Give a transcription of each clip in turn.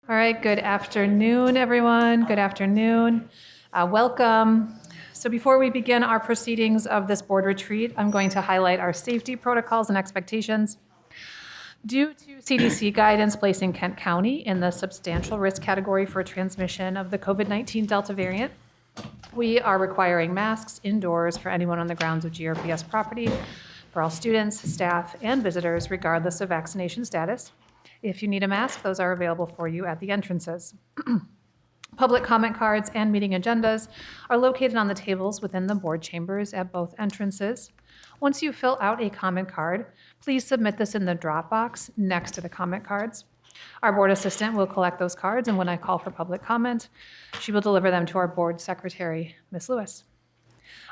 All right, good afternoon, everyone. Good afternoon. Welcome. So before we begin our proceedings of this board retreat, I'm going to highlight our safety protocols and expectations. Due to CDC guidance placing Kent County in the substantial risk category for transmission of the COVID-19 Delta variant, we are requiring masks indoors for anyone on the grounds of GRPS property, for all students, staff, and visitors, regardless of vaccination status. If you need a mask, those are available for you at the entrances. Public comment cards and meeting agendas are located on the tables within the board chambers at both entrances. Once you fill out a comment card, please submit this in the drop box next to the comment cards. Our board assistant will collect those cards, and when I call for public comment, she will deliver them to our board secretary, Ms. Lewis.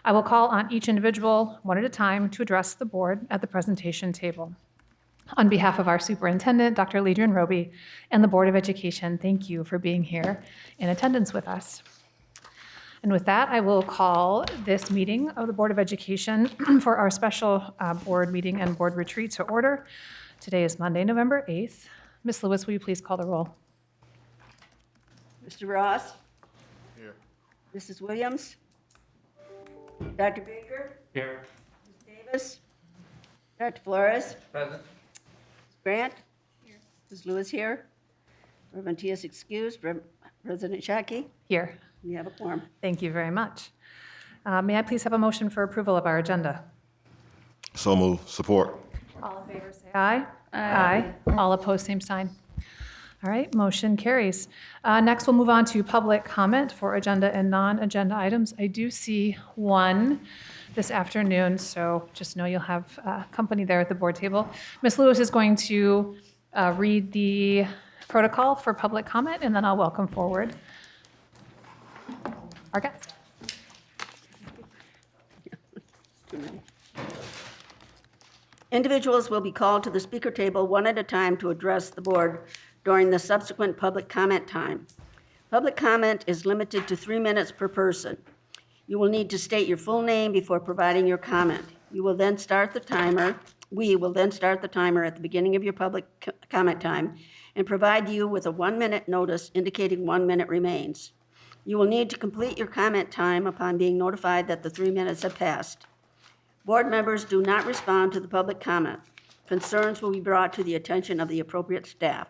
I will call on each individual one at a time to address the board at the presentation table. On behalf of our superintendent, Dr. Ledrian Roby, and the Board of Education, thank you for being here in attendance with us. And with that, I will call this meeting of the Board of Education for our special board meeting and board retreat to order. Today is Monday, November 8th. Ms. Lewis, will you please call the roll? Mr. Ross? Here. Mrs. Williams? Dr. Baker? Here. Ms. Davis? Dr. Flores? Present. Ms. Grant? Here. Ms. Lewis here? Reverend T.S. excused. President Shockey? Here. We have a quorum. Thank you very much. May I please have a motion for approval of our agenda? So moved. Support. All in favor, say aye. Aye. All opposed, same sign. All right, motion carries. Next, we'll move on to public comment for agenda and non-agenda items. I do see one this afternoon, so just know you'll have company there at the board table. Ms. Lewis is going to read the protocol for public comment, and then I'll welcome forward our guest. Individuals will be called to the speaker table one at a time to address the board during the subsequent public comment time. Public comment is limited to 3 minutes per person. You will need to state your full name before providing your comment. You will then start the timer. We will then start the timer at the beginning of your public comment time and provide you with a 1-minute notice indicating 1 minute remains. You will need to complete your comment time upon being notified that the 3 minutes have passed. Board members do not respond to the public comment. Concerns will be brought to the attention of the appropriate staff.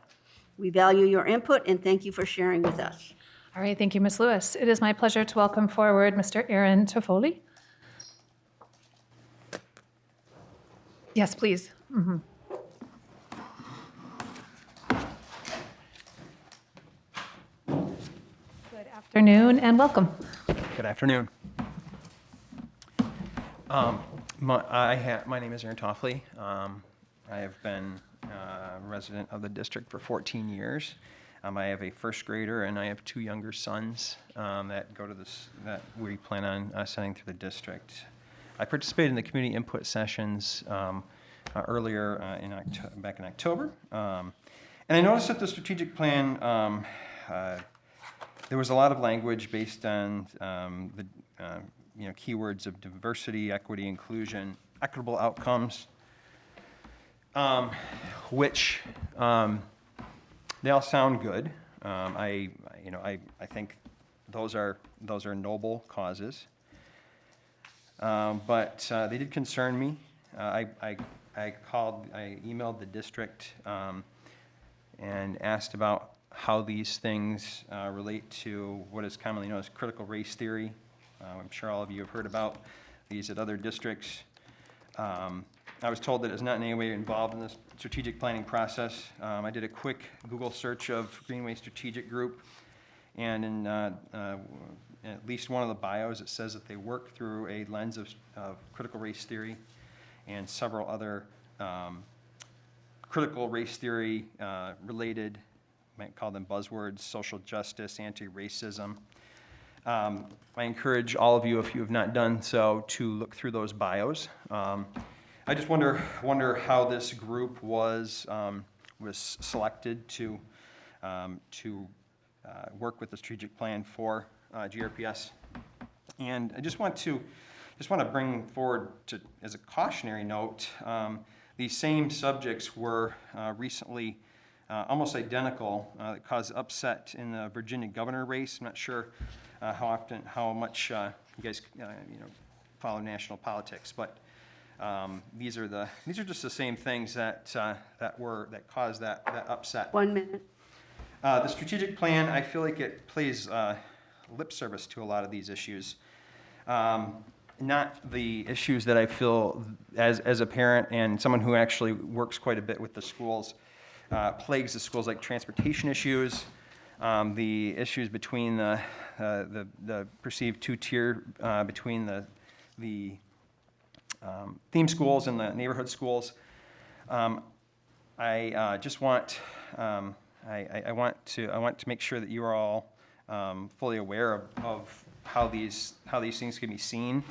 We value your input and thank you for sharing with us. All right, thank you, Ms. Lewis. It is my pleasure to welcome forward Mr. Aaron Toffoli. Yes, please. Mm-hmm. Good afternoon and welcome. Good afternoon. My name is Aaron Toffoli. I have been a resident of the district for 14 years. I have a first grader and I have 2 younger sons that go to this, that we plan on sending through the district. I participated in the community input sessions earlier back in October. And I noticed that the strategic plan, there was a lot of language based on the keywords of diversity, equity, inclusion, equitable outcomes, which they all sound good. I think those are noble causes, but they did concern me. I emailed the district and asked about how these things relate to what is commonly known as critical race theory. I'm sure all of you have heard about these at other districts. I was told that it's not in any way involved in this strategic planning process. I did a quick Google search of Greenway Strategic Group, and in at least one of the bios, it says that they work through a lens of critical race theory and several other critical race theory related, might call them buzzwords, social justice, anti-racism. I encourage all of you, if you have not done so, to look through those bios. I just wonder how this group was selected to work with the strategic plan for GRPS, and I just want to bring forward as a cautionary note. These same subjects were recently almost identical that caused upset in the Virginia governor race. I'm not sure how much you guys follow national politics, but these are just the same things that caused that upset. 1 minute. The strategic plan, I feel like it plays lip service to a lot of these issues. Not the issues that I feel as a parent and someone who actually works quite a bit with the schools, plagues the schools, like transportation issues, the issues between the perceived two-tier between the theme schools and the neighborhood schools. I just want I want to make sure that you are all fully aware of how these things can be seen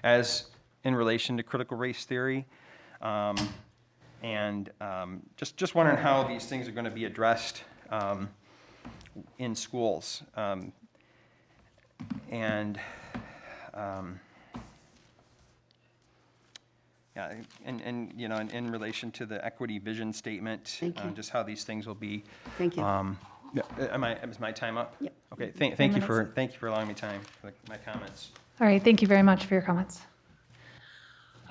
as in relation to critical race theory, and just wondering how these things are going to be addressed in schools, yeah, and in relation to the equity vision statement, just how these things will be. Thank you. Is my time up? Yep. Okay. Thank you for allowing me time for my comments. All right, thank you very much for your comments.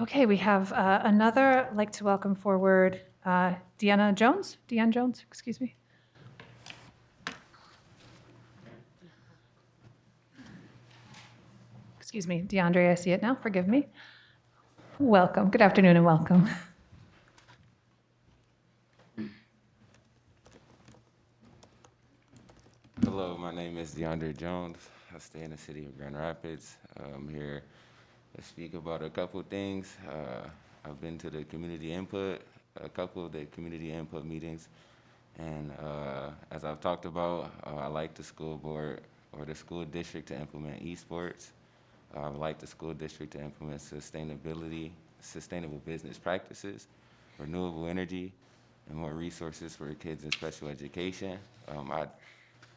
Okay, we have another, I'd like to welcome forward Deanne Jones, excuse me. Excuse me, DeAndre, I see it now, forgive me. Welcome, good afternoon and welcome. Hello, my name is DeAndre Jones. I stay in the city of Grand Rapids. I'm here to speak about a couple things. I've been to a couple of the community input meetings, and as I've talked about, I like the school board or the school district to implement esports. I would like the school district to implement sustainable business practices, renewable energy, and more resources for kids in special education. I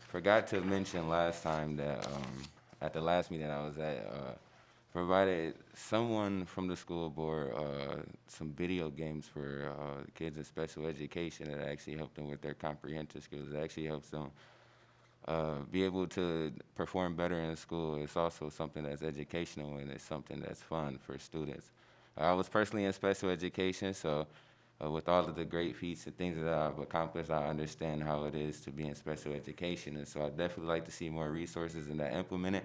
forgot to mention last time that at the last meeting I was at, provided someone from the school board some video games for kids in special education that actually helped them with their comprehensive skills. It actually helps them be able to perform better in school. It's also something that's educational, and it's something that's fun for students. I was personally in special education, so with all of the great feats and things that I've accomplished, I understand how it is to be in special education, and so I'd definitely like to see more resources in that implemented.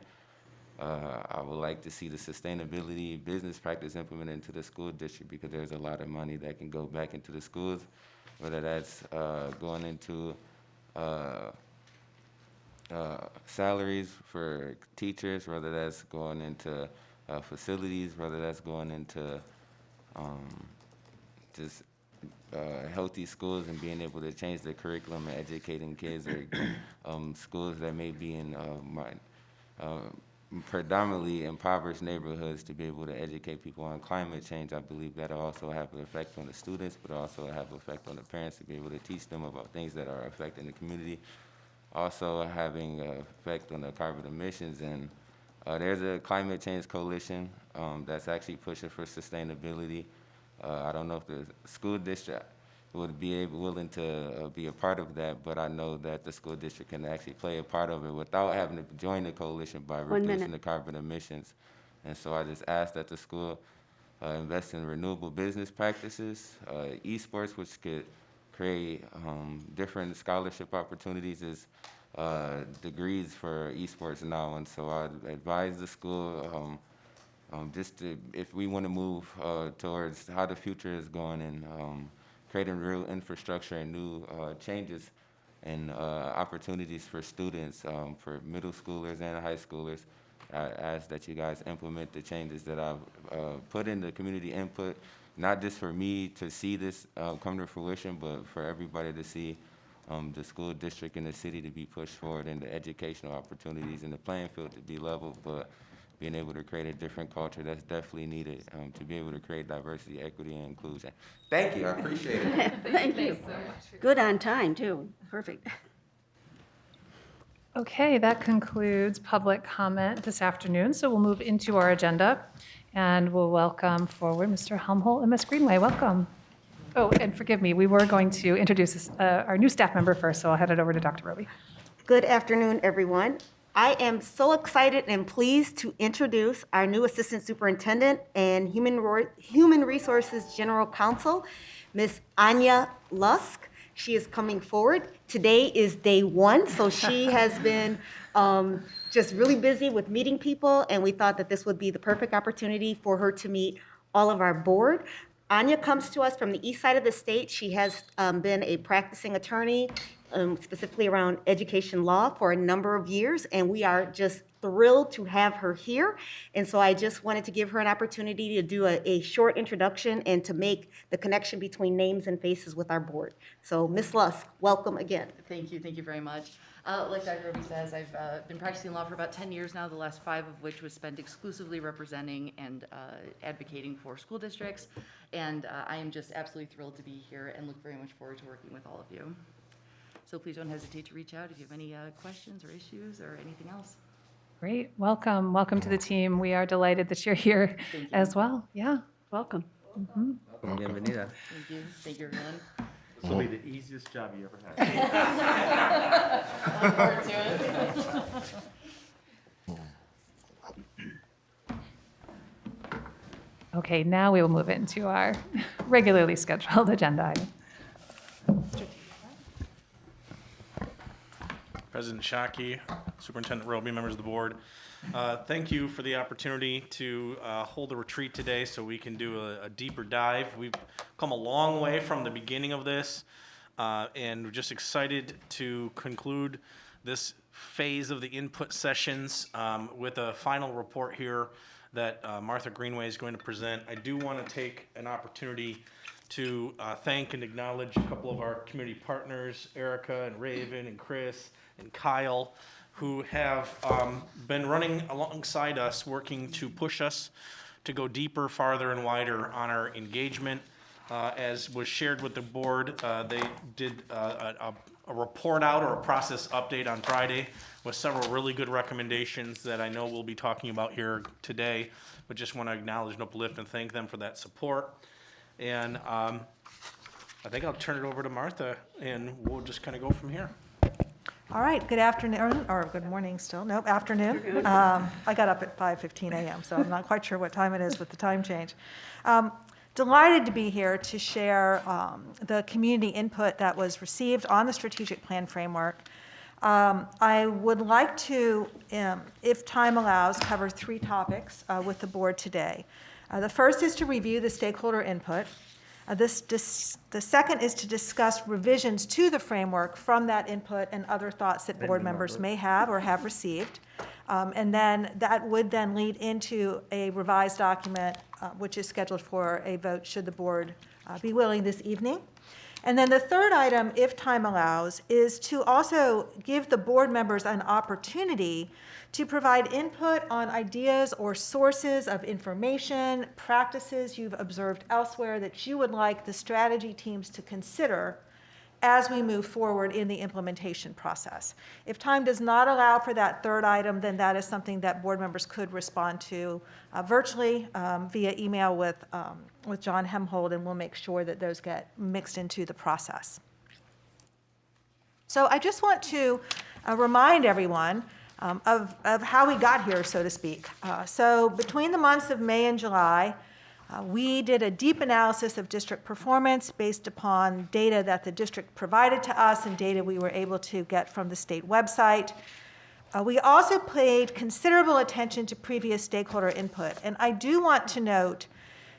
I would like to see the sustainability business practice implemented into the school district, because there's a lot of money that can go back into the schools, whether that's going into salaries for teachers, whether that's going into facilities, whether that's going into just healthy schools and being able to change the curriculum and educating kids, or schools that may be in predominantly impoverished neighborhoods to be able to educate people on climate change. I believe that'll also have an effect on the students, but also have an effect on the parents to be able to teach them about things that are affecting the community. Also having an effect on the carbon emissions, and there's a climate change coalition that's actually pushing for sustainability. I don't know if the school district would be willing to be a part of that, but I know that the school district can actually play a part of it without having to join the coalition by reducing the carbon emissions. And so I just ask that the school invest in renewable business practices, esports, which could create different scholarship opportunities as degrees for esports now. And so I advise the school if we want to move towards how the future is going, and creating real infrastructure and new changes and opportunities for students, for middle schoolers and high schoolers, I ask that you guys implement the changes that I've put in the community input, not just for me to see this come to fruition, but for everybody to see the school district and the city to be pushed forward, and the educational opportunities and the playing field to be leveled, but being able to create a different culture that's definitely needed to be able to create diversity, equity, and inclusion. Thank you, I appreciate it. Thank you. Good on time, too. Perfect. Okay, that concludes public comment this afternoon, so we'll move into our agenda, and we'll welcome forward Mr. Helmholt and Ms. Greenway. Welcome. Oh, and forgive me, we were going to introduce our new staff member first, so I'll hand it over to Dr. Roby. Good afternoon, everyone. I am so excited and pleased to introduce our new Assistant Superintendent and Human Resources General Counsel, Ms. Anya Lusk. She is coming forward. Today is day one, so she has been just really busy with meeting people, and we thought that this would be the perfect opportunity for her to meet all of our board. Anya comes to us from the east side of the state. She has been a practicing attorney, specifically around education law, for a number of years, and we are just thrilled to have her here. And so I just wanted to give her an opportunity to do a short introduction and to make the connection between names and faces with our board. So Ms. Lusk, welcome again. Thank you very much. Like Dr. Roby says, I've been practicing law for about 10 years now, the last 5 of which was spent exclusively representing and advocating for school districts. And I am just absolutely thrilled to be here and look very much forward to working with all of you. So please don't hesitate to reach out if you have any questions or issues or anything else. Great, welcome to the team. We are delighted that you're here as well. Yeah. Welcome. Bienvenida. Thank you, everyone. This will be the easiest job you ever had. Look forward to it. Okay, now we will move into our regularly scheduled agenda item. President Shockey, Superintendent Roby, members of the board, thank you for the opportunity to hold a retreat today so we can do a deeper dive. We've come a long way from the beginning of this, and we're just excited to conclude this phase of the input sessions with a final report here that Martha Greenway is going to present. I do want to take an opportunity to thank and acknowledge a couple of our community partners, Erica and Raven and Chris and Kyle, who have been running alongside us, working to push us to go deeper, farther, and wider on our engagement. As was shared with the board, they did a report out or a process update on Friday with several really good recommendations that I know we'll be talking about here today, but just want to acknowledge and uplift and thank them for that support. And I think I'll turn it over to Martha, and we'll just kind of go from here. All right, good afternoon, or good morning still, nope, afternoon. I got up at 5:15 a.m., so I'm not quite sure what time it is with the time change. Delighted to be here to share the community input that was received on the strategic plan framework. I would like to, if time allows, cover 3 topics with the board today. The first is to review the stakeholder input. The second is to discuss revisions to the framework from that input and other thoughts that board members may have or have received. And then that would then lead into a revised document, which is scheduled for a vote should the board be willing this evening. And then the third item, if time allows, is to also give the board members an opportunity to provide input on ideas or sources of information, practices you've observed elsewhere that you would like the strategy teams to consider as we move forward in the implementation process. If time does not allow for that third item, then that is something that board members could respond to virtually via email with John Hemhold, and we'll make sure that those get mixed into the process. So I just want to remind everyone of how we got here, so to speak. So between the months of May and July, we did a deep analysis of district performance based upon data that the district provided to us and data we were able to get from the state website. We also paid considerable attention to previous stakeholder input. And I do want to note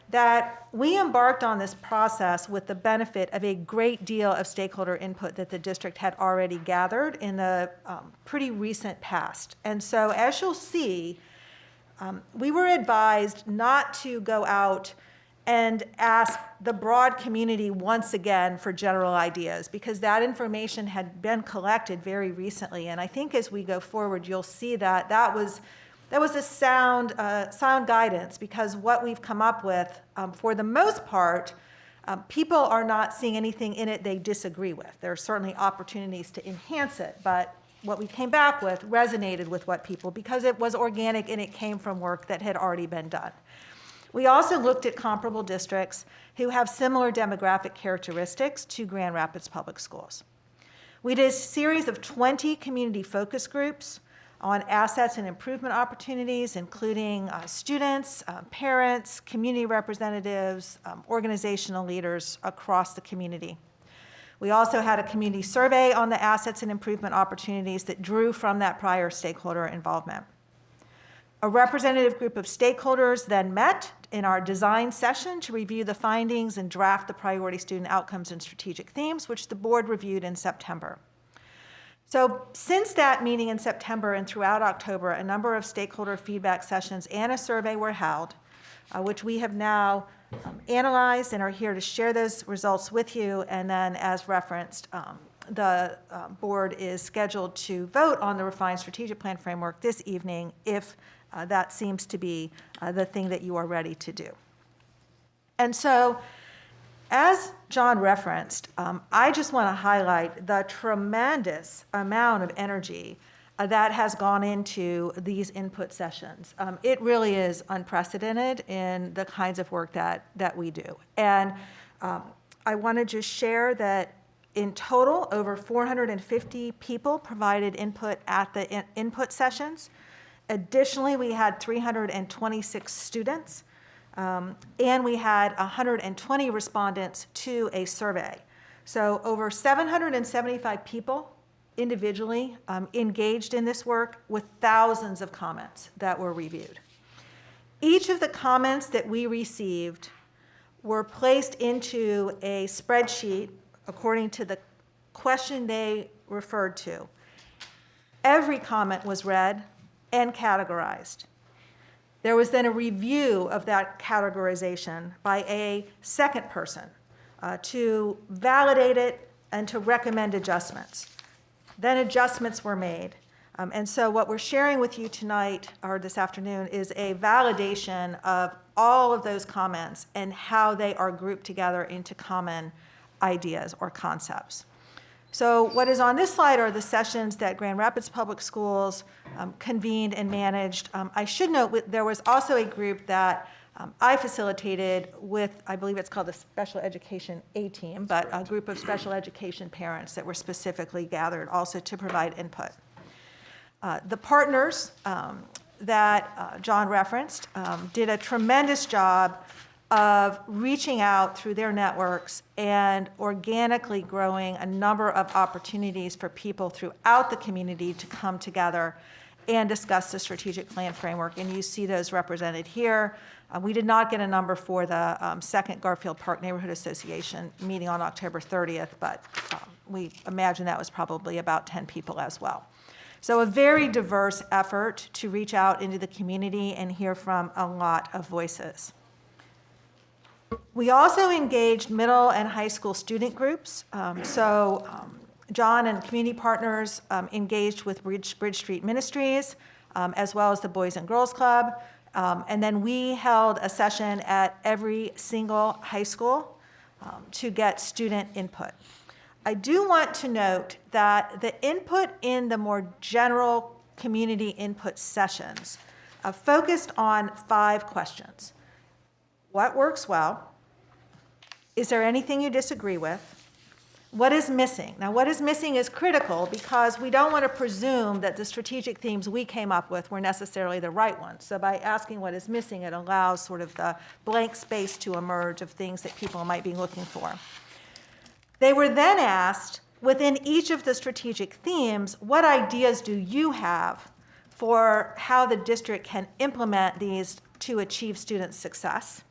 that we embarked on this process with the benefit of a great deal of stakeholder input that the district had already gathered in the pretty recent past. And so as you'll see, we were advised not to go out and ask the broad community once again for general ideas, because that information had been collected very recently. And I think as we go forward, you'll see that that was a sound guidance, because what we've come up with, for the most part, people are not seeing anything in it they disagree with. There are certainly opportunities to enhance it, but what we came back with resonated with what people, because it was organic and it came from work that had already been done. We also looked at comparable districts who have similar demographic characteristics to Grand Rapids Public Schools. We did a series of 20 community focus groups on assets and improvement opportunities, including students, parents, community representatives, organizational leaders across the community. We also had a community survey on the assets and improvement opportunities that drew from that prior stakeholder involvement. A representative group of stakeholders then met in our design session to review the findings and draft the priority student outcomes and strategic themes, which the board reviewed in September. So since that meeting in September and throughout October, a number of stakeholder feedback sessions and a survey were held, which we have now analyzed and are here to share those results with you. And then, as referenced, the board is scheduled to vote on the refined strategic plan framework this evening if that seems to be the thing that you are ready to do. And so, as John referenced, I just want to highlight the tremendous amount of energy that has gone into these input sessions. It really is unprecedented in the kinds of work that we do. And I want to just share that in total, over 450 people provided input at the input sessions. Additionally, we had 326 students, and we had 120 respondents to a survey. So over 775 people individually engaged in this work with thousands of comments that were reviewed. Each of the comments that we received were placed into a spreadsheet according to the question they referred to. Every comment was read and categorized. There was then a review of that categorization by a second person to validate it and to recommend adjustments. Then adjustments were made. And so what we're sharing with you tonight, or this afternoon, is a validation of all of those comments and how they are grouped together into common ideas or concepts. So what is on this slide are the sessions that Grand Rapids Public Schools convened and managed. I should note there was also a group that I facilitated with, I believe it's called the Special Education A-Team, but a group of special education parents that were specifically gathered also to provide input. The partners that John referenced did a tremendous job of reaching out through their networks and organically growing a number of opportunities for people throughout the community to come together and discuss the strategic plan framework. And you see those represented here. We did not get a number for the second Garfield Park Neighborhood Association meeting on October 30th, but we imagine that was probably about 10 people as well. So a very diverse effort to reach out into the community and hear from a lot of voices. We also engaged middle and high school student groups. John and community partners engaged with Bridge Street Ministries, as well as the Boys and Girls Club. And then we held a session at every single high school to get student input. I do want to note that the input in the more general community input sessions focused on 5 questions. What works well? Is there anything you disagree with? What is missing? Now, what is missing is critical because we don't want to presume that the strategic themes we came up with were necessarily the right ones. So by asking what is missing, it allows sort of the blank space to emerge of things that people might be looking for. They were then asked, within each of the strategic themes, what ideas do you have for how the district can implement these to achieve student success?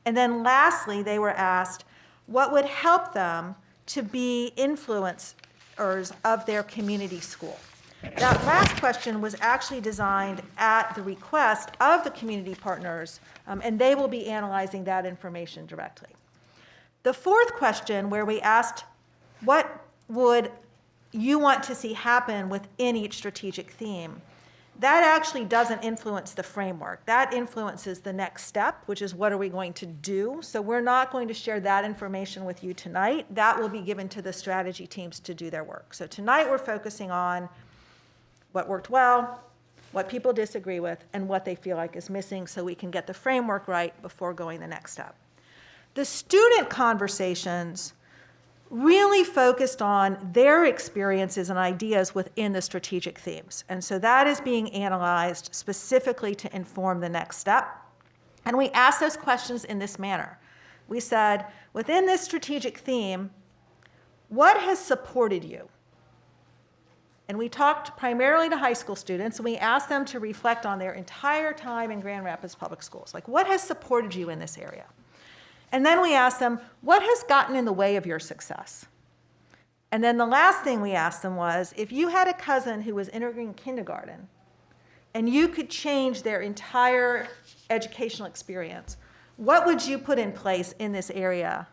And then lastly, they were asked what would help them to be influencers of their community school. That last question was actually designed at the request of the community partners, and they will be analyzing that information directly. The fourth question, where we asked what would you want to see happen within each strategic theme, that actually doesn't influence the framework. That influences the next step, which is what are we going to do? So we're not going to share that information with you tonight. That will be given to the strategy teams to do their work. So tonight we're focusing on what worked well, what people disagree with, and what they feel like is missing so we can get the framework right before going the next step. The student conversations really focused on their experiences and ideas within the strategic themes. And so that is being analyzed specifically to inform the next step. And we asked those questions in this manner. We said, within this strategic theme, what has supported you? And we talked primarily to high school students, and we asked them to reflect on their entire time in Grand Rapids Public Schools. Like, what has supported you in this area? And then we asked them, what has gotten in the way of your success? And then the last thing we asked them was, if you had a cousin who was entering kindergarten, and you could change their entire educational experience, what would you put in place in this area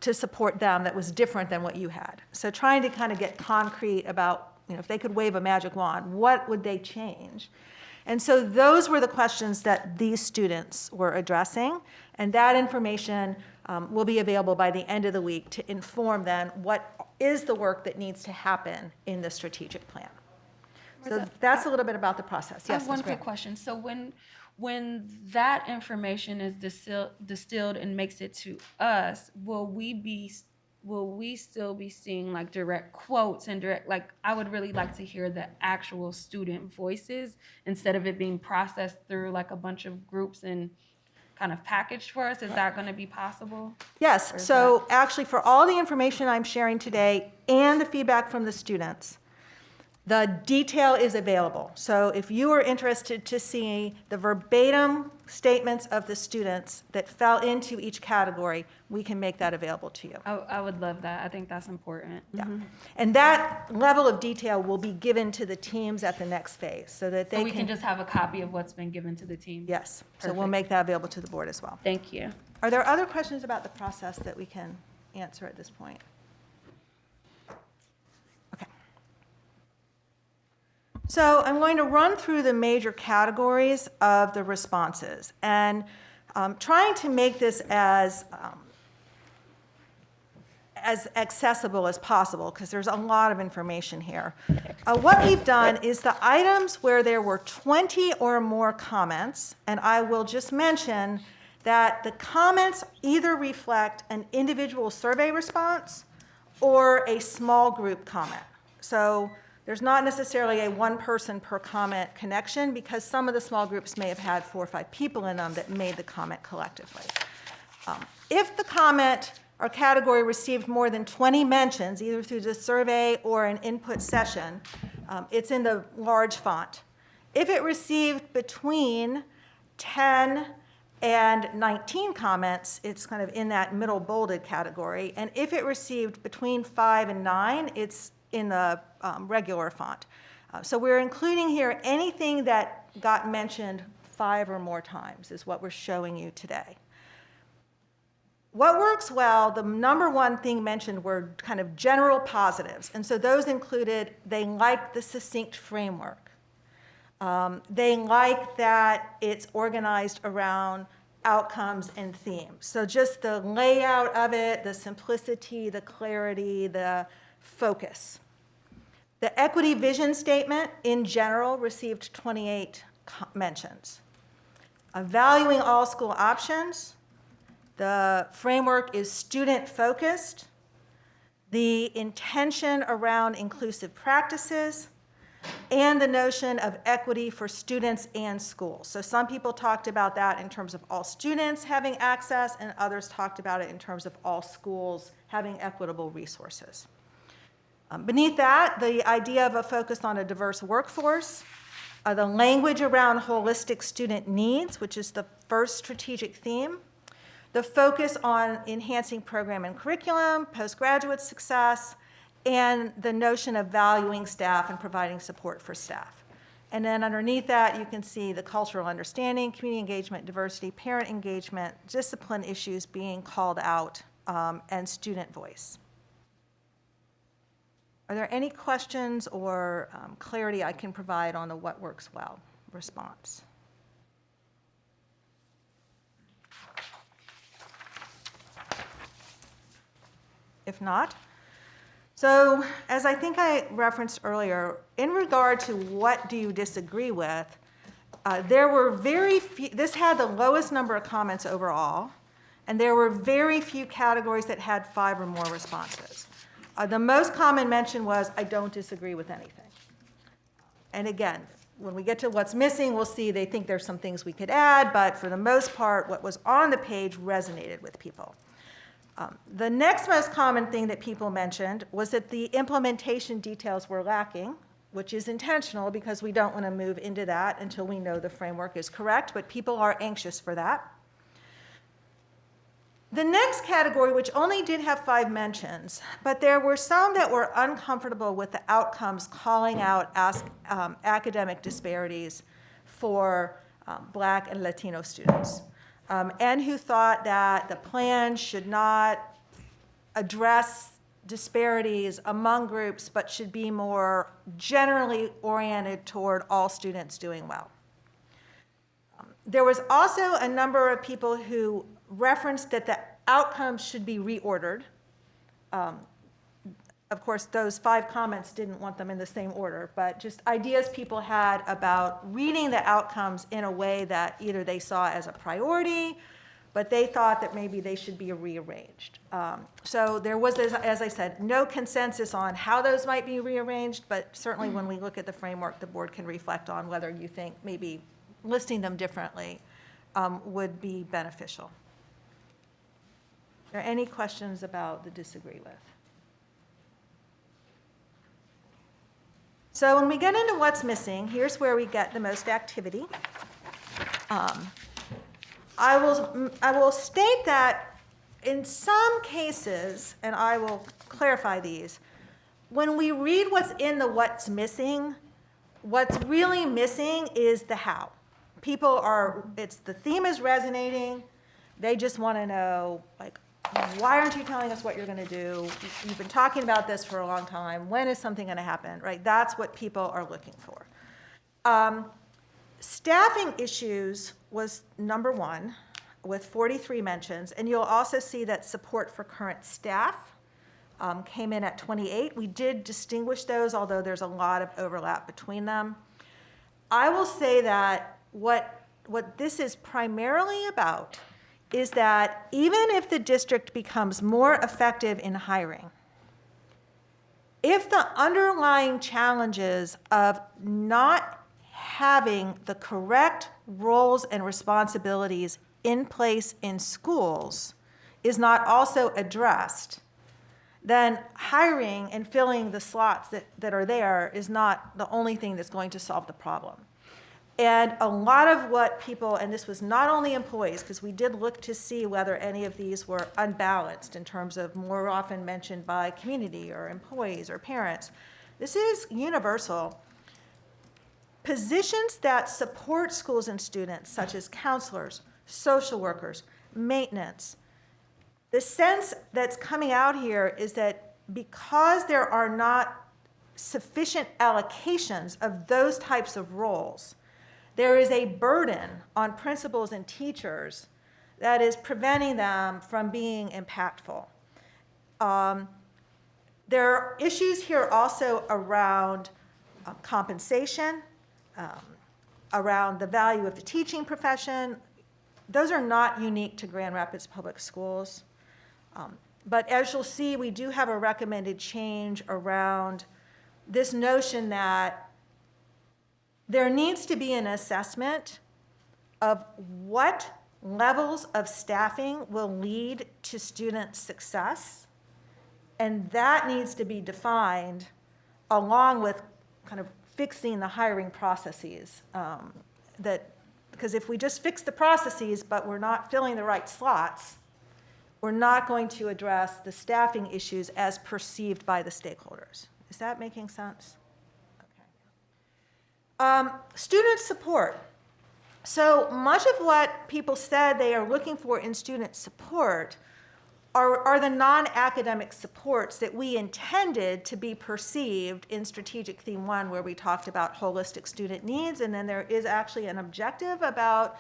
to support them that was different than what you had? So trying to kind of get concrete about, if they could wave a magic wand, what would they change? And so those were the questions that these students were addressing, and that information will be available by the end of the week to inform then what is the work that needs to happen in the strategic plan. So that's a little bit about the process. I Yes, have one Ms. Graham. quick question. So when that information is distilled and makes it to us, will we still be seeing like direct quotes and direct, like, I would really like to hear the actual student voices instead of it being processed through like a bunch of groups and kind of packaged for us? Is that going to be possible? Yes, Or is so actually for all the information I'm sharing today and the feedback from the students, the detail is available. So if you are interested to see the verbatim statements of the students that fell into each category, we can make that available to you. I would love that. I think that's important. Yeah. And that level of detail will be given to the teams at the next phase so that So they we can just have a copy of what's been given to the team. Yes, so we'll Perfect. make that available to the board as well. Thank you. Are there other questions about the process that we can answer at this point? Okay. So I'm going to run through the major categories of the responses and trying to make this as accessible as possible because there's a lot of information here. What we've done is the items where there were 20 or more comments, and I will just mention that the comments either reflect an individual survey response or a small group comment. So there's not necessarily a one person per comment connection because some of the small groups may have had 4 or 5 people in them that made the comment collectively. If the comment or category received more than 20 mentions, either through the survey or an input session, it's in the large font. If it received between 10 and 19 comments, it's kind of in that middle bolded category. And if it received between 5 and 9, it's in the regular font. So we're including here anything that got mentioned 5 or more times is what we're showing you today. What works well, the number one thing mentioned were kind of general positives. And so those included, they liked the succinct framework. They like that it's organized around outcomes and themes. So just the layout of it, the simplicity, the clarity, the focus. The equity vision statement in general received 28 mentions. Valuing all school options. The framework is student-focused. The intention around inclusive practices, and the notion of equity for students and schools. So some people talked about that in terms of all students having access, and others talked about it in terms of all schools having equitable resources. Beneath that, the idea of a focus on a diverse workforce, the language around holistic student needs, which is the first strategic theme, the focus on enhancing program and curriculum, postgraduate success, and the notion of valuing staff and providing support for staff. And then underneath that, you can see the cultural understanding, community engagement, diversity, parent engagement, discipline issues being called out, and student voice. Are there any questions or clarity I can provide on the what works well response? If not, So, as I think I referenced earlier, in regard to what do you disagree with, there were very few, this had the lowest number of comments overall, and there were very few categories that had 5 or more responses. The most common mention was, I don't disagree with anything. And again, when we get to what's missing, we'll see they think there's some things we could add, but for the most part, what was on the page resonated with people. The next most common thing that people mentioned was that the implementation details were lacking, which is intentional because we don't want to move into that until we know the framework is correct, but people are anxious for that. The next category, which only did have 5 mentions, but there were some that were uncomfortable with the outcomes calling out academic disparities for Black and Latino students, and who thought that the plan should not address disparities among groups, but should be more generally oriented toward all students doing well. There was also a number of people who referenced that the outcomes should be reordered. Of course, those 5 comments didn't want them in the same order, but just ideas people had about reading the outcomes in a way that either they saw as a priority, but they thought that maybe they should be rearranged. So there was, as I said, no consensus on how those might be rearranged, but certainly when we look at the framework, the board can reflect on whether you think maybe listing them differently would be beneficial. Are there any questions about the disagree with? So when we get into what's missing, here's where we get the most activity. I will state that in some cases, and I will clarify these, when we read what's in the what's missing, what's really missing is the how. People are, the theme is resonating. They just want to know, like, why aren't you telling us what you're going to do? You've been talking about this for a long time. When is something going to happen, right? That's what people are looking for. Staffing issues was number 1 with 43 mentions, and you'll also see that support for current staff came in at 28. We did distinguish those, although there's a lot of overlap between them. I will say that what this is primarily about is that even if the district becomes more effective in hiring, if the underlying challenges of not having the correct roles and responsibilities in place in schools is not also addressed, then hiring and filling the slots that are there is not the only thing that's going to solve the problem. And a lot of what people, and this was not only employees, because we did look to see whether any of these were unbalanced in terms of more often mentioned by community or employees or parents. This is universal. Positions that support schools and students, such as counselors, social workers, maintenance, the sense that's coming out here is that because there are not sufficient allocations of those types of roles, there is a burden on principals and teachers that is preventing them from being impactful. There are issues here also around compensation, around the value of the teaching profession. Those are not unique to Grand Rapids Public Schools. But as you'll see, we do have a recommended change around this notion that there needs to be an assessment of what levels of staffing will lead to student success, and that needs to be defined along with kind of fixing the hiring processes. Because if we just fix the processes but we're not filling the right slots, we're not going to address the staffing issues as perceived by the stakeholders. Is that making sense? Student support. So much of what people said they are looking for in student support are the non-academic supports that we intended to be perceived in Strategic Theme 1, where we talked about holistic student needs, and then there is actually an objective about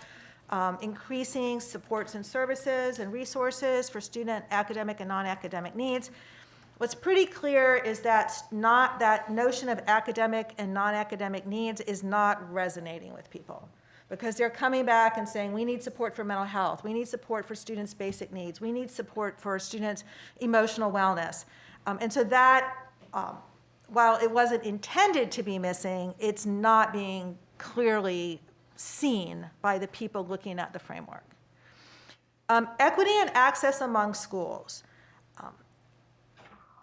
increasing supports and services and resources for student academic and non-academic needs. What's pretty clear is that that notion of academic and non-academic needs is not resonating with people, because they're coming back and saying, we need support for mental health, we need support for students' basic needs, we need support for students' emotional wellness. And so that, while it wasn't intended to be missing, it's not being clearly seen by the people looking at the framework. Equity and access among schools.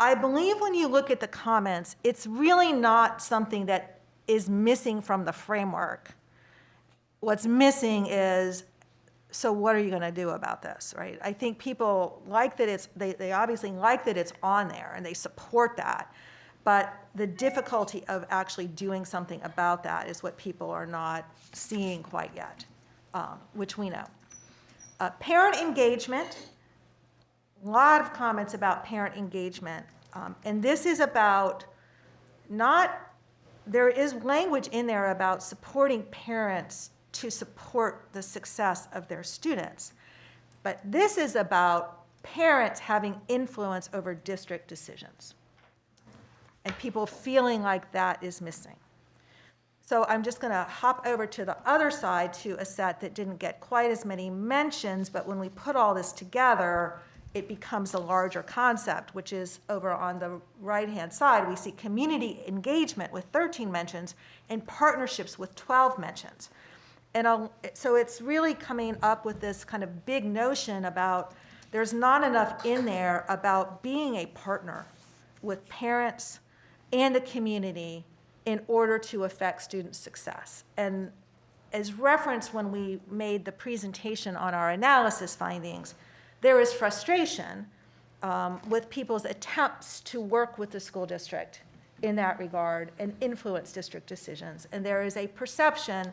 I believe when you look at the comments, it's really not something that is missing from the framework. What's missing is, so what are you going to do about this, right? I think people like that they obviously like that it's on there and they support that, but the difficulty of actually doing something about that is what people are not seeing quite yet, which we know. Parent engagement. A lot of comments about parent engagement. And this is about there is language in there about supporting parents to support the success of their students. But this is about parents having influence over district decisions and people feeling like that is missing. So I'm just going to hop over to the other side to a set that didn't get quite as many mentions, but when we put all this together, it becomes a larger concept, which is over on the right-hand side. We see community engagement with 13 mentions and partnerships with 12 mentions. And so it's really coming up with this kind of big notion about there's not enough in there about being a partner with parents and the community in order to affect student success. And as referenced when we made the presentation on our analysis findings, there is frustration with people's attempts to work with the school district in that regard and influence district decisions. And there is a perception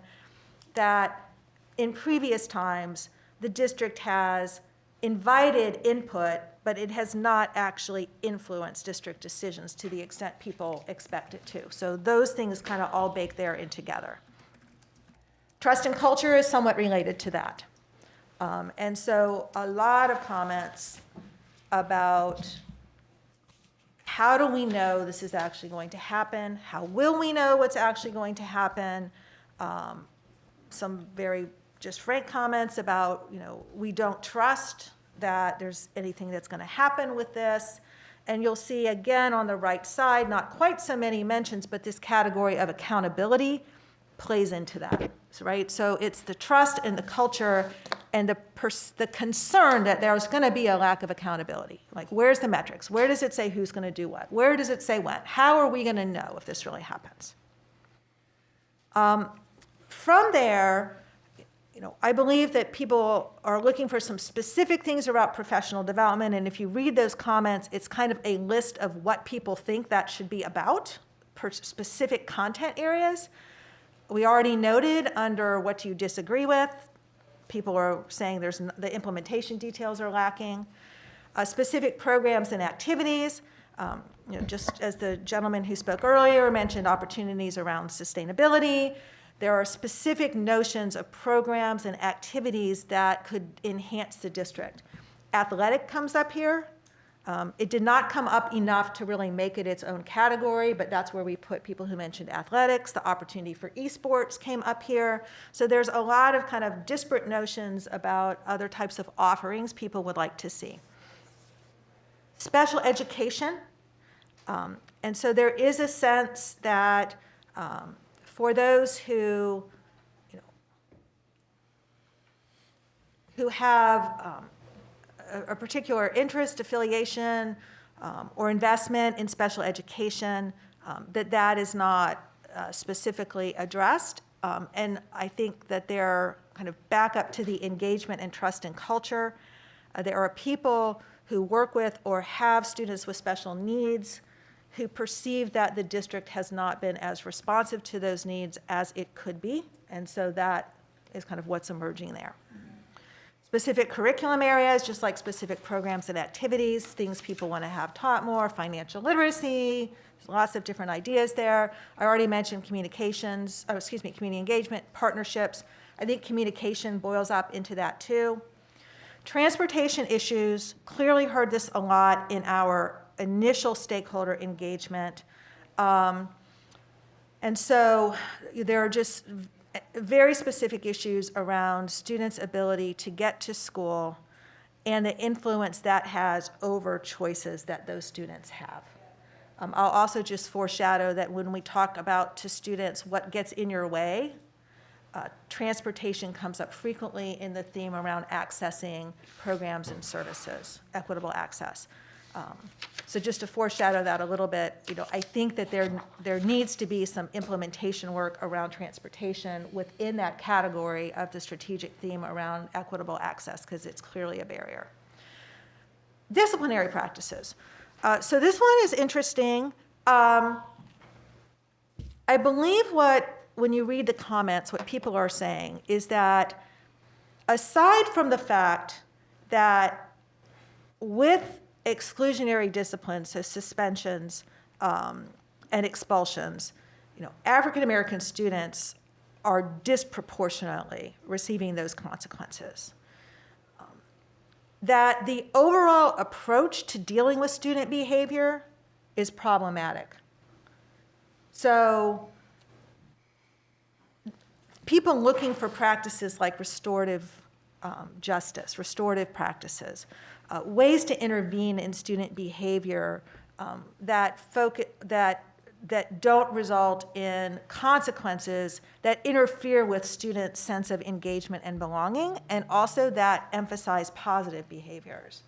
that in previous times, the district has invited input, but it has not actually influenced district decisions to the extent people expect it to. So those things kind of all bake there in together. Trust and culture is somewhat related to that. And so a lot of comments about how do we know this is actually going to happen? How will we know what's actually going to happen? Some very just frank comments about, we don't trust that there's anything that's going to happen with this. And you'll see again on the right side, not quite so many mentions, but this category of accountability plays into that, right? So it's the trust and the culture and the concern that there's going to be a lack of accountability. Like, where's the metrics? Where does it say who's going to do what? Where does it say when? How are we going to know if this really happens? From there, I believe that people are looking for some specific things about professional development, and if you read those comments, it's kind of a list of what people think that should be about per specific content areas. We already noted under what you disagree with, people are saying the implementation details are lacking. Specific programs and activities, just as the gentleman who spoke earlier mentioned opportunities around sustainability. There are specific notions of programs and activities that could enhance the district. Athletic comes up here. It did not come up enough to really make it its own category, but that's where we put people who mentioned athletics. The opportunity for esports came up here. So there's a lot of kind of disparate notions about other types of offerings people would like to see. Special education. And so there is a sense that for those who have a particular interest, affiliation, or investment in special education, that is not specifically addressed. And I think that they're kind of back up to the engagement and trust and culture. There are people who work with or have students with special needs who perceive that the district has not been as responsive to those needs as it could be. And so that is kind of what's emerging there. Specific curriculum areas, just like specific programs and activities, things people want to have taught more, financial literacy, there's lots of different ideas there. I already mentioned community engagement, partnerships. I think communication boils up into that too. Transportation issues, clearly heard this a lot in our initial stakeholder engagement. And so there are just very specific issues around students' ability to get to school and the influence that has over choices that those students have. I'll also just foreshadow that when we talk about to students what gets in your way, transportation comes up frequently in the theme around accessing programs and services, equitable access. So just to foreshadow that a little bit, I think that there needs to be some implementation work around transportation within that category of the strategic theme around equitable access, because it's clearly a barrier. Disciplinary practices. So this one is interesting. I believe when you read the comments, what people are saying is that aside from the fact that with exclusionary disciplines, so suspensions and expulsions, African American students are disproportionately receiving those consequences. That the overall approach to dealing with student behavior is problematic. So people looking for practices like restorative justice, restorative practices, ways to intervene in student behavior that don't result in consequences that interfere with students' sense of engagement and belonging, and also that emphasize positive behaviors.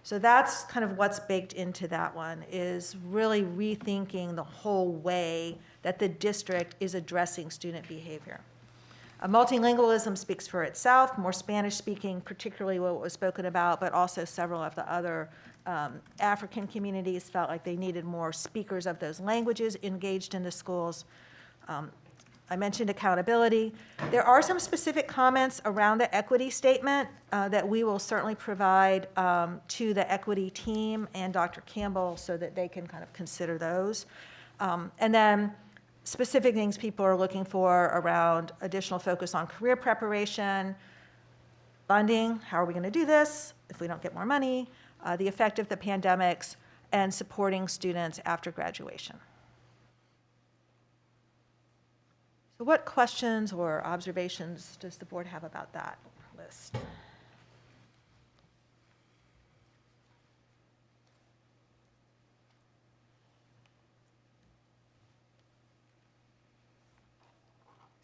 So that's kind of what's baked into that one, is really rethinking the whole way that the district is addressing student behavior. Multilingualism speaks for itself, more Spanish speaking, particularly what was spoken about, but also several of the other African communities felt like they needed more speakers of those languages engaged in the schools. I mentioned accountability. There are some specific comments around the equity statement that we will certainly provide to the equity team and Dr. Campbell so that they can kind of consider those. And then specific things people are looking for around additional focus on career preparation, funding, how are we going to do this if we don't get more money, the effect of the pandemics, and supporting students after graduation. So what questions or observations does the board have about that list?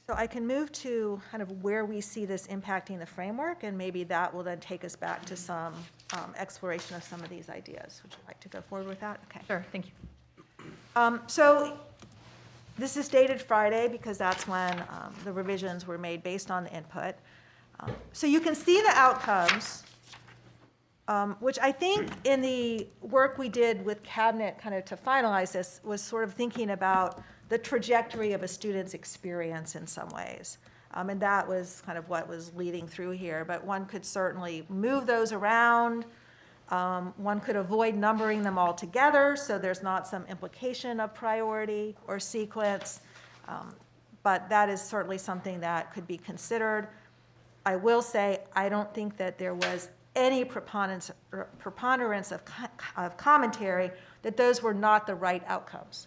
So I can move to kind of where we see this impacting the framework, and maybe that will then take us back to some exploration of some of these ideas. Would you like to go forward with that? Okay. Sure, thank you. So this is dated Friday because that's when the revisions were made based on the input. So you can see the outcomes, which I think in the work we did with Cabinet kind of to finalize this was sort of thinking about the trajectory of a student's experience in some ways. And that was kind of what was leading through here. But one could certainly move those around. One could avoid numbering them all together so there's not some implication of priority or sequence. But that is certainly something that could be considered. I will say I don't think that there was any preponderance of commentary that those were not the right outcomes.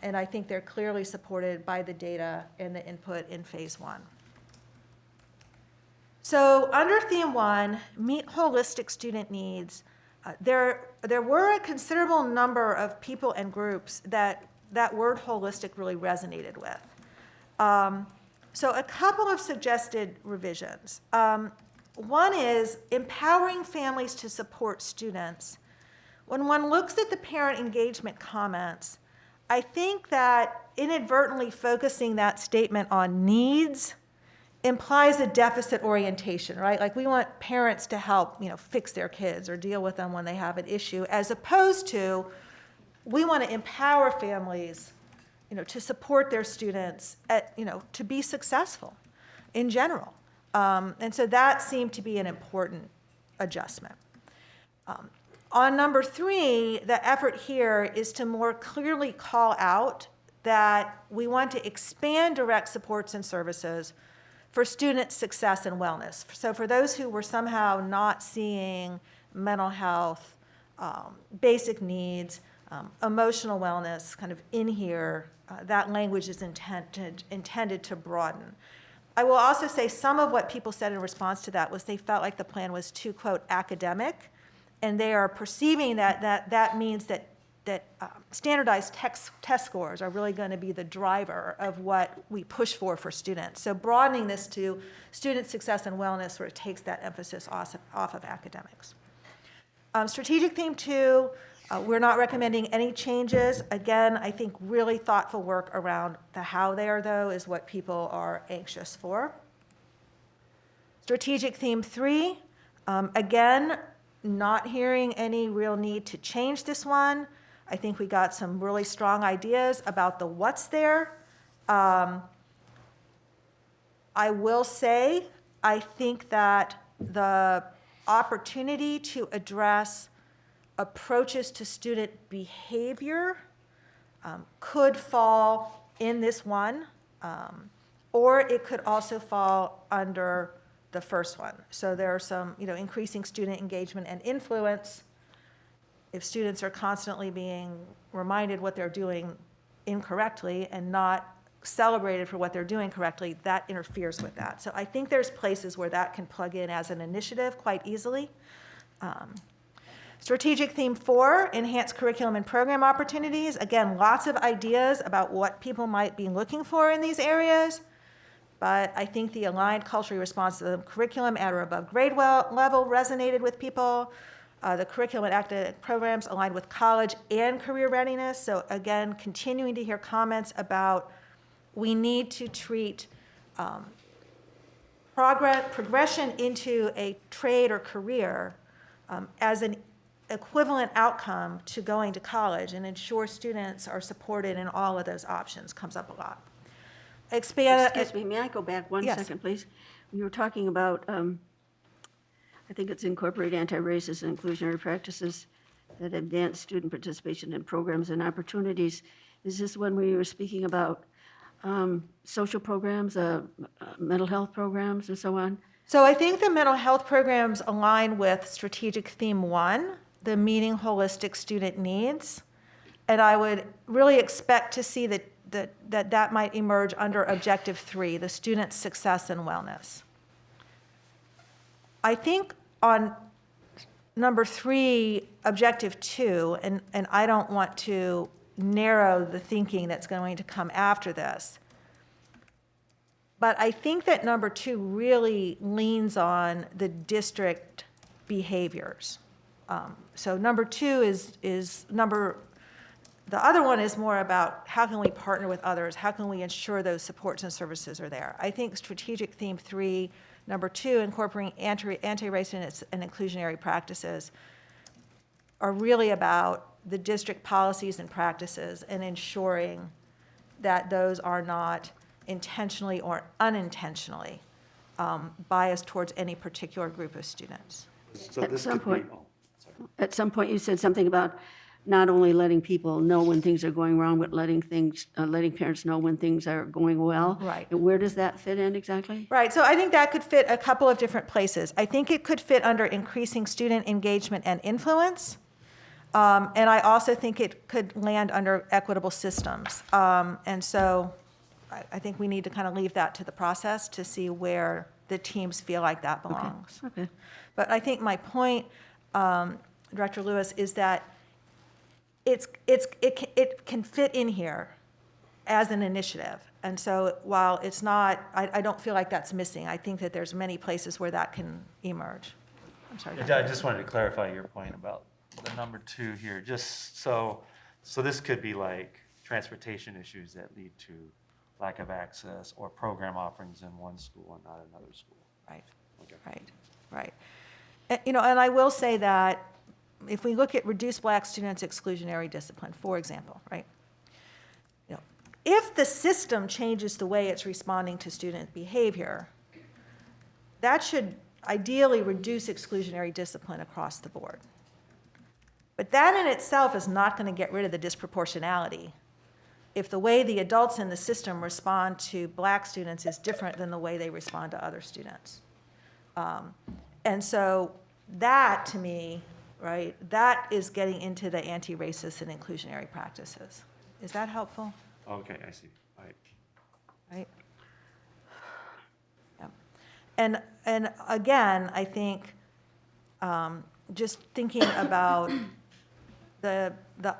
And I think they're clearly supported by the data and the input in phase one. So under theme one, meet holistic student needs, there were a considerable number of people and groups that word holistic really resonated with. So a couple of suggested revisions. One is empowering families to support students. When one looks at the parent engagement comments, I think that inadvertently focusing that statement on needs implies a deficit orientation, right? Like we want parents to help, fix their kids or deal with them when they have an issue, as opposed to we want to empower families, to support their students, to be successful in general. And so that seemed to be an important adjustment. On number 3, the effort here is to more clearly call out that we want to expand direct supports and services for student success and wellness. So for those who were somehow not seeing mental health basic needs, emotional wellness, kind of in here. That language is intended to broaden. I will also say some of what people said in response to that was they felt like the plan was too, quote, academic, and they are perceiving that means that standardized test scores are really going to be the driver of what we push for students. So broadening this to student success and wellness sort of takes that emphasis off of academics. Strategic theme 2, we're not recommending any changes. Again, I think really thoughtful work around the how there, though, is what people are anxious for. Strategic theme 3, again, not hearing any real need to change this one. I think we got some really strong ideas about the what's there. I will say, I think that the opportunity to address approaches to student behavior could fall in this one, or it could also fall under the first one. So there are some, increasing student engagement and influence. If students are constantly being reminded what they're doing incorrectly and not celebrated for what they're doing correctly, that interferes with that. So I think there's places where that can plug in as an initiative quite easily. Strategic theme 4, enhanced curriculum and program opportunities. Again, lots of ideas about what people might be looking for in these areas, but I think the aligned culturally responsive curriculum at or above grade level resonated with people. The curriculum and academic programs aligned with college and career readiness. So again, continuing to hear comments about we need to treat progression into a trade or career as an equivalent outcome to going to college, and ensure students are supported in all of those options comes up a lot. Excuse me, may I go back one Yes. second, please? You were talking about, I think it's incorporate anti-racist and inclusionary practices that advance student participation in programs and opportunities. Is this when we were speaking about social programs, mental health programs, and so on? So I think the mental health programs align with strategic theme 1, the meeting holistic student needs. And I would really expect to see that might emerge under objective 3, the student success and wellness. I think on number 3, objective 2, and I don't want to narrow the thinking that's going to come after this, but I think that number 2 really leans on the district behaviors. So number 2 the other one is more about how can we partner with others, how can we ensure those supports and services are there. I think strategic theme 3, number 2, incorporating anti-racist and inclusionary practices are really about the district policies and practices and ensuring that those are not intentionally or unintentionally biased towards any particular group of students. So At this some could be, point. At some point, you said something about not only letting people know when things are going wrong, but letting parents know when things are going well. Right. And where does that fit in exactly? Right, so I think that could fit a couple of different places. I think it could fit under increasing student engagement and influence. And I also think it could land under equitable systems. And so I think we need to kind of leave that to the process to see where the teams feel like that belongs. Okay. But I think my point, Director Lewis, is that it can fit in here as an initiative. And so while it's not, I don't feel like that's missing. I think that there's many places where that can emerge. I'm sorry. I just wanted to clarify your point about the number 2 here. Just so this could be like transportation issues that lead to lack of access or program offerings in one school and not another school. Right, Okay. right. And I will say that if we look at reduced Black students' exclusionary discipline, for example, right? If the system changes the way it's responding to student behavior, that should ideally reduce exclusionary discipline across the board. But that in itself is not going to get rid of the disproportionality if the way the adults in the system respond to Black students is different than the way they respond to other students. And so that, to me, right? That is getting into the anti-racist and inclusionary practices. Is that helpful? Okay, I see. All right. Right? Yeah. And again, I think just thinking about the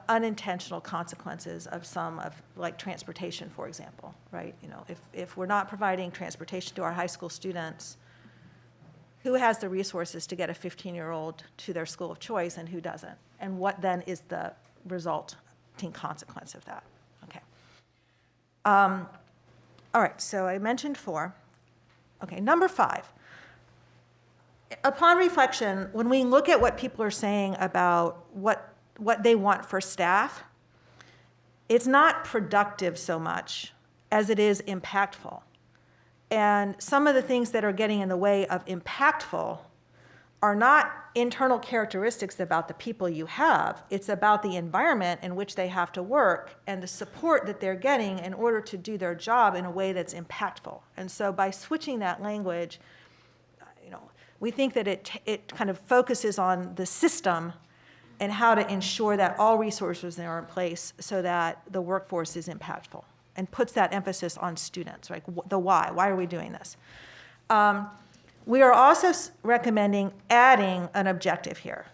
unintentional consequences of some of, like transportation, for example, right? You know, if we're not providing transportation to our high school students, who has the resources to get a 15-year-old to their school of choice and who doesn't? And what then is the resulting consequence of that? Okay. All right, so I mentioned 4. Okay, number 5. Upon reflection, when we look at what people are saying about what they want for staff, it's not productive so much as it is impactful. And some of the things that are getting in the way of impactful are not internal characteristics about the people you have. It's about the environment in which they have to work and the support that they're getting in order to do their job in a way that's impactful. And so by switching that language, you know, we think that it kind of focuses on the system and how to ensure that all resources are in place so that the workforce is impactful, and puts that emphasis on students, right? The why. Why are we doing this? We are also recommending adding an objective here.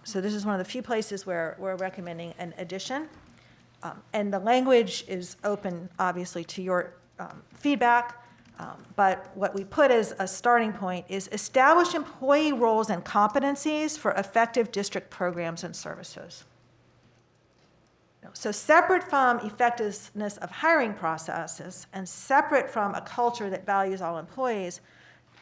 So this is one of the few places where we're recommending an addition. And the language is open, obviously, to your feedback. But what we put as a starting point is establish employee roles and competencies for effective district programs and services. So separate from effectiveness of hiring processes and separate from a culture that values all employees,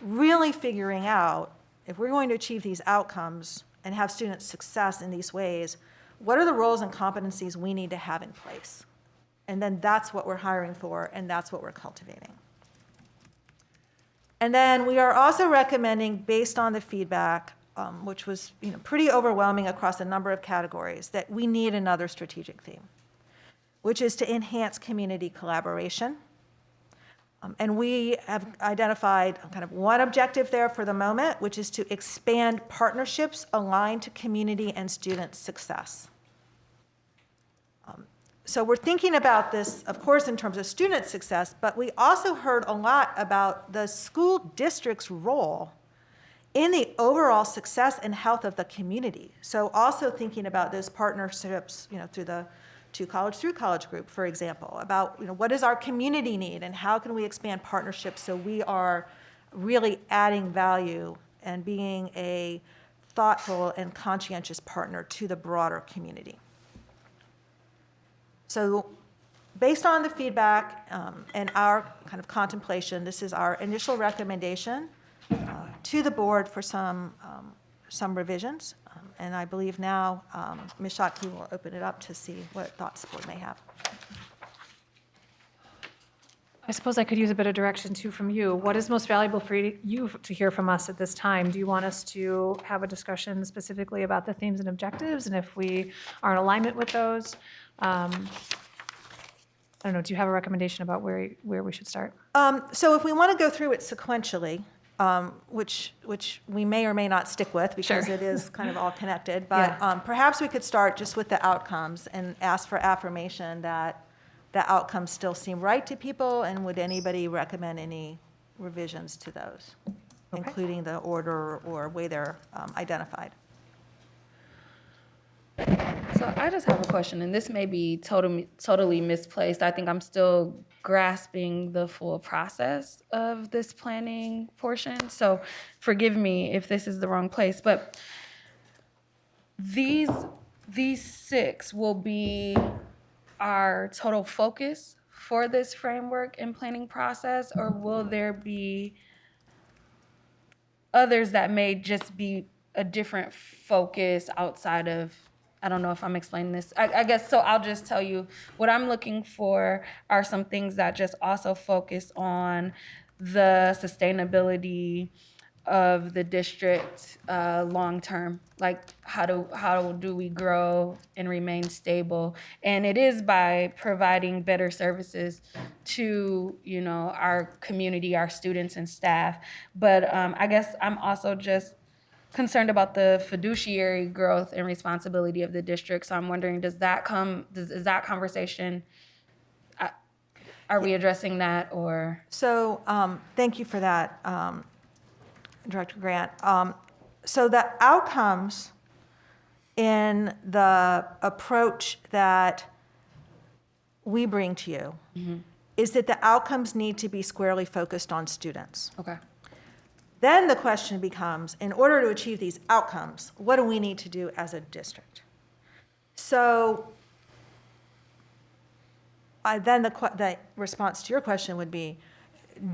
really figuring out if we're going to achieve these outcomes and have student success in these ways, what are the roles and competencies we need to have in place? And then that's what we're hiring for, and that's what we're cultivating. And then we are also recommending, based on the feedback, which was pretty overwhelming across a number of categories, that we need another strategic theme, which is to enhance community collaboration. And we have identified kind of one objective there for the moment, which is to expand partnerships aligned to community and student success. So we're thinking about this, of course, in terms of student success, but we also heard a lot about the school district's role in the overall success and health of the community. So also thinking about those partnerships, through the through college group, for example, about what does our community need and how can we expand partnerships so we are really adding value and being a thoughtful and conscientious partner to the broader community. So based on the feedback and our kind of contemplation, this is our initial recommendation to the board for some revisions. And I believe now Ms. Schottky will open it up to see what thoughts the board may have. I suppose I could use a bit of direction too from you. What is most valuable for you to hear from us at this time? Do you want us to have a discussion specifically about the themes and objectives, and if we are in alignment with those? I don't know, do you have a recommendation about where we should start? So if we want to go through it sequentially, which we may or may not stick with because Sure. it is kind of all connected, but perhaps we could start just with the outcomes and ask for affirmation that the outcomes still seem right to people, and would anybody recommend any revisions to those, including the order or way they're identified? So I just have a question, and this may be totally misplaced. I think I'm still grasping the full process of this planning portion. So forgive me if this is the wrong place, but these 6 will be our total focus for this framework and planning process, or will there be others that may just be a different focus outside of, I don't know if I'm explaining this. I guess, so I'll just tell you, what I'm looking for are some things that just also focus on the sustainability of the district long-term. Like how do we grow and remain stable? And it is by providing better services to, our community, our students and staff. But I guess I'm also just concerned about the fiduciary growth and responsibility of the district. So I'm wondering, is that conversation, are we addressing that, or? So thank you for that, Director Grant. So the outcomes in the approach that we bring to you is that the outcomes need to be squarely focused on students. Okay. Then the question becomes, in order to achieve these outcomes, what do we need to do as a district? So then the response to your question would be,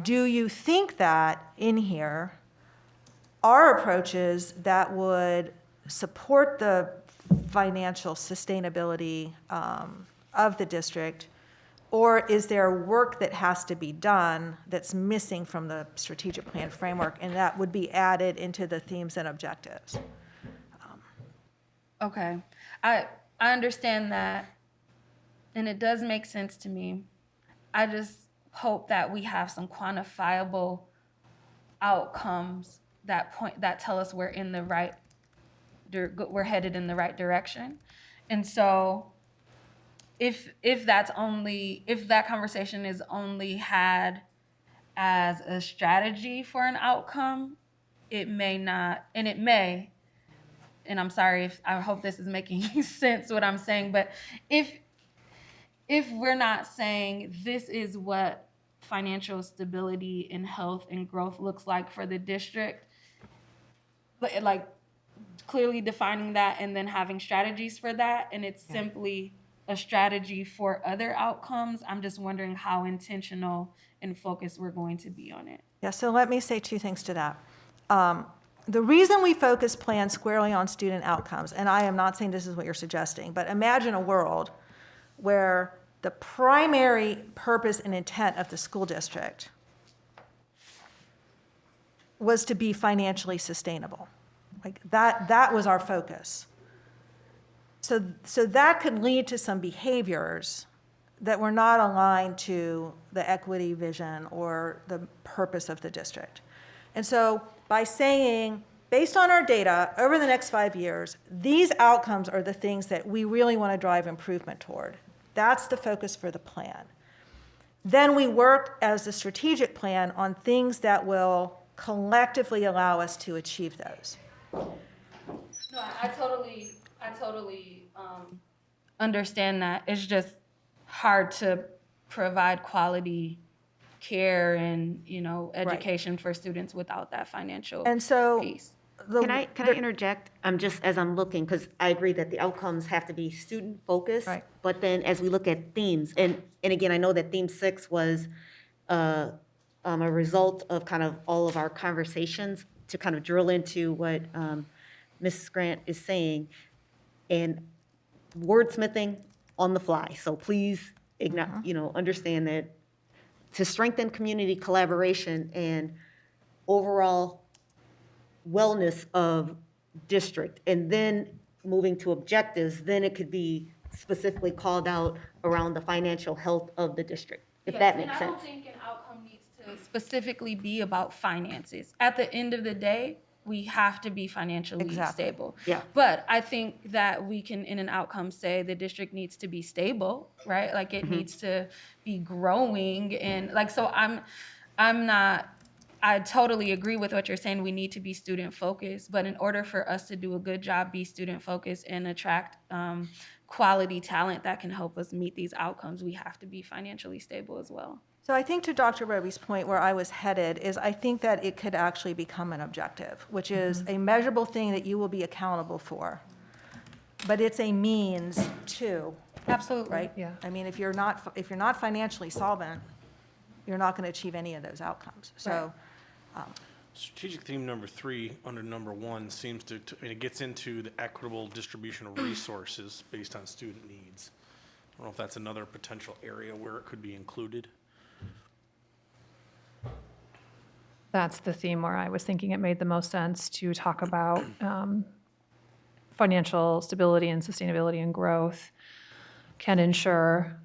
do you think that in here are approaches that would support the financial sustainability of the district, or is there work that has to be done that's missing from the strategic plan framework, and that would be added into the themes and objectives? Okay. I understand that, and it does make sense to me. I just hope that we have some quantifiable outcomes that tell us we're headed in the right direction. And so if that conversation is only had as a strategy for an outcome, it may not, and it may, and I'm sorry I hope this is making sense what I'm saying, but if we're not saying this is what financial stability and health and growth looks like for the district, but like clearly defining that and then having strategies for that, and it's simply a strategy for other outcomes, I'm just wondering how intentional and focused we're going to be on it. Yeah, so let me say two things to that. The reason we focus plans squarely on student outcomes, and I am not saying this is what you're suggesting, but imagine a world where the primary purpose and intent of the school district was to be financially sustainable. Like that was our focus. So that could lead to some behaviors that were not aligned to the equity vision or the purpose of the district. And so by saying, based on our data, over the next 5 years, these outcomes are the things that we really want to drive improvement toward. That's the focus for the plan. Then we work as the strategic plan on things that will collectively allow us to achieve those. No, I totally understand that. It's just hard to provide quality care and, education for students without that financial And so piece. Can I interject? Just as I'm looking, because I agree that the outcomes have to be student focused. Right. But then as we look at themes, and again, I know that theme 6 was a result of kind of all of our conversations to kind of drill into what Mrs. Grant is saying, and wordsmithing on the fly. So please, understand that to strengthen community collaboration and overall wellness of district, and then moving to objectives, then it could be specifically called out around the financial health of the district, if that makes sense. I don't think an outcome needs to specifically be about finances. At the end of the day, we have to be financially stable. Yeah. But I think that we can, in an outcome, say the district needs to be stable, right? Like it needs to be growing, and so I totally agree with what you're saying. We need to be student focused, but in order for us to do a good job, be student focused and attract quality talent that can help us meet these outcomes, we have to be financially stable as well. So I think to Dr. Roby's point, where I was headed is I think that it could actually become an objective, which is a measurable thing that you will be accountable for. But it's a means to, Absolutely. right? Yeah. I mean, if you're not financially solvent, you're not going to achieve any of those outcomes. So Strategic theme number 3 under number 1 seems to it gets into the equitable distribution of resources based on student needs. I don't know if that's another potential area where it could be included. That's the theme where I was thinking it made the most sense to talk about financial stability and sustainability and growth can ensure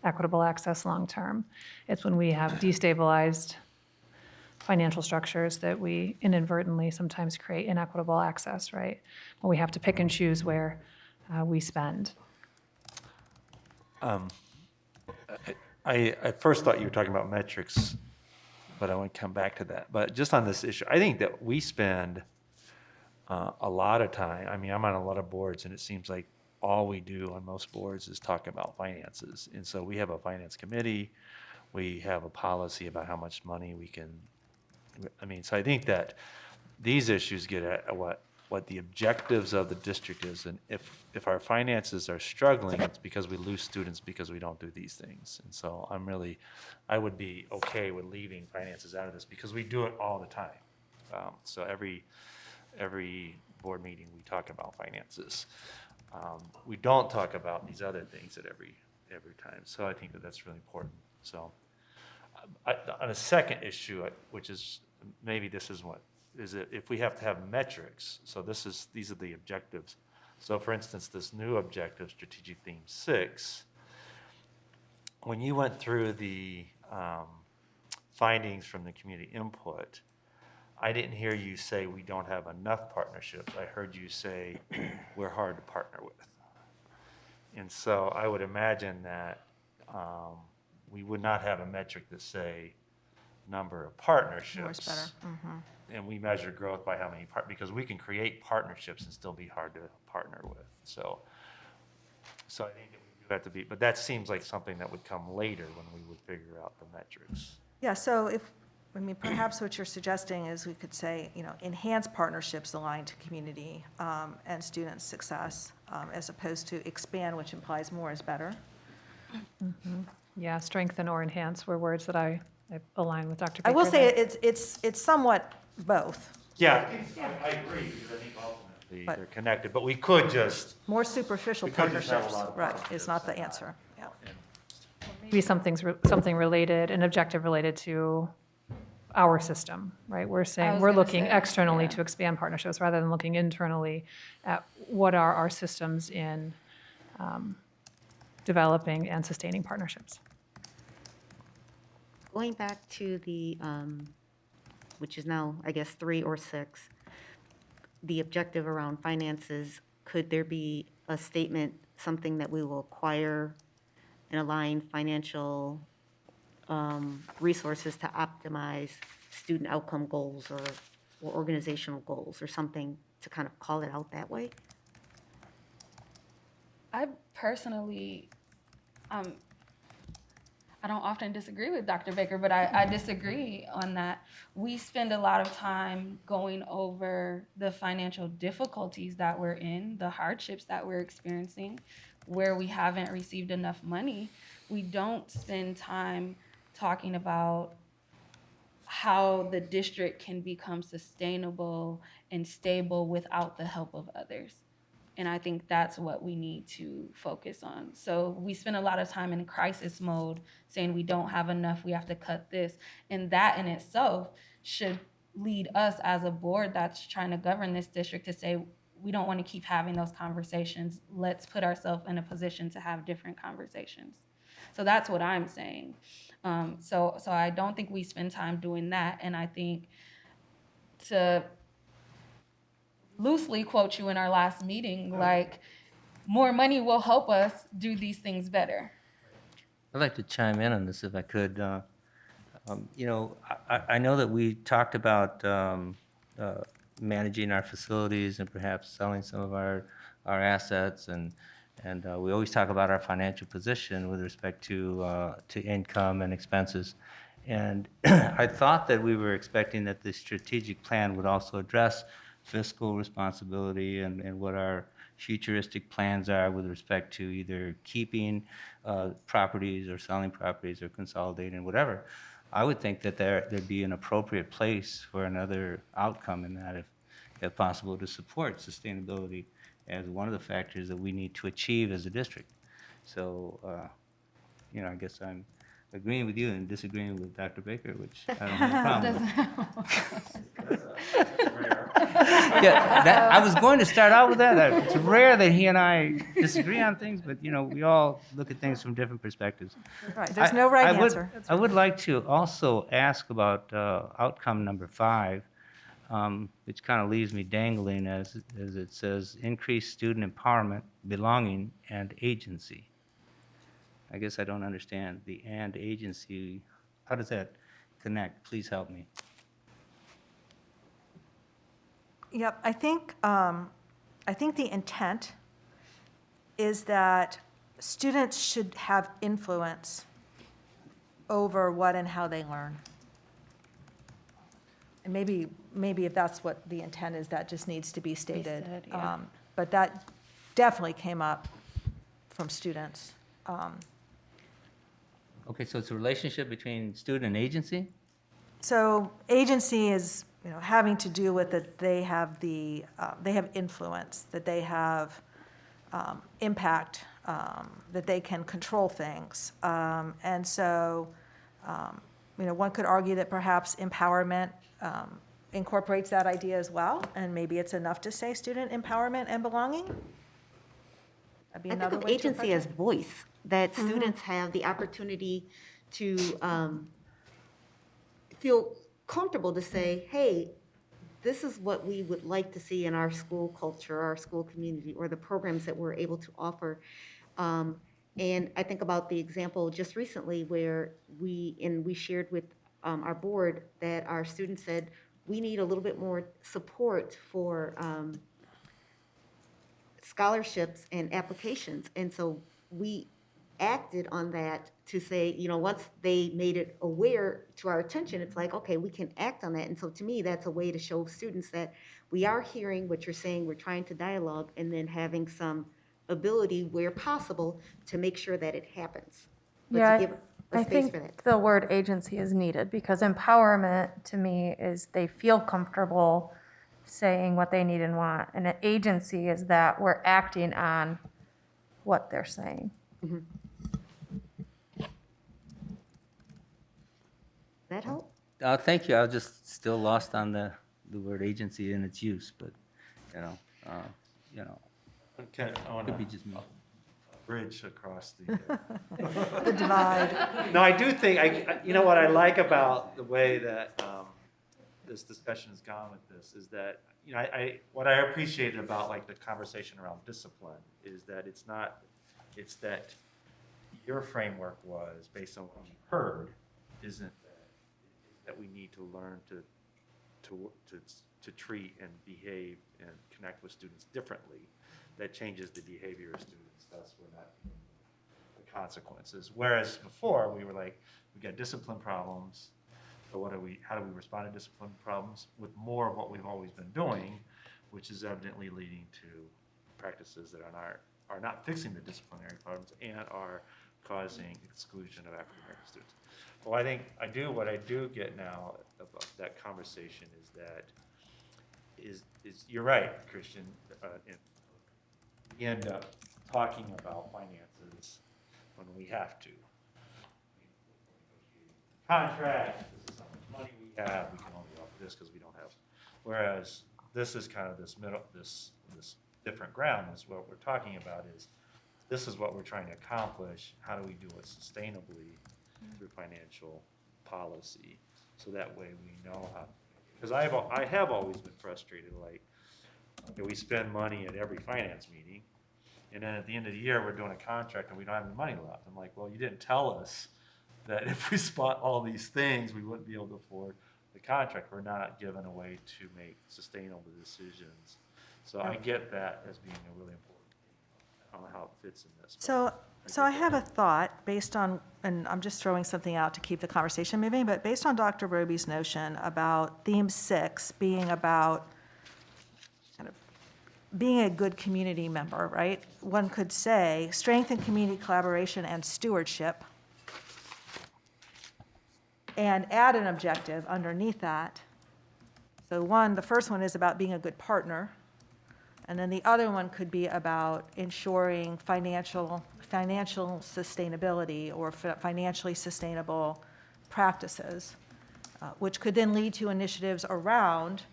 equitable access long-term. It's when we have destabilized financial structures that we inadvertently sometimes create inequitable access, right? Where we have to pick and choose where we spend. I first thought you were talking about metrics, but I want to come back to that. But just on this issue, I think that we spend a lot of time. I mean, I'm on a lot of boards, and it seems like all we do on most boards is talk about finances. And so we have a finance committee. We have a policy about how much money we can. I mean, so I think that these issues get at what the objectives of the district is. And if our finances are struggling, it's because we lose students because we don't do these things. And so I would be okay with leaving finances out of this because we do it all the time. So every board meeting, we talk about finances. We don't talk about these other things at every time. So I think that that's really important. So on a second issue, which is maybe this is what is it if we have to have metrics. So these are the objectives. So for instance, this new objective, strategic theme 6, when you went through the findings from the community input, I didn't hear you say we don't have enough partnerships. I heard you say we're hard to partner with. And so I would imagine that we would not have a metric to say number of partnerships. More is better. Mm-hmm. And we measure growth by how many because we can create partnerships and still be hard to partner with. So I think that we do have to be, but that seems like something that would come later when we would figure out the metrics. Yeah, so perhaps what you're suggesting is we could say, enhance partnerships aligned to community and student success, as opposed to expand, which implies more is better. Mm-hmm. Yeah, strengthen or enhance were words that I align with Dr. Baker. I will say there. it's somewhat both. Yeah, I agree, because I think ultimately But- they're connected, but we could just, More superficial We could just have a partnerships, lot of right, partnerships is not the and not- answer. Yeah. Maybe something related, an objective related to our system, right? We're saying, was we're gonna looking say, externally yeah. to expand partnerships rather than looking internally at what are our systems in developing and sustaining partnerships. Going back to the, which is now, I guess, 3 or 6, the objective around finances, could there be a statement, something that we will acquire and align financial resources to optimize student outcome goals or organizational goals or something to kind of call it out that way? I personally, I don't often disagree with Dr. Baker, but I disagree on that. We spend a lot of time going over the financial difficulties that we're in, the hardships that we're experiencing, where we haven't received enough money. We don't spend time talking about how the district can become sustainable and stable without the help of others. And I think that's what we need to focus on. So we spend a lot of time in crisis mode saying we don't have enough, we have to cut this. And that in itself should lead us as a board that's trying to govern this district to say, we don't want to keep having those conversations. Let's put ourselves in a position to have different conversations. So that's what I'm saying. So I don't think we spend time doing that. And I think, to loosely quote you in our last meeting, like, more money will help us do these things better. I'd like to chime in on this if I could. I know that we talked about managing our facilities and perhaps selling some of our assets, and we always talk about our financial position with respect to income and expenses. And I thought that we were expecting that the strategic plan would also address fiscal responsibility and what our futuristic plans are with respect to either keeping properties or selling properties or consolidating, whatever. I would think that there'd be an appropriate place for another outcome in that, if possible, to support sustainability as one of the factors that we need to achieve as a district. So, I guess agreeing with you and disagreeing with Dr. Baker, which I don't have a problem with. Yeah, I was going to start out with that. It's rare that he and I disagree on things, but, we all look at things from different perspectives. Right, there's no right I would- answer. I would like to also ask about outcome number 5, which kind of leaves me dangling as it says, increase student empowerment, belonging, and agency. I guess I don't understand the and agency. How does that connect? Please help me. Yep, I think the intent is that students should have influence over what and how they learn. And maybe if that's what the intent is, that just needs to be stated. said, yeah. But that definitely came up from students. Okay, so it's a relationship between student and agency? So agency is, having to do with that they have they have influence, that they have impact, that they can control things. And so, one could argue that perhaps empowerment incorporates that idea as well, and maybe it's enough to say student empowerment and belonging. That'd be I think another of way to agency approach as voice, that students have the opportunity to feel comfortable to say, hey, this is what we would like to see in our school culture, our school community, or the programs that we're able to offer. And I think about the example just recently where we shared with our board that our students said, we need a little bit more support for scholarships and applications. And so we acted on that to say, once they made it aware to our attention, it's like, okay, we can act on that. And so to me, that's a way to show students that we are hearing what you're saying, we're trying to dialogue, and then having some ability where possible to make sure that it happens. But to Yeah, give a I space think for that. the word agency is needed because empowerment to me is they feel comfortable saying what they need and want. And an agency is that we're acting on what they're saying. That help? Thank you. I was just still lost on the word agency and its use, but, Okay, I want could be to just me. bridge across the. The divide. No, I do think, what I like about the way that this discussion has gone with this is that, what I appreciated about like the conversation around discipline is that it's that your framework was based on what you heard, isn't that we need to learn to treat and behave and connect with students differently. That changes the behavior of students. That's where the consequences. Whereas before we were like, we got discipline problems. So how do we respond to discipline problems with more of what we've always been doing, which is evidently leading to practices that are not fixing the disciplinary problems and are causing exclusion of African American students. Well, I think what I do get now about that conversation is that you're right, Christian. We end up talking about finances when we have to. Contract, this is how much money we have, we can only offer this because we don't have. Whereas this is kind of this different ground is what we're talking about is this is what we're trying to accomplish. How do we do it sustainably through financial policy? So that way we know how, because I have always been frustrated, like, we spend money at every finance meeting, and then at the end of the year, we're doing a contract and we don't have any money left. I'm like, well, you didn't tell us that if we spot all these things, we wouldn't be able to afford the contract. We're not given a way to make sustainable decisions. So I get that as being a really important thing. I don't know how it fits in this. So I have a thought based on, and I'm just throwing something out to keep the conversation moving, but based on Dr. Roby's notion about theme 6 being about kind of being a good community member, right? One could say strengthen community collaboration and stewardship, and add an objective underneath that. So the first one is about being a good partner, and then the other one could be about ensuring financial sustainability or financially sustainable practices, which could then lead to initiatives around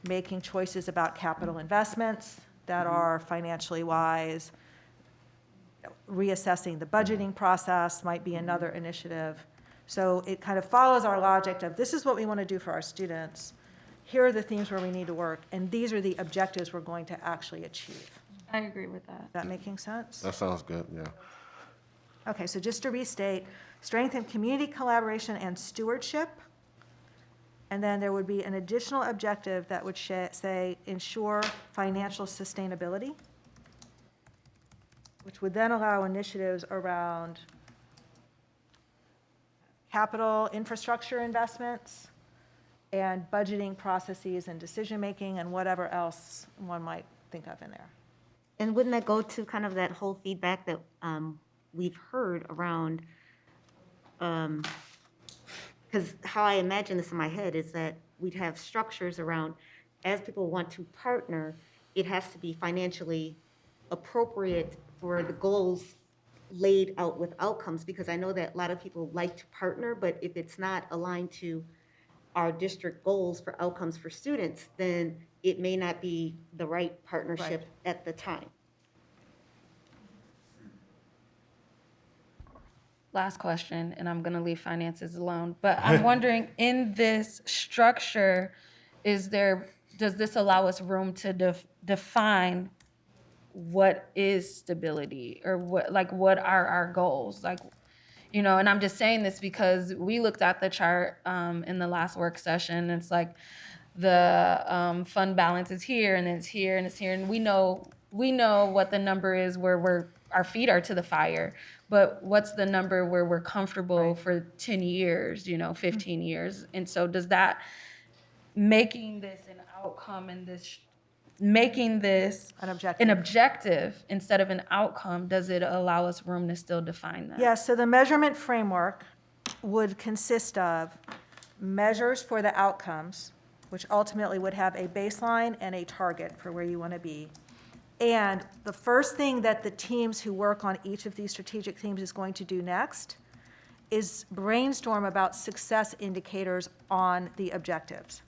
making choices about capital investments that are financially wise. Reassessing the budgeting process might be another initiative. So it kind of follows our logic of this is what we want to do for our students. Here are the themes where we need to work, and these are the objectives we're going to actually achieve. I agree with that. Is that making sense? That sounds good, yeah. Okay, so just to restate, strengthen community collaboration and stewardship. And then there would be an additional objective that would say ensure financial sustainability, which would then allow initiatives around capital infrastructure investments and budgeting processes and decision-making and whatever else one might think of in there. And wouldn't that go to kind of that whole feedback that we've heard around, because how I imagine this in my head is that we'd have structures around, as people want to partner, it has to be financially appropriate for the goals laid out with outcomes, because I know that a lot of people like to partner, but if it's not aligned to our district goals for outcomes for students, then it may not be the right partnership at the time. Last question, and I'm gonna leave finances alone, but I'm wondering, in this structure, does this allow us room to define what is stability, or what are our goals? And I'm just saying this because we looked at the chart in the last work session, and it's like the fund balance is here, and it's here, and it's here, and we know what the number is where our feet are to the fire, but what's the number where we're comfortable for 10 years, 15 years? And so does that, making this an outcome and making this an objective instead of an outcome, does it allow us room to still define that? Yes, so the measurement framework would consist of measures for the outcomes, which ultimately would have a baseline and a target for where you want to be. And the first thing that the teams who work on each of these strategic themes is going to do next is brainstorm about success indicators on the objectives.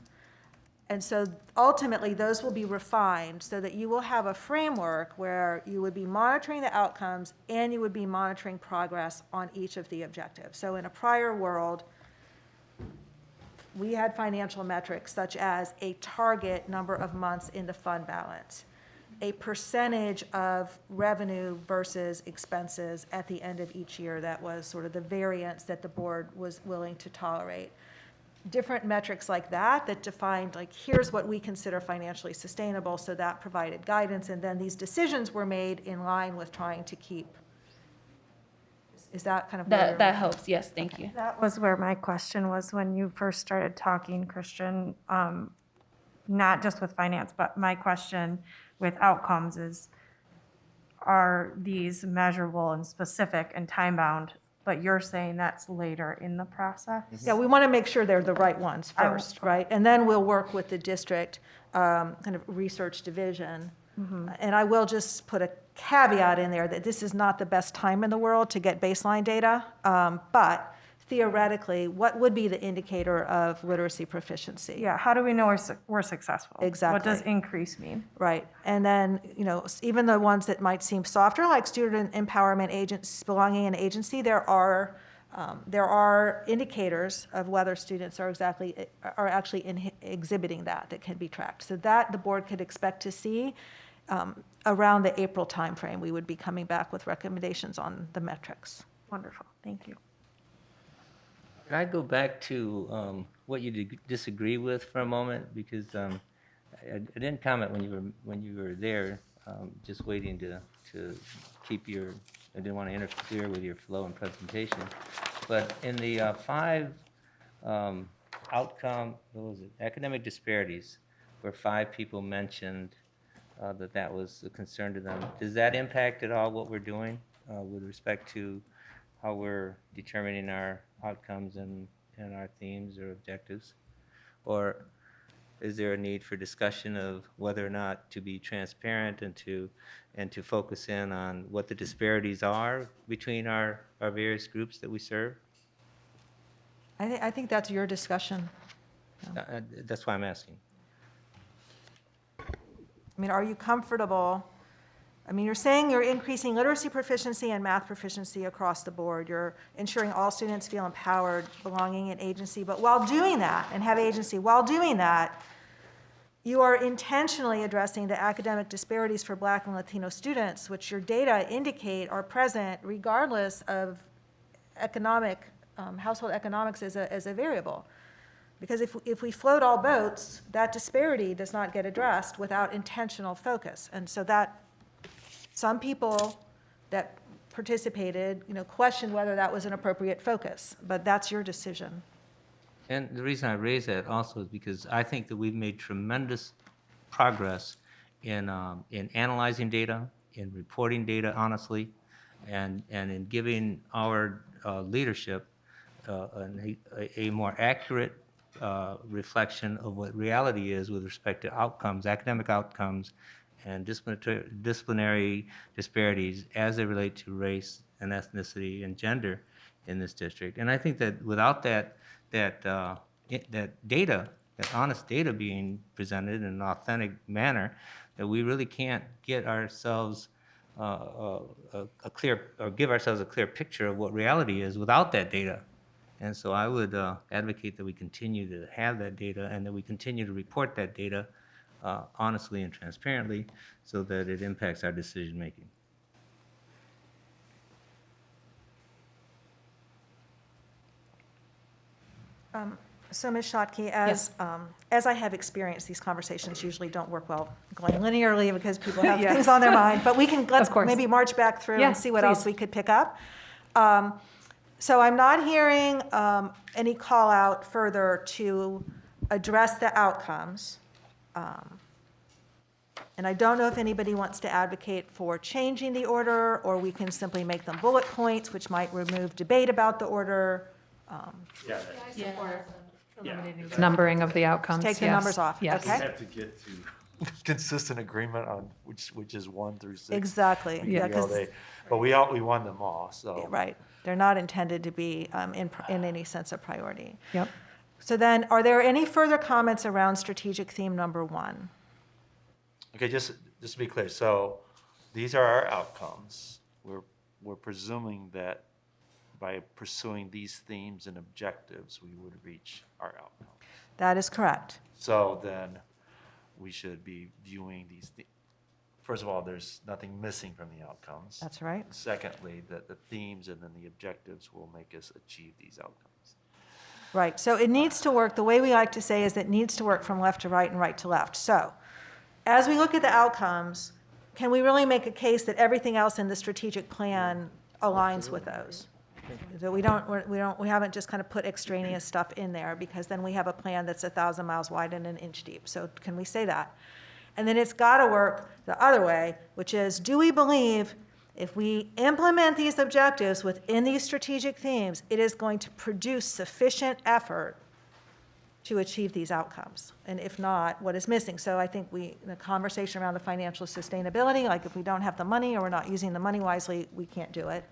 And so ultimately, those will be refined so that you will have a framework where you would be monitoring the outcomes and you would be monitoring progress on each of the objectives. So in a prior world, we had financial metrics such as a target number of months in the fund balance, a percentage of revenue versus expenses at the end of each year. That was sort of the variance that the board was willing to tolerate. Different metrics like that defined, like, here's what we consider financially sustainable, so that provided guidance, and then these decisions were made in line with trying to keep. Is that kind of that helps? Yes, thank you. That was where my question was when you first started talking, Christian, not just with finance, but my question with outcomes is, are these measurable and specific and time-bound? But you're saying that's later in the process? Yeah, we want to make sure they're the right ones first, right? And then we'll work with the district kind of research division. And I will just put a caveat in there that this is not the best time in the world to get baseline data, but theoretically, what would be the indicator of literacy proficiency? Yeah, how do we know we're successful? Exactly. What does increase mean? Right, and then, even the ones that might seem softer, like student empowerment agents, belonging in agency, there are indicators of whether students are actually exhibiting that can be tracked. So that the board could expect to see around the April timeframe. We would be coming back with recommendations on the metrics. Wonderful, thank you. Could I go back to what you disagree with for a moment? Because I didn't comment when you were there, just waiting to keep I didn't want to interfere with your flow and presentation. But in the 5 outcome, what was it, academic disparities, where 5 people mentioned that was a concern to them. Does that impact at all what we're doing with respect to how we're determining our outcomes and our themes or objectives? Or Is there a need for discussion of whether or not to be transparent and to focus in on what the disparities are between our various groups that we serve? I think that's your discussion. That's why I'm asking. I mean, are you comfortable? I mean, you're saying you're increasing literacy proficiency and math proficiency across the board. You're ensuring all students feel empowered, belonging in agency. But while doing that, and have agency, while doing that, you are intentionally addressing the academic disparities for Black and Latino students, which your data indicate are present regardless of economic, household economics as a variable. Because if we float all boats, that disparity does not get addressed without intentional focus. And so that, some people that participated, questioned whether that was an appropriate focus, but that's your decision. And the reason I raise that also is because I think that we've made tremendous progress in analyzing data, in reporting data honestly, and in giving our leadership a more accurate reflection of what reality is with respect to outcomes, academic outcomes, and disciplinary disparities as they relate to race and ethnicity and gender in this district. And I think that without that data, that honest data being presented in an authentic manner, that we really can't get ourselves a clear, or give ourselves a clear picture of what reality is without that data. And so I would advocate that we continue to have that data and that we continue to report that data honestly and transparently so that it impacts our decision-making. So Ms. Schottky, as I have experienced, these conversations usually don't work well going linearly because people have things on their mind, but let's maybe march back through and see what else we could pick up. So I'm not hearing any call out further to address the outcomes. And I don't know if anybody wants to advocate for changing the order, or we can simply make them bullet points, which might remove debate about the order. Numbering of the outcomes. Take the numbers off, Yes. okay? We have to get to consistent agreement on which is 1 through 6. Exactly. We could be all day. But we won them all, so. Right. They're not intended to be in any sense of priority. Yep. So then, are there any further comments around strategic theme number 1? Okay, just to be clear, so these are our outcomes. We're presuming that by pursuing these themes and objectives, we would reach our outcome. That is correct. So then we should be viewing these. First of all, there's nothing missing from the outcomes. That's right. Secondly, that the themes and then the objectives will make us achieve these outcomes. Right. So it needs to work. The way we like to say is it needs to work from left to right and right to left. So as we look at the outcomes, can we really make a case that everything else in the strategic plan aligns with those? That we haven't just kind of put extraneous stuff in there, because then we have a plan that's 1,000 miles wide and an inch deep. So can we say that? And then it's got to work the other way, which is, do we believe if we implement these objectives within these strategic themes, it is going to produce sufficient effort to achieve these outcomes? And if not, what is missing? So I think the conversation around the financial sustainability, like if we don't have the money or we're not using the money wisely, we can't do it.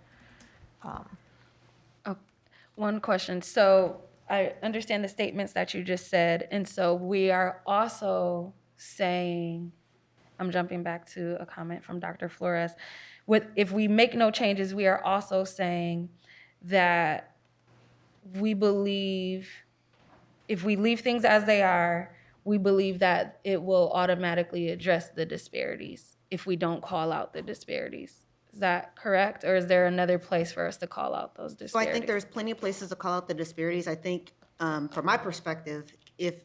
One question. So I understand the statements that you just said, and so we are also saying, I'm jumping back to a comment from Dr. Flores, if we make no changes, we are also saying that we believe if we leave things as they are, we believe that it will automatically address the disparities if we don't call out the disparities. Is that correct? Or is there another place for us to call out those disparities? So I think there's plenty of places to call out the disparities. I think, from my perspective, if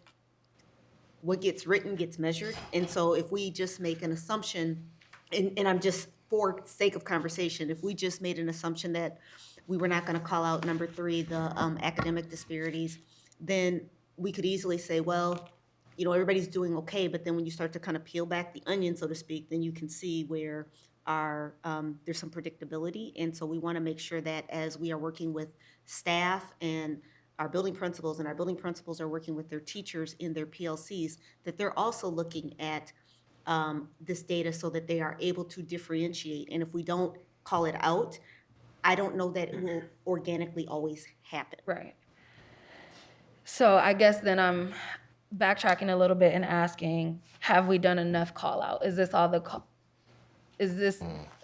what gets written gets measured, and so if we just make an assumption, and I'm just, for sake of conversation, if we just made an assumption that we were not going to call out number 3, the academic disparities, then we could easily say, well, everybody's doing okay, but then when you start to kind of peel back the onion, so to speak, then you can see where there's some predictability. And so we want to make sure that as we are working with staff and our building principals, and our building principals are working with their teachers in their PLCs, that they're also looking at this data so that they are able to differentiate. And if we don't call it out, I don't know that it will organically always happen. Right. So I guess then I'm backtracking a little bit and asking, have we done enough call out? Is this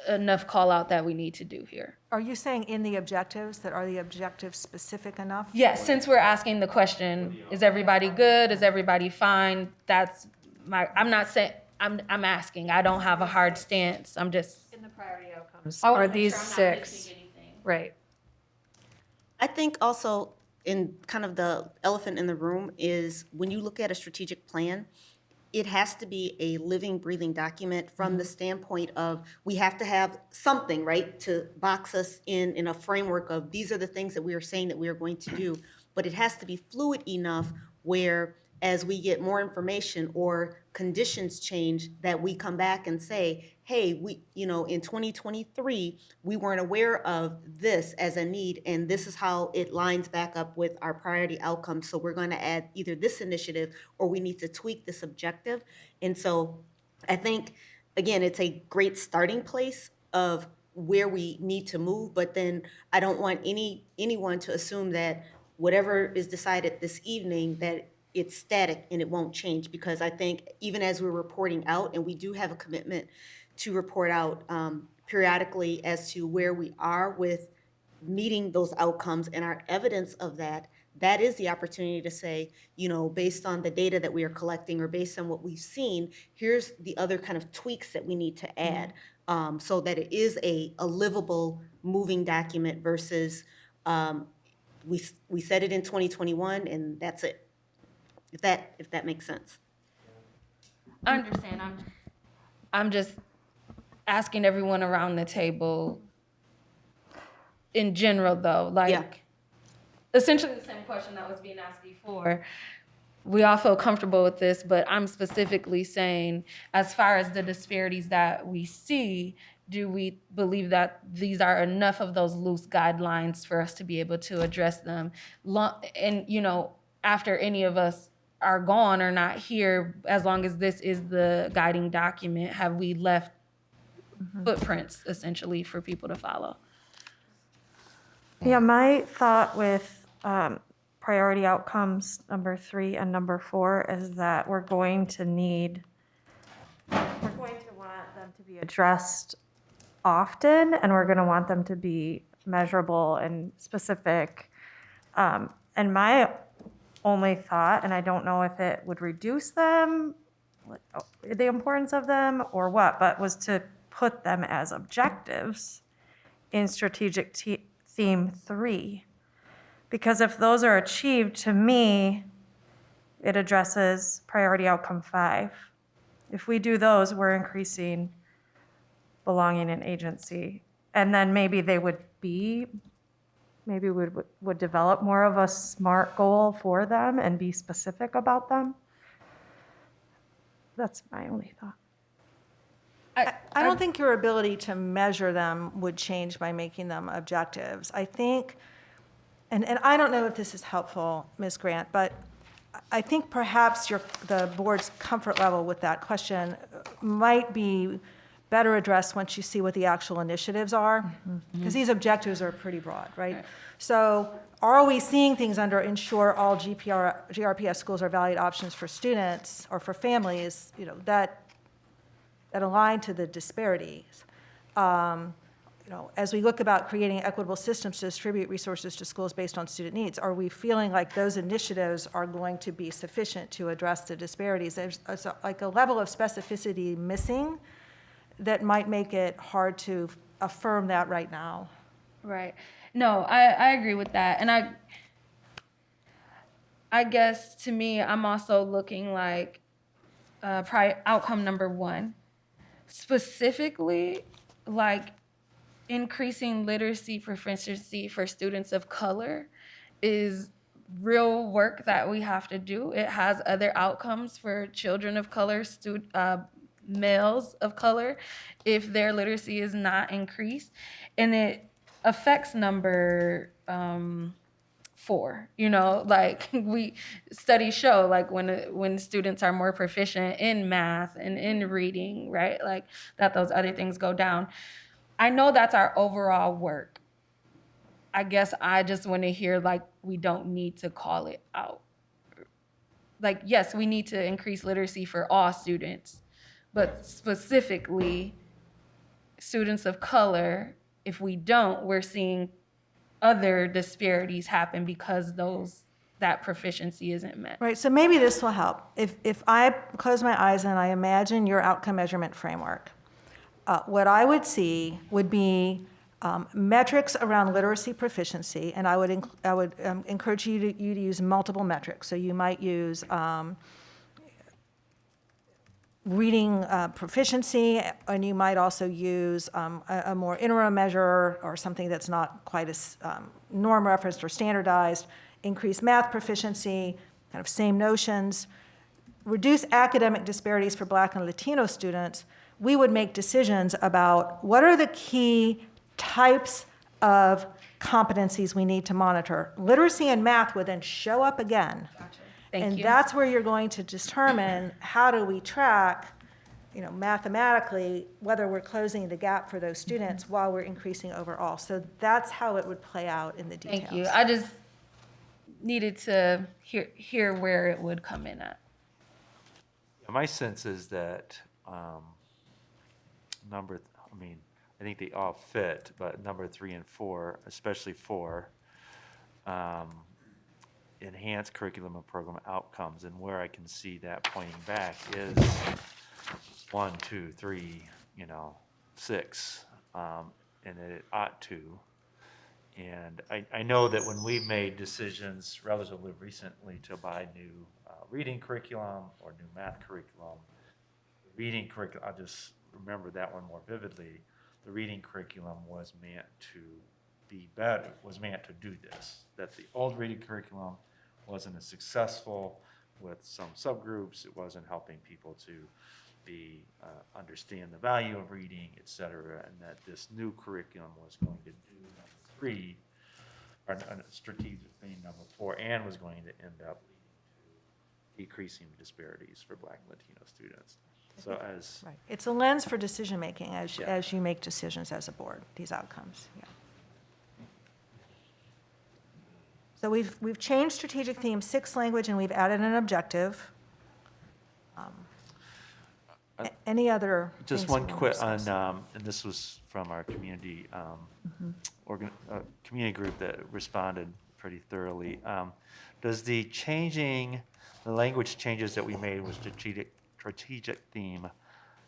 enough call out that we need to do here? Are you saying in the objectives, that are the objectives specific enough? Yes, since we're asking the question, is everybody good? Is everybody fine? That's I'm not saying, I'm asking. I don't have a hard stance. I'm just. In the priority outcomes, I wanna are make these sure I'm not 6? missing anything. Right. I think also in kind of the elephant in the room is when you look at a strategic plan, it has to be a living, breathing document from the standpoint of we have to have something, right, to box us in a framework of these are the things that we are saying that we are going to do. But it has to be fluid enough where as we get more information or conditions change, that we come back and say, hey, we, in 2023, we weren't aware of this as a need, and this is how it lines back up with our priority outcomes. So we're going to add either this initiative or we need to tweak this objective. And so I think, again, it's a great starting place of where we need to move, but then I don't want anyone to assume that whatever is decided this evening, that it's static and it won't change, because I think even as we're reporting out, and we do have a commitment to report out periodically as to where we are with meeting those outcomes and our evidence of that, that is the opportunity to say, based on the data that we are collecting or based on what we've seen, here's the other kind of tweaks that we need to add, so that it is a livable, moving document versus we said it in 2021 and that's it. If that makes sense. I understand. I'm just asking everyone around the table in general, though, essentially the same question that was being asked before. We all feel comfortable with this, but I'm specifically saying, as far as the disparities that we see, do we believe that these are enough of those loose guidelines for us to be able to address them? And, after any of us are gone or not here, as long as this is the guiding document, have we left footprints essentially for people to follow? Yeah, my thought with priority outcomes number 3 and number 4 is that we're going to want them to be addressed often, and we're going to want them to be measurable and specific. And my only thought, and I don't know if it would reduce them, the importance of them or what, but was to put them as objectives in strategic theme 3. Because if those are achieved, to me, it addresses priority outcome 5. If we do those, we're increasing belonging in agency. And then maybe they would would develop more of a SMART goal for them and be specific about them. That's my only thought. I don't think your ability to measure them would change by making them objectives. I think, and I don't know if this is helpful, Ms. Grant, but I think perhaps the board's comfort level with that question might be better addressed once you see what the actual initiatives are, because these objectives are pretty broad, right? So are we seeing things under ensure all GRPS schools are valued options for students or for families, that align to the disparities? As we look about creating equitable systems to distribute resources to schools based on student needs, are we feeling like those initiatives are going to be sufficient to address the disparities? There's like a level of specificity missing that might make it hard to affirm that right now. Right. No, I agree with that. And I guess to me, I'm also looking like outcome number 1, specifically like increasing literacy proficiency for students of color is real work that we have to do. It has other outcomes for children of color, males of color, if their literacy is not increased. And it affects number 4, like we studies show, like when students are more proficient in math and in reading, right, like that those other things go down. I know that's our overall work. I guess I just want to hear, like, we don't need to call it out. Like, yes, we need to increase literacy for all students, but specifically students of color, if we don't, we're seeing other disparities happen because that proficiency isn't met. Right, so maybe this will help. If I close my eyes and I imagine your outcome measurement framework, what I would see would be metrics around literacy proficiency, and I would encourage you to use multiple metrics. So you might use reading proficiency, and you might also use a more interim measure or something that's not quite as norm referenced or standardized. Increase math proficiency, kind of same notions. Reduce academic disparities for Black and Latino students. We would make decisions about what are the key types of competencies we need to monitor. Literacy and math would then show up again. Thank you. That's where you're going to determine how do we track, mathematically, whether we're closing the gap for those students while we're increasing overall. So that's how it would play out in the details. Thank you. I just needed to hear where it would come in at. My sense is that I think they all fit, but number 3 and 4, especially 4, enhanced curriculum and program outcomes, and where I can see that pointing back is 1, 2, 3, 6, and it ought to. And I know that when we've made decisions relatively recently to buy new reading curriculum or new math curriculum, reading curriculum, I just remember that one more vividly. The reading curriculum was meant to be better, was meant to do this, that the old reading curriculum wasn't as successful with some subgroups. It wasn't helping people to understand the value of reading, et cetera, and that this new curriculum was going to do number 3, or strategic theme number 4, and was going to end up leading to decreasing disparities for Black and Latino students. So as Right. It's a lens for decision-making as you make decisions as a board, these outcomes. Yeah. So we've changed strategic theme 6 language, and we've added an objective. Any other just things one we wanna quick discuss? on, and this was from our community community group that responded pretty thoroughly. Does the language changes that we made with strategic theme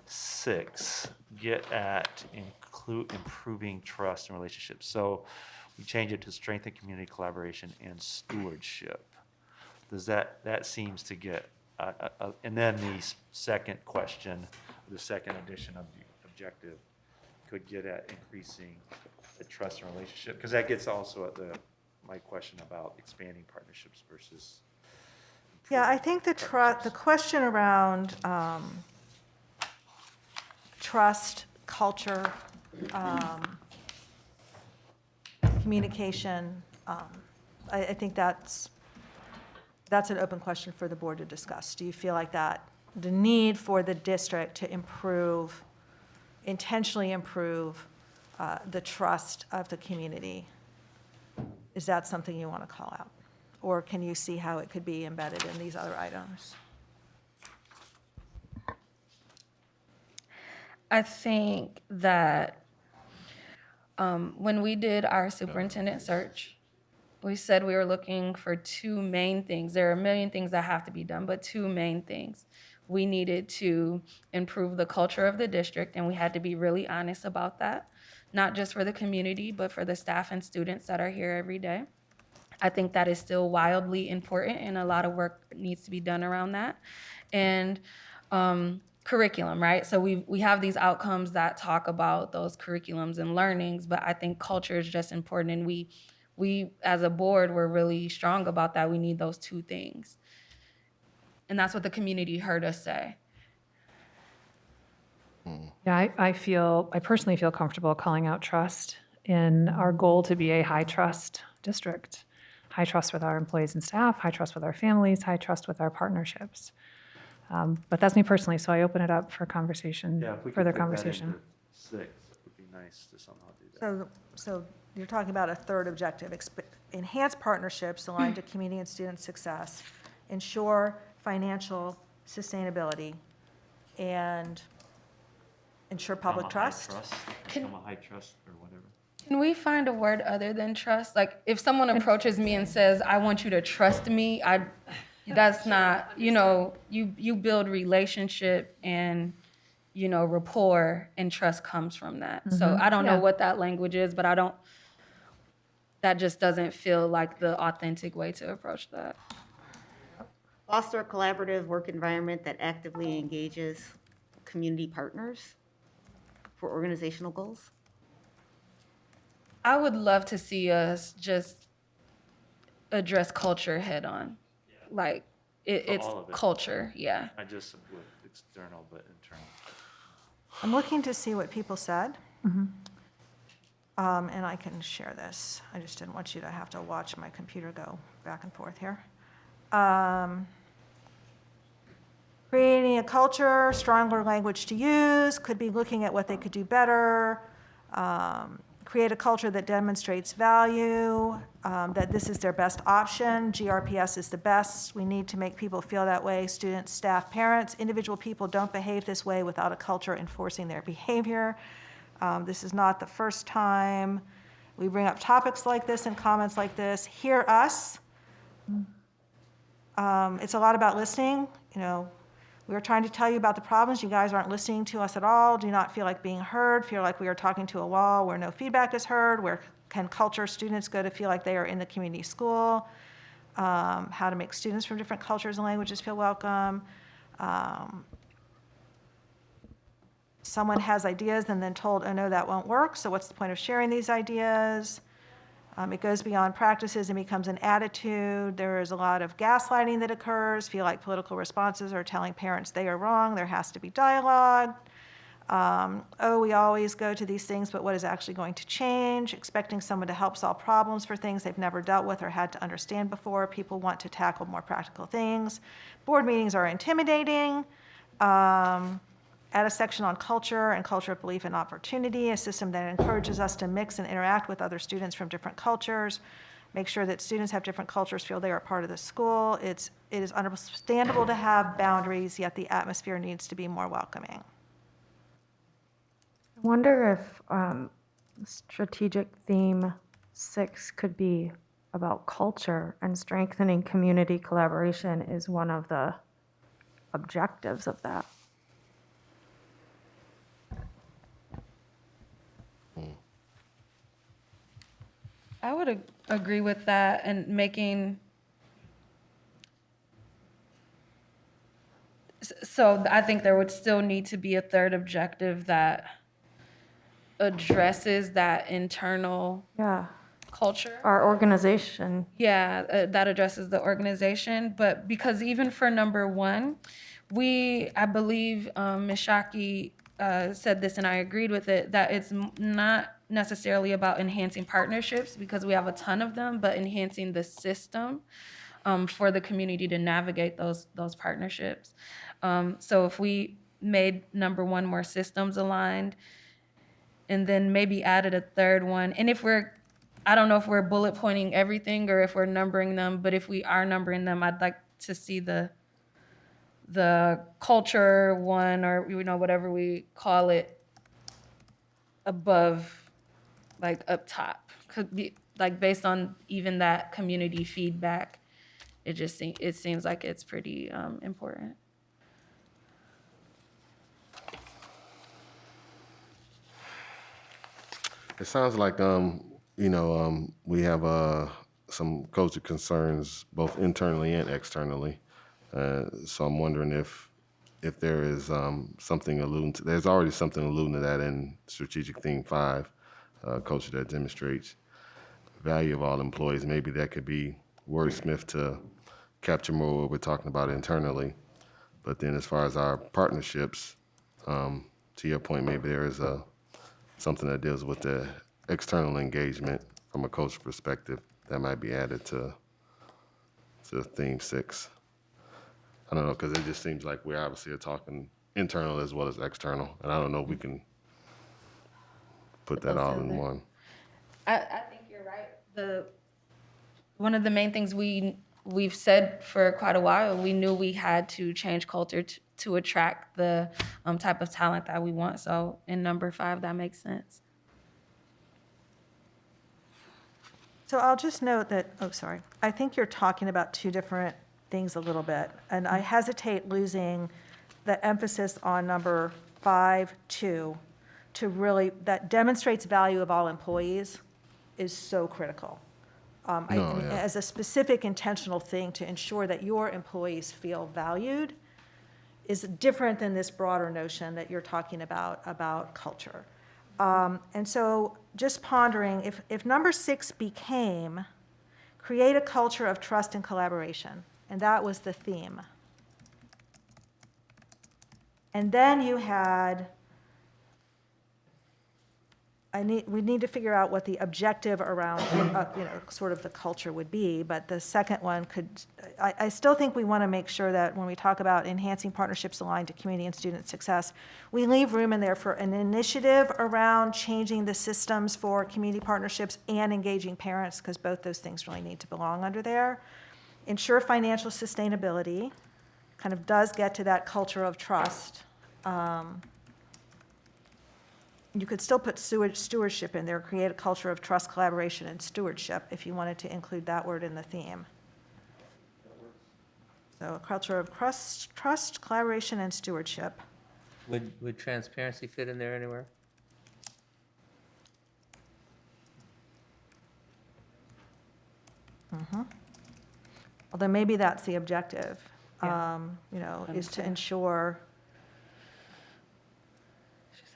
6 get at improving trust and relationships? So we change it to strengthen community collaboration and stewardship. Does that seems to get, and then the second question, the second edition of the objective could get at increasing the trust and relationship, because that gets also at my question about expanding partnerships versus. Yeah, I think the question around trust, culture, communication, I think that's an open question for the board to discuss. Do you feel like that the need for the district to intentionally improve the trust of the community, is that something you want to call out? Or can you see how it could be embedded in these other items? I think that when we did our superintendent search, we said we were looking for 2 main things. There are a million things that have to be done, but 2 main things. We needed to improve the culture of the district, and we had to be really honest about that, not just for the community, but for the staff and students that are here every day. I think that is still wildly important, and a lot of work needs to be done around that. And curriculum, right? So we have these outcomes that talk about those curriculums and learnings, but I think culture is just important, and we as a board, we're really strong about that. We need those 2 things. And that's what the community heard us say. Yeah, I personally feel comfortable calling out trust in our goal to be a high trust district. high trust with our employees and staff, high trust with our families, high trust with our partnerships. But that's me personally, so I open it up for conversation, Yeah, if we could further fit that conversation. into 6, it would be nice to somehow do that. So you're talking about a third objective, enhance partnerships aligned to community and student success, ensure financial sustainability, and ensure public trust. Become a high trust or whatever. Can we find a word other than trust? Like, if someone approaches me and says, I want you to trust me, that's not, you build relationship and, rapport, and trust comes from that. So I don't know Yeah. what that language is, but that just doesn't feel like the authentic way to approach that. Foster a collaborative work environment that actively engages community partners for organizational goals. I would love to see us just address culture head on. Like, it's all of it. culture, yeah. I just with external but internal. I'm looking to see what people said. And I can share this. I just didn't want you to have to watch my computer go back and forth here. Creating a culture, stronger language to use, could be looking at what they could do better. Create a culture that demonstrates value, that this is their best option. GRPS is the best. We need to make people feel that way. Students, staff, parents, individual people don't behave this way without a culture enforcing their behavior. This is not the first time we bring up topics like this and comments like this. Hear us. It's a lot about listening. We are trying to tell you about the problems. You guys aren't listening to us at all. Do not feel like being heard. Feel like we are talking to a wall where no feedback is heard. Where can culture students go to feel like they are in the community school? How to make students from different cultures and languages feel welcome. Someone has ideas and then told, oh no, that won't work. So what's the point of sharing these ideas? It goes beyond practices and becomes an attitude. There is a lot of gaslighting that occurs. Feel like political responses are telling parents they are wrong. There has to be dialogue. We always go to these things, but what is actually going to change? Expecting someone to help solve problems for things they've never dealt with or had to understand before. People want to tackle more practical things. Board meetings are intimidating. Add a section on culture and culture of belief and opportunity, a system that encourages us to mix and interact with other students from different cultures. Make sure that students have different cultures, feel they are part of the school. It is understandable to have boundaries, yet the atmosphere needs to be more welcoming. I wonder if strategic theme 6 could be about culture, and strengthening community collaboration is one of the objectives of that. I would agree with that, and so I think there would still need to be a third objective that addresses that internal culture. Our organization. Yeah, that addresses the organization, but because even for number 1, I believe Ms. Shockey said this and I agreed with it, that it's not necessarily about enhancing partnerships because we have a ton of them, but enhancing the system for the community to navigate those partnerships. So if we made number 1 more systems aligned, and then maybe added a third one, and I don't know if we're bullet pointing everything or if we're numbering them, but if we are numbering them, I'd like to see the culture one, or whatever we call it, above, like up top. Could be like based on even that community feedback. It seems like it's pretty important. It sounds like, we have some culture concerns both internally and externally. So I'm wondering if there is something alluding to, there's already something alluding to that in strategic theme 5, culture that demonstrates value of all employees. Maybe that could be wordsmithed to capture more what we're talking about internally. But then as far as our partnerships, to your point, maybe there is something that deals with the external engagement from a culture perspective that might be added to to theme 6. I don't know, because it just seems like we obviously are talking internal as well as external, and I don't know if we can put that all in one. I think you're right. One of the main things we've said for quite a while, we knew we had to change culture to attract the type of talent that we want. So in number 5, that makes sense. So I'll just note that, I think you're talking about two different things a little bit, and I hesitate losing the emphasis on number 5.2 to really, that demonstrates value of all employees is so critical. As a specific intentional thing to ensure that your employees feel valued is different than this broader notion that you're talking about culture. And so just pondering, if number 6 became create a culture of trust and collaboration, and that was the theme. And then you had, we need to figure out what the objective around, sort of the culture would be, but the second one could, I still think we want to make sure that when we talk about enhancing partnerships aligned to community and student success, we leave room in there for an initiative around changing the systems for community partnerships and engaging parents, because both those things really need to belong under there. Ensure financial sustainability, kind of does get to that culture of trust. You could still put stewardship in there, create a culture of trust, collaboration, and stewardship, if you wanted to include that word in the theme. So a culture of trust, collaboration, and stewardship. Would transparency fit in there anywhere? Although maybe that's the objective, is to ensure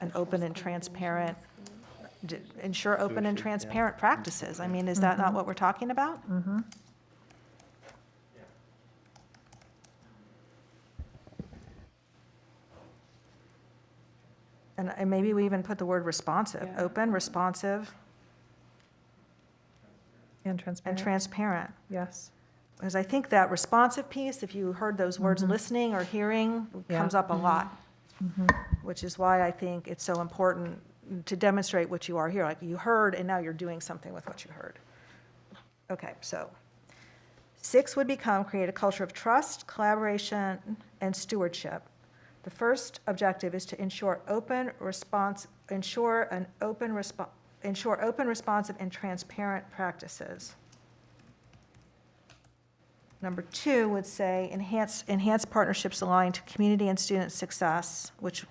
an open and transparent, ensure open and transparent practices. I mean, is that not what we're talking about? And maybe we even put the word responsive, open, responsive, And transparent. and transparent. Yes. Because I think that responsive piece, if you heard those words listening or hearing, comes up a lot. Which is why I think it's so important to demonstrate what you are here. Like you heard, and now you're doing something with what you heard. Okay, so 6 would become create a culture of trust, collaboration, and stewardship. The first objective is to ensure open, responsive, and transparent practices. Number 2 would say enhance partnerships aligned to community and student success, which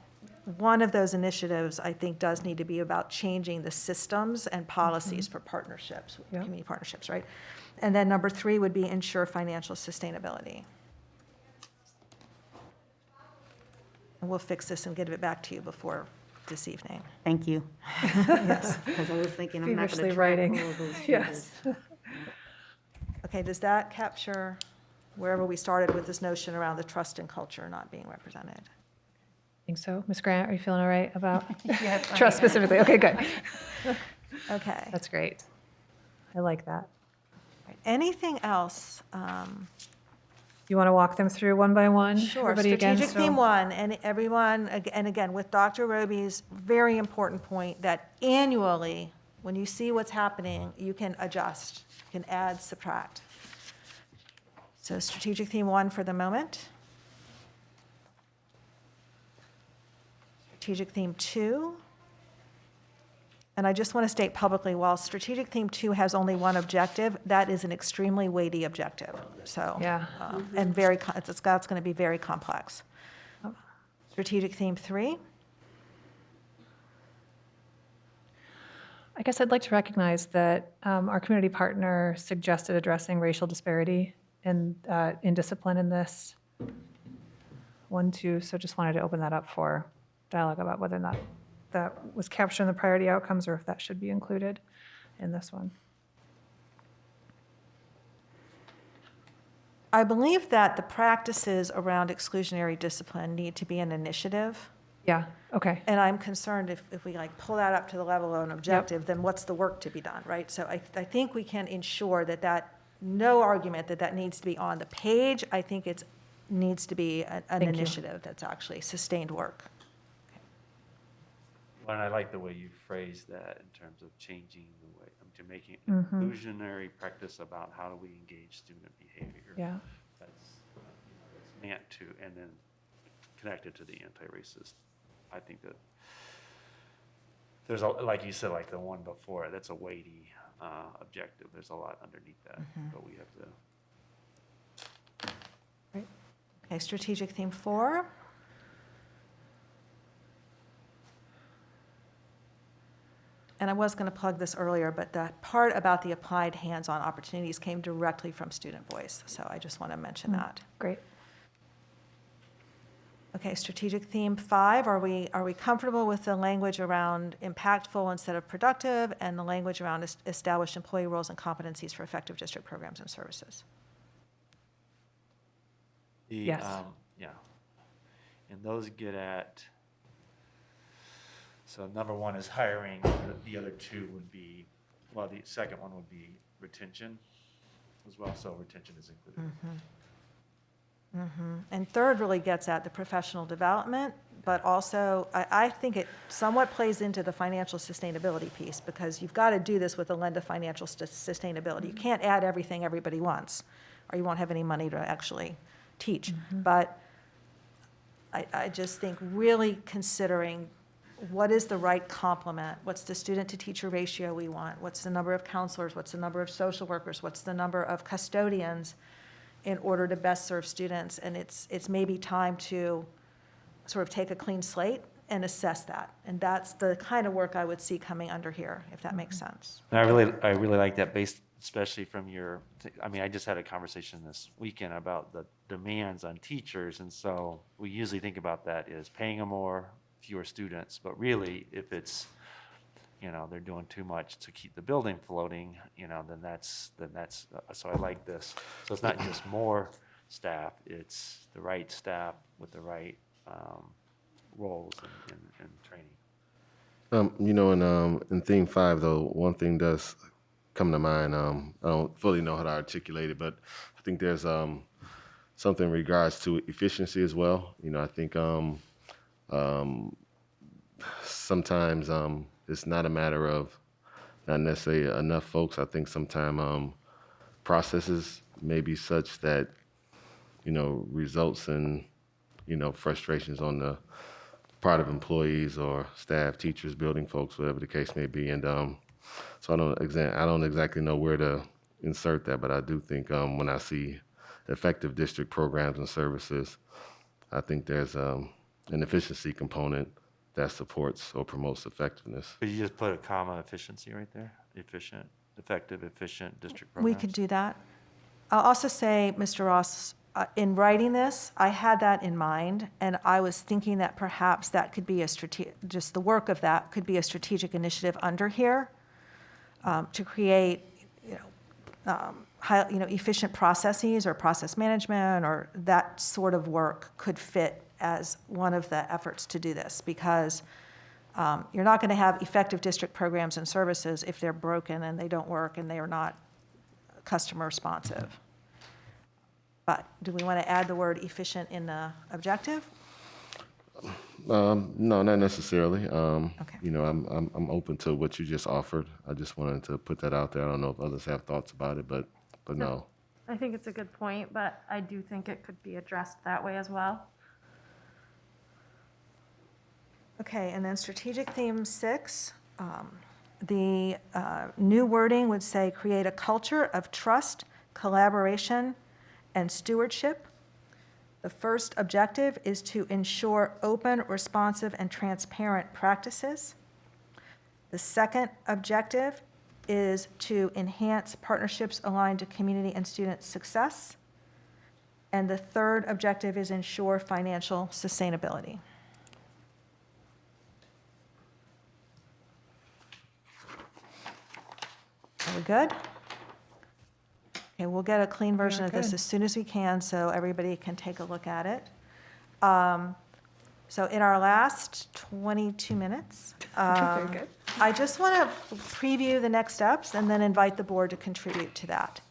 one of those initiatives I think does need to be about changing the systems and policies for partnerships, community partnerships, right? And then number 3 would be ensure financial sustainability. And we'll fix this and get it back to you before this evening. Thank you. Yes. Because I was thinking I'm not Feverishly going to writing. all of those changes. Yes. Okay, does that capture wherever we started with this notion around the trust and culture not being represented? Think so. Ms. Grant, are you feeling all right about Yes, I trust am. specifically? Okay, good. Okay. That's great. I like that. Anything else? You want to walk them through one by one? Sure. Everybody again, Strategic so- theme 1, and everyone, and again, with Dr. Roby's very important point that annually, when you see what's happening, you can adjust, you can add, subtract. So strategic theme 1 for the moment. Strategic theme 2. And I just want to state publicly, while strategic theme 2 has only one objective, that is an extremely weighty objective. So, Yeah. and that's going to be very complex. Strategic theme 3. I guess I'd like to recognize that our community partner suggested addressing racial disparity in discipline in this 1, 2. So just wanted to open that up for dialogue about whether or not that was captured in the priority outcomes or if that should be included in this one. I believe that the practices around exclusionary discipline need to be an initiative. Yeah, okay. And I'm concerned if we like pull that up to the level of an objective, then what's the work to be done, right? So I think we can ensure that no argument that that needs to be on the page. I think it needs to be an Thank you. initiative that's actually sustained work. Well, and I like the way you phrased that in terms of changing the way, to making Mm-hmm. inclusionary practice about how do we engage student behavior. Yeah. That's, that's meant to, and then connected to the anti-racist. I think that there's a, like you said, like the one before, that's a weighty objective. There's a lot underneath that, but we have to. Okay, strategic theme 4. And I was going to plug this earlier, but the part about the applied hands-on opportunities came directly from student voice. So I just want to mention that. Great. Okay, strategic theme 5, are we comfortable with the language around impactful instead of productive and the language around established employee roles and competencies for effective district programs and services? Yes. Yeah. And those get at, so number 1 is hiring, the other 2 would be, well, the second one would be retention as well, so retention is included. And 3rd really gets at the professional development, but also I think it somewhat plays into the financial sustainability piece, because you've got to do this with a lens of financial sustainability. You can't add everything everybody wants, or you won't have any money to actually teach. But I just think really considering what is the right complement, what's the student-to-teacher ratio we want, what's the number of counselors, what's the number of social workers, what's the number of custodians, in order to best serve students. And it's maybe time to sort of take a clean slate and assess that. And that's the kind of work I would see coming under here, if that makes sense. And I really like that, based especially from your, I mean, I just had a conversation this weekend about the demands on teachers. And so we usually think about that as paying them more, fewer students. But really, if it's, you know, they're doing too much to keep the building floating, you know, then that's, so I like this. So it's not just more staff, it's the right staff with the right roles and training. You know, in theme 5 though, one thing does come to mind. I don't fully know how to articulate it, but I think there's something in regards to efficiency as well. You know, I think sometimes it's not a matter of not necessarily enough folks. I think sometimes processes may be such that, you know, results in, you know, frustrations on the part of employees or staff, teachers, building folks, whatever the case may be. And so I don't exactly know where to insert that, but I do think when I see effective district programs and services, I think there's an efficiency component that supports or promotes effectiveness. Could you just put a comma, efficiency right there? Efficient, effective, efficient district programs? We could do that. I'll also say, Mr. Ross, in writing this, I had that in mind, and I was thinking that perhaps that could be just the work of that could be a strategic initiative under here to create, efficient processes or process management, or that sort of work could fit as one of the efforts to do this, because you're not going to have effective district programs and services if they're broken and they don't work and they are not customer responsive. But do we want to add the word efficient in the objective? No, not necessarily. Okay. You know, I'm open to what you just offered. I just wanted to put that out there. I don't know if others have thoughts about it, but no. I think it's a good point, but I do think it could be addressed that way as well. Okay, and then strategic theme 6, the new wording would say create a culture of trust, collaboration, and stewardship. The first objective is to ensure open, responsive, and transparent practices. The second objective is to enhance partnerships aligned to community and student success. And the third objective is ensure financial sustainability. Are we good? Okay, we'll get a clean version of this good. as soon as we can so everybody can take a look at it. So in our last 22 minutes, Very good. I just want to preview the next steps and then invite the board to contribute to that.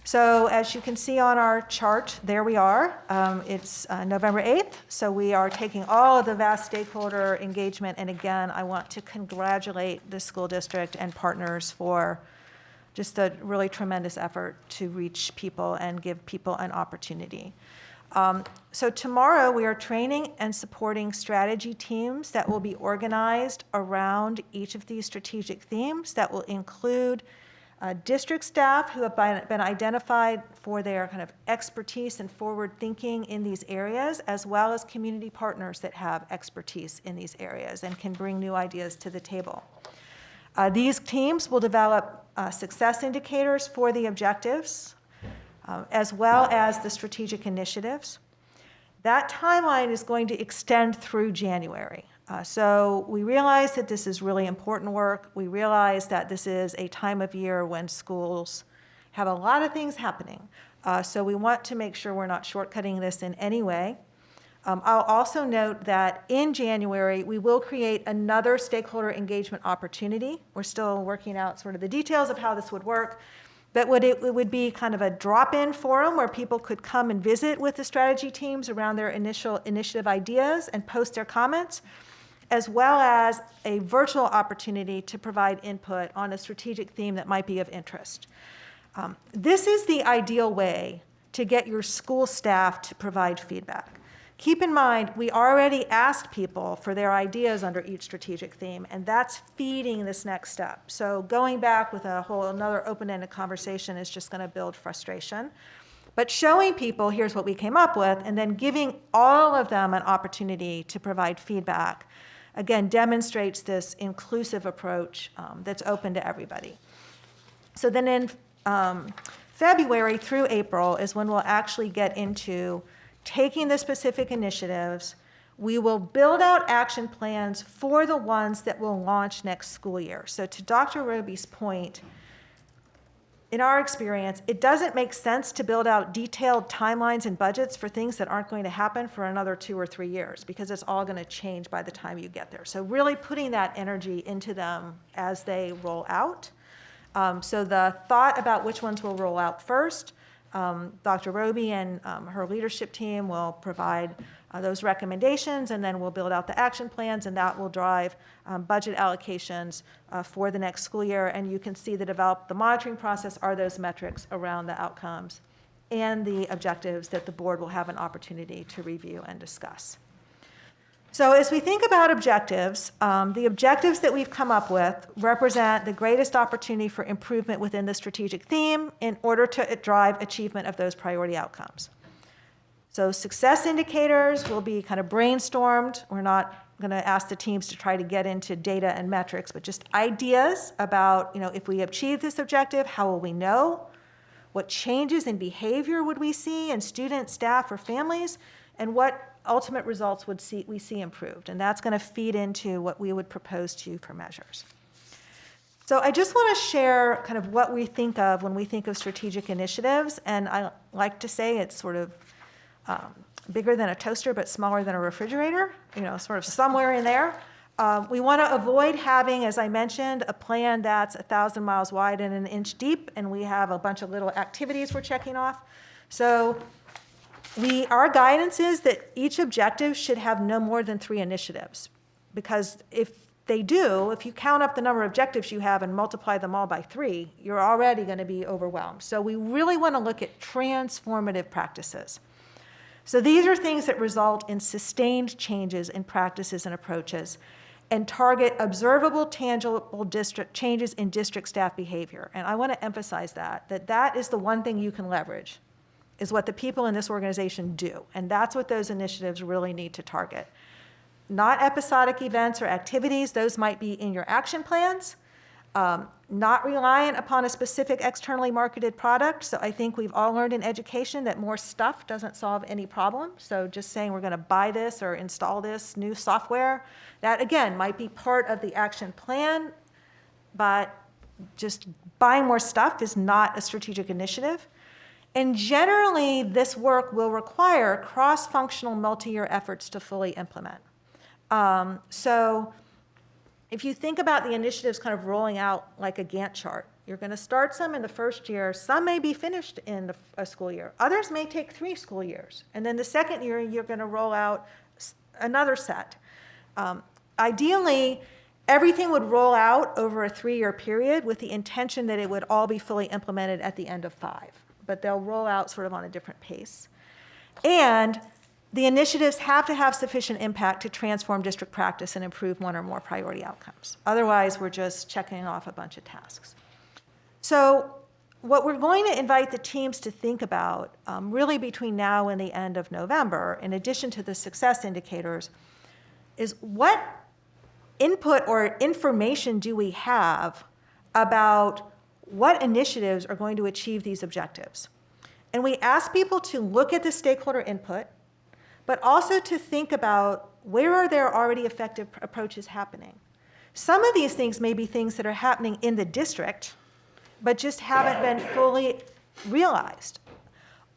So as you can see on our chart, there we are. It's November 8th, so we are taking all of the vast stakeholder engagement, and again, I want to congratulate the school district and partners for just a really tremendous effort to reach people and give people an opportunity. So tomorrow, we are training and supporting strategy teams that will be organized around each of these strategic themes that will include district staff who have been identified for their kind of expertise and forward thinking in these areas, as well as community partners that have expertise in these areas and can bring new ideas to the table. These teams will develop success indicators for the objectives, as well as the strategic initiatives. That timeline is going to extend through January. So we realize that this is really important work. We realize that this is a time of year when schools have a lot of things happening. So we want to make sure we're not shortcutting this in any way. I'll also note that in January, we will create another stakeholder engagement opportunity. We're still working out sort of the details of how this would work. But it would be kind of a drop-in forum where people could come and visit with the strategy teams around their initial initiative ideas and post their comments, as well as a virtual opportunity to provide input on a strategic theme that might be of interest. This is the ideal way to get your school staff to provide feedback. Keep in mind, we already asked people for their ideas under each strategic theme, and that's feeding this next step. So going back with another open-ended conversation is just going to build frustration. But showing people, here's what we came up with, and then giving all of them an opportunity to provide feedback, again, demonstrates this inclusive approach that's open to everybody. So then in February through April is when we'll actually get into taking the specific initiatives. We will build out action plans for the ones that will launch next school year. So to Dr. Roby's point, in our experience, it doesn't make sense to build out detailed timelines and budgets for things that aren't going to happen for another 2 or 3 years, because it's all going to change by the time you get there. So really putting that energy into them as they roll out. So the thought about which ones will roll out first, Dr. Roby and her leadership team will provide those recommendations, and then we'll build out the action plans, and that will drive budget allocations for the next school year. And you can see the monitoring process are those metrics around the outcomes and the objectives that the board will have an opportunity to review and discuss. So as we think about objectives, the objectives that we've come up with represent the greatest opportunity for improvement within the strategic theme in order to drive achievement of those priority outcomes. So success indicators will be kind of brainstormed. We're not going to ask the teams to try to get into data and metrics, but just ideas about, if we achieve this objective, how will we know? What changes in behavior would we see in students, staff, or families? And what ultimate results we see improved? And that's going to feed into what we would propose to you for measures. So I just want to share kind of what we think of when we think of strategic initiatives. And I like to say it's sort of bigger than a toaster, but smaller than a refrigerator, sort of somewhere in there. We want to avoid having, as I mentioned, a plan that's 1,000 miles wide and an inch deep, and we have a bunch of little activities we're checking off. So our guidance is that each objective should have no more than 3 initiatives, because if you count up the number of objectives you have and multiply them all by 3, you're already going to be overwhelmed. So we really want to look at transformative practices. So these are things that result in sustained changes in practices and approaches and target observable, tangible changes in district staff behavior. And I want to emphasize that is the one thing you can leverage, is what the people in this organization do. And that's what those initiatives really need to target. Not episodic events or activities, those might be in your action plans, not reliant upon a specific externally marketed product. So I think we've all learned in education that more stuff doesn't solve any problem. So just saying we're going to buy this or install this new software, that again might be part of the action plan, but just buying more stuff is not a strategic initiative. And generally, this work will require cross-functional multi-year efforts to fully implement. So if you think about the initiatives kind of rolling out like a Gantt chart, You're going to start some in the first year. Some may be finished in a school year. Others may take 3 school years. And then the second year, you're going to roll out another set. Ideally, everything would roll out over a 3-year period with the intention that it would all be fully implemented at the end of 5. But they'll roll out sort of on a different pace. And the initiatives have to have sufficient impact to transform district practice and improve one or more priority outcomes. Otherwise, we're just checking off a bunch of tasks. So what we're going to invite the teams to think about, really between now and the end of November, in addition to the success indicators, is what input or information do we have about what initiatives are going to achieve these objectives? And we ask people to look at the stakeholder input, but also to think about where are there already effective approaches happening. Some of these things may be things that are happening in the district, but just haven't been fully realized.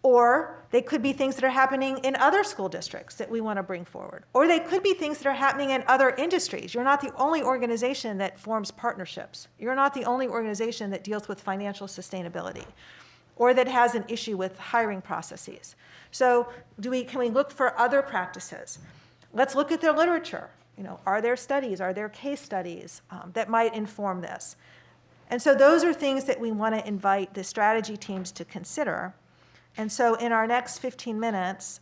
Or they could be things that are happening in other school districts that we want to bring forward. Or they could be things that are happening in other industries. You're not the only organization that forms partnerships. You're not the only organization that deals with financial sustainability or that has an issue with hiring processes. So can we look for other practices? Let's look at their literature. Are there studies, are there case studies that might inform this? And so those are things that we want to invite the strategy teams to consider. And so in our next 15 minutes,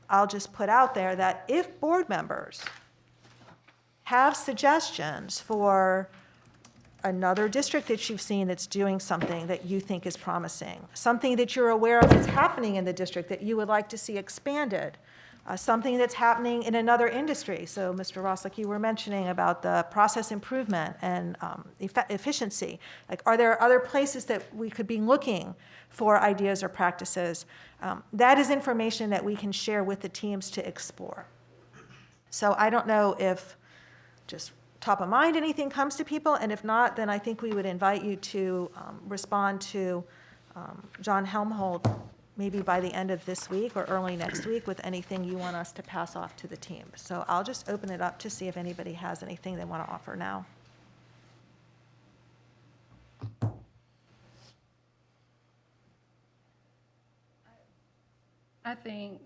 I'll just put out there that if board members have suggestions for another district that you've seen that's doing something that you think is promising, something that you're aware of that's happening in the district that you would like to see expanded, something that's happening in another industry. So Mr. Ross, like you were mentioning about the process improvement and efficiency, like are there other places that we could be looking for ideas or practices? That is information that we can share with the teams to explore. So I don't know if just top of mind anything comes to people, and if not, then I think we would invite you to respond to John Helmholtz maybe by the end of this week or early next week with anything you want us to pass off to the team. So I'll just open it up to see if anybody has anything they want to offer now. I think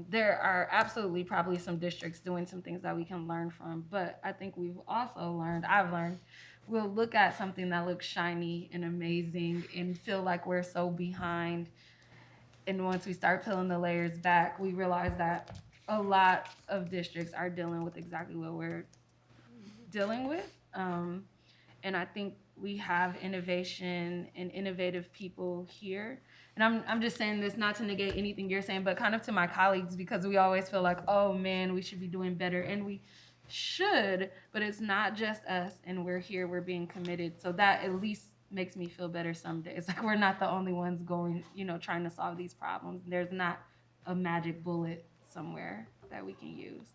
there are absolutely probably some districts doing some things that we can learn from, but I think I've learned, we'll look at something that looks shiny and amazing and feel like we're so behind. And once we start peeling the layers back, we realize that a lot of districts are dealing with exactly what we're dealing with. And I think we have innovation and innovative people here. And I'm just saying this not to negate anything you're saying, but kind of to my colleagues, because we always feel like, oh man, we should be doing better. And we should, but it's not just us, and we're here, we're being committed. So that at least makes me feel better some days. Like we're not the only ones going, trying to solve these problems. There's not a magic bullet somewhere that we can use.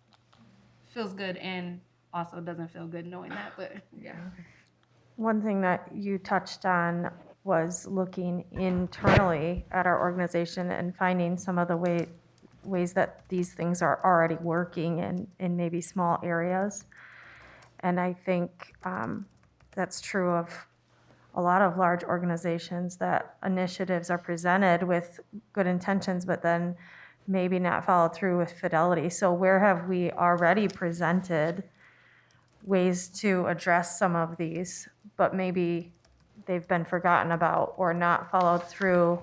Feels good and also doesn't feel good knowing that, but yeah. One thing that you touched on was looking internally at our organization and finding some of the ways that these things are already working in maybe small areas. And I think that's true of a lot of large organizations, that initiatives are presented with good intentions, but then maybe not followed through with fidelity. So where have we already presented ways to address some of these, but maybe they've been forgotten about or not followed through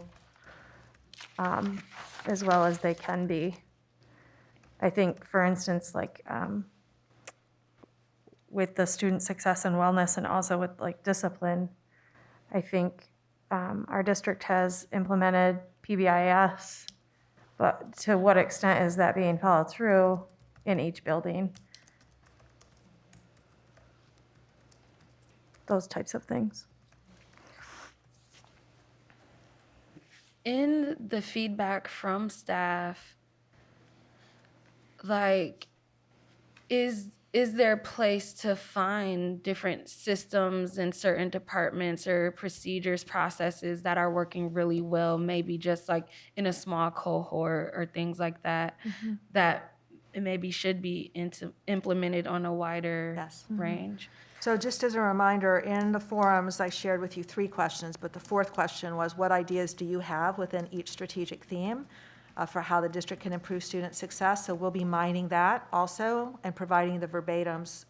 as well as they can be? I think, for instance, like with the student success and wellness and also with like discipline, I think our district has implemented PBIS, but to what extent is that being followed through in each building? Those types of things. In the feedback from staff, like, is there a place to find different systems in certain departments or procedures, processes that are working really well, maybe just like in a small cohort or things like that, that maybe should be implemented on a wider range? So just as a reminder, in the forums, I shared with you 3 questions, but the 4th question was, what ideas do you have within each strategic theme for how the district can improve student success? So we'll be mining that also and providing the verbatims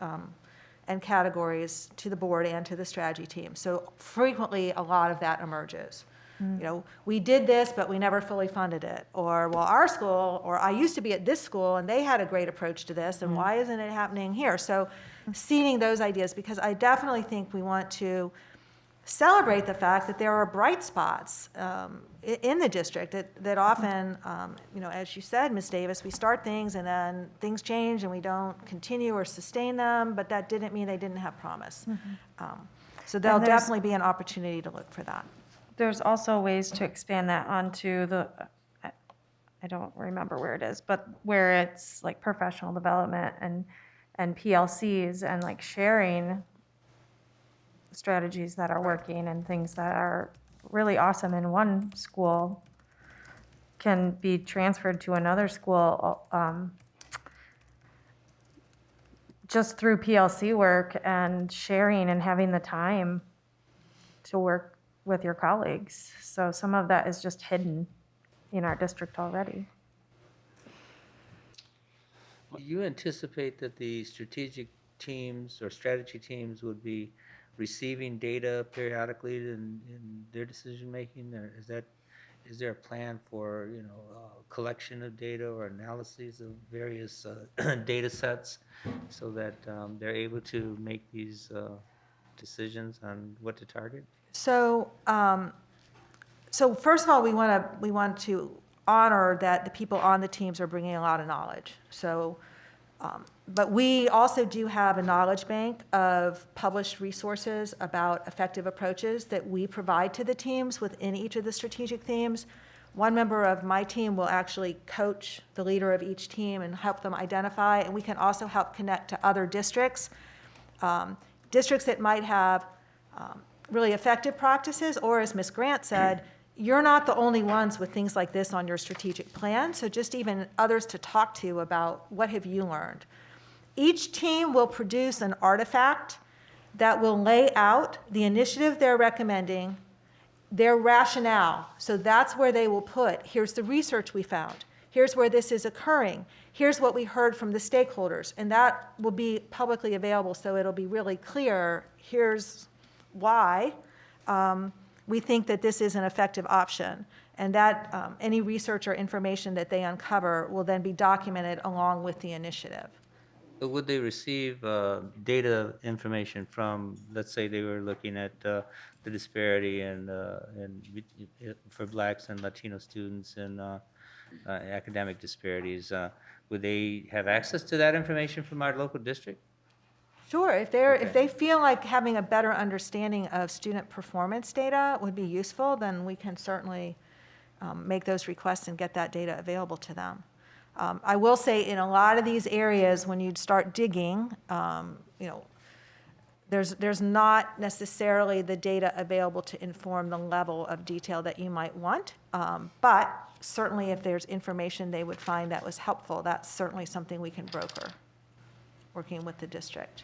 and categories to the board and to the strategy team. So frequently, a lot of that emerges. You know, we did this, but we never fully funded it. Or, well, our school, or I used to be at this school, and they had a great approach to this, and why isn't it happening here? So seeding those ideas, because I definitely think we want to celebrate the fact that there are bright spots in the district that often, you know, as you said, Ms. Davis, we start things and then things change and we don't continue or sustain them, but that didn't mean they didn't have promise. So there'll And there's- definitely be an opportunity to look for that. There's also ways to expand that onto the, I don't remember where it is, but where it's like professional development and PLCs and like sharing strategies that are working and things that are really awesome in one school can be transferred to another school just through PLC work and sharing and having the time to work with your colleagues. So some of that is just hidden in our district already. Do you anticipate that the strategic teams or strategy teams would be receiving data periodically in their decision-making? Or is there a plan for, you know, collection of data or analyses of various data sets so that they're able to make these decisions on what to target? So, so first of all, we want to honor that the people on the teams are bringing a lot of knowledge. So, but we also do have a knowledge bank of published resources about effective approaches that we provide to the teams within each of the strategic themes. One member of my team will actually coach the leader of each team and help them identify, and we can also help connect to other districts, districts that might have really effective practices, or as Ms. Grant said, you're not the only ones with things like this on your strategic plan, so just even others to talk to about what have you learned. Each team will produce an artifact that will lay out the initiative they're recommending, their rationale. So that's where they will put, here's the research we found, here's where this is occurring, here's what we heard from the stakeholders, and that will be publicly available, so it'll be really clear, here's why we think that this is an effective option, and that any research or information that they uncover will then be documented along with the initiative. But would they receive data information from, let's say they were looking at the disparity for Blacks and Latino students and academic disparities? Would they have access to that information from our local district? Sure, if they feel like having a better understanding of student performance data would be useful, then we can certainly make those requests and get that data available to them. I will say in a lot of these areas, when you start digging, you know, there's not necessarily the data available to inform the level of detail that you might want, but certainly if there's information they would find that was helpful, that's certainly something we can broker, working with the district.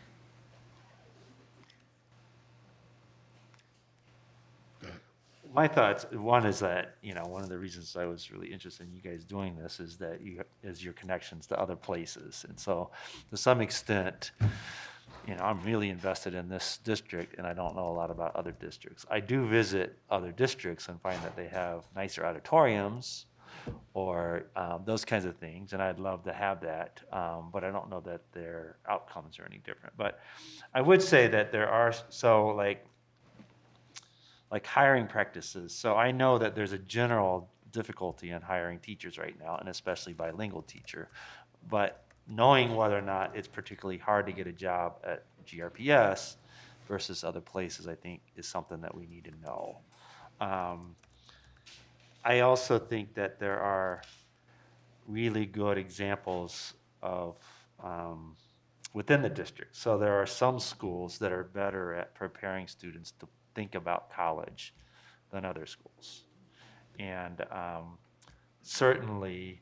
My thoughts, one is that, you know, one of the reasons I was really interested in you guys doing this is that is your connections to other places. And so to some extent, you know, I'm really invested in this district and I don't know a lot about other districts. I do visit other districts and find that they have nicer auditoriums or those kinds of things, and I'd love to have that, but I don't know that their outcomes are any different. But I would say that there are, so like hiring practices. So I know that there's a general difficulty in hiring teachers right now, and especially bilingual teacher. But knowing whether or not it's particularly hard to get a job at GRPS versus other places, I think is something that we need to know. I also think that there are really good examples of within the district. So there are some schools that are better at preparing students to think about college than other schools. And certainly,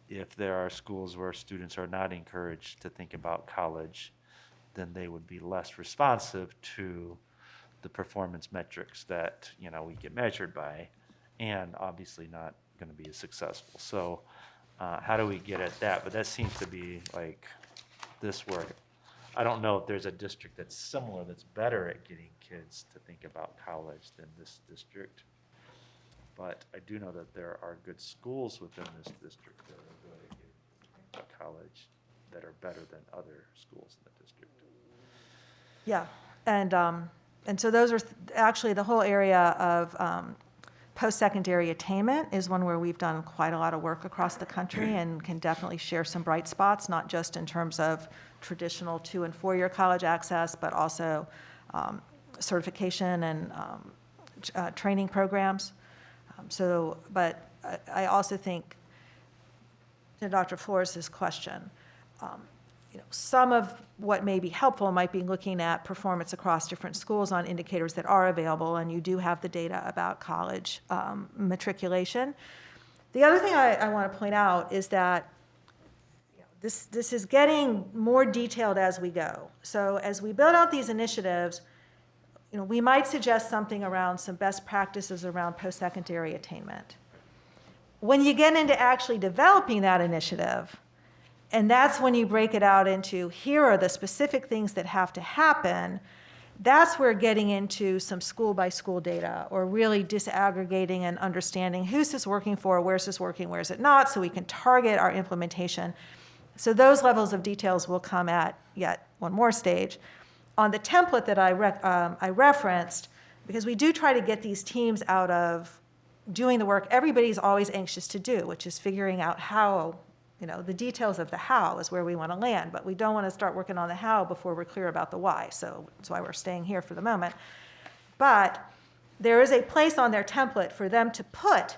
if there are schools where students are not encouraged to think about college, then they would be less responsive to the performance metrics that, we get measured by, and obviously not going to be as successful. So how do we get at that? But that seems to be like this work. I don't know if there's a district that's similar, that's better at getting kids to think about college than this district. But I do know that there are good schools within this district that are good at getting about college, that are better than other schools in the district. Yeah, and so those are actually the whole area of post-secondary attainment is one where we've done quite a lot of work across the country and can definitely share some bright spots, not just in terms of traditional 2- and 4-year college access, but also certification and training programs. But I also think, to Dr. Flores' question, some of what may be helpful might be looking at performance across different schools on indicators that are available, and you do have the data about college matriculation. The other thing I want to point out is that this is getting more detailed as we go. So as we build out these initiatives, we might suggest something around some best practices around post-secondary attainment. When you get into actually developing that initiative, and that's when you break it out into, here are the specific things that have to happen, that's where getting into some school-by-school data, or really disaggregating and understanding who's this working for, where's this working, where's it not, so we can target our implementation. So those levels of details will come at yet one more stage. On the template that I referenced, because we do try to get these teams out of doing the work everybody's always anxious to do, which is figuring out how, the details of the how is where we want to land, but we don't want to start working on the how before we're clear about the why. So that's why we're staying here for the moment. But there is a place on their template for them to put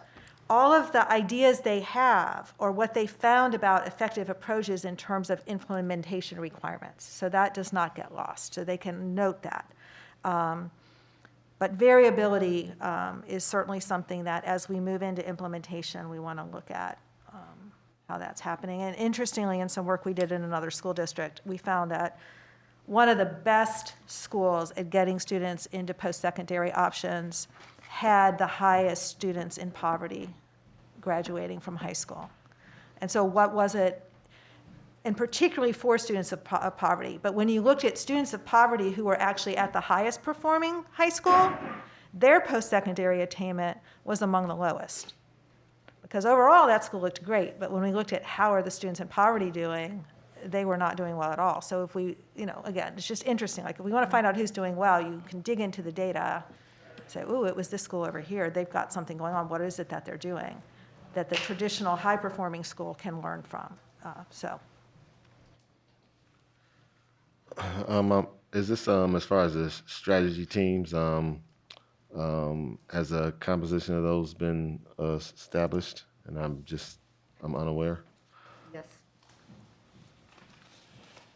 all of the ideas they have or what they found about effective approaches in terms of implementation requirements. So that does not get lost. So they can note that. But variability is certainly something that as we move into implementation, we want to look at how that's happening. And interestingly, in some work we did in another school district, we found that one of the best schools at getting students into post-secondary options had the highest students in poverty graduating from high school. And so what was it, and particularly for students of poverty, but when you looked at students of poverty who were actually at the highest performing high school, their post-secondary attainment was among the lowest. Because overall, that school looked great, but when we looked at how are the students in poverty doing, they were not doing well at all. So if we, again, it's just interesting. Like if we want to find out who's doing well, you can dig into the data, say, ooh, it was this school over here. They've got something going on. What is it that they're doing that the traditional high-performing school can learn from? Is this as far as the strategy teams? Has a composition of those been established? And I'm unaware. Yes.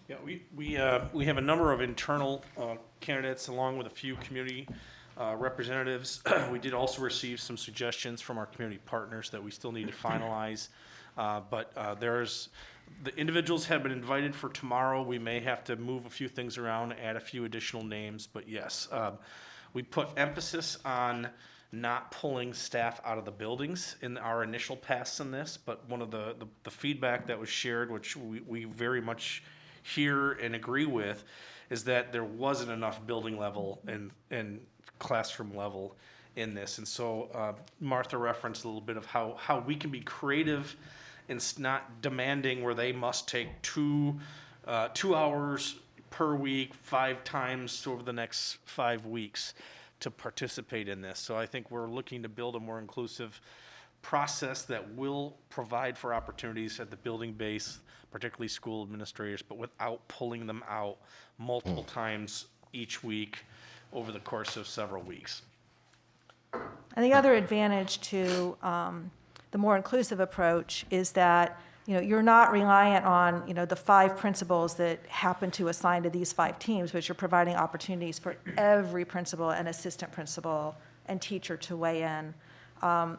Yeah, we have a number of internal candidates along with a few community representatives. We did also receive some suggestions from our community partners that we still need to finalize. But the individuals have been invited for tomorrow. We may have to move a few things around, add a few additional names, but yes. We put emphasis on not pulling staff out of the buildings in our initial pass in this, but one of the feedback that was shared, which we very much hear and agree with, is that there wasn't enough building level and classroom level in this. And so Martha referenced a little bit of how we can be creative and not demanding where they must take 2 hours per week, 5 times over the next 5 weeks to participate in this. So I think we're looking to build a more inclusive process that will provide for opportunities at the building base, particularly school administrators, but without pulling them out multiple times each week over the course of several weeks. And the other advantage to the more inclusive approach is that you're not reliant on the 5 principals that happen to assign to these 5 teams, but you're providing opportunities for every principal and assistant principal and teacher to weigh in,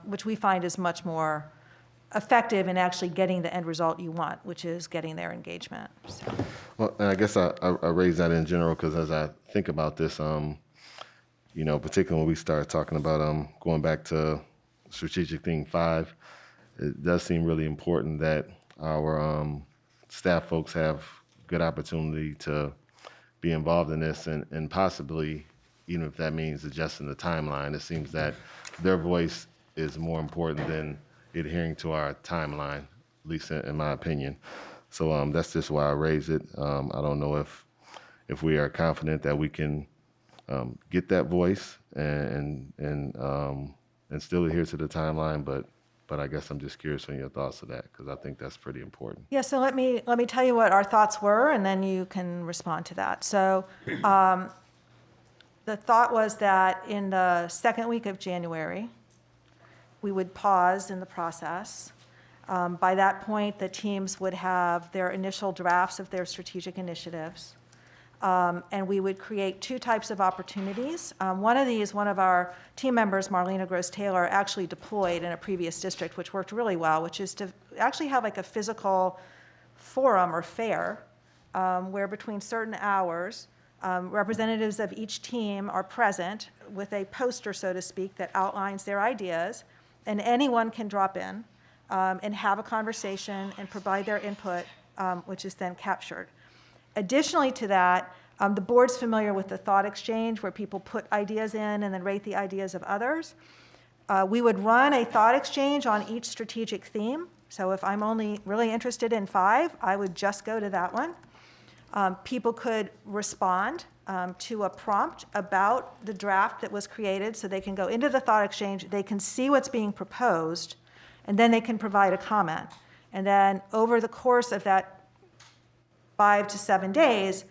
which we find is much more effective in actually getting the end result you want, which is getting their engagement. So. Well, and I guess I raise that in general because as I think about this, particularly when we start talking about going back to strategic theme 5, it does seem really important that our staff folks have good opportunity to be involved in this and possibly, even if that means adjusting the timeline, it seems that their voice is more important than adhering to our timeline, at least in my opinion. So that's just why I raise it. I don't know if we are confident that we can get that voice and still adhere to the timeline, but I guess I'm just curious on your thoughts of that because I think that's pretty important. Yeah, so let me tell you what our thoughts were, and then you can respond to that. So the thought was that in the second week of January, we would pause in the process. By that point, the teams would have their initial drafts of their strategic initiatives. And we would create 2 types of opportunities. One of these, one of our team members, Marlena Gross-Taylor, actually deployed in a previous district, which worked really well, which is to actually have like a physical forum or fair where between certain hours, representatives of each team are present with a poster, so to speak, that outlines their ideas, and anyone can drop in and have a conversation and provide their input, which is then captured. Additionally to that, the board's familiar with the thought exchange where people put ideas in and then rate the ideas of others. We would run a thought exchange on each strategic theme. So if I'm only really interested in 5, I would just go to that one. People could respond to a prompt about the draft that was created, so they can go into the thought exchange, they can see what's being proposed, and then they can provide a comment. And then over the course of that 5 to 7 days,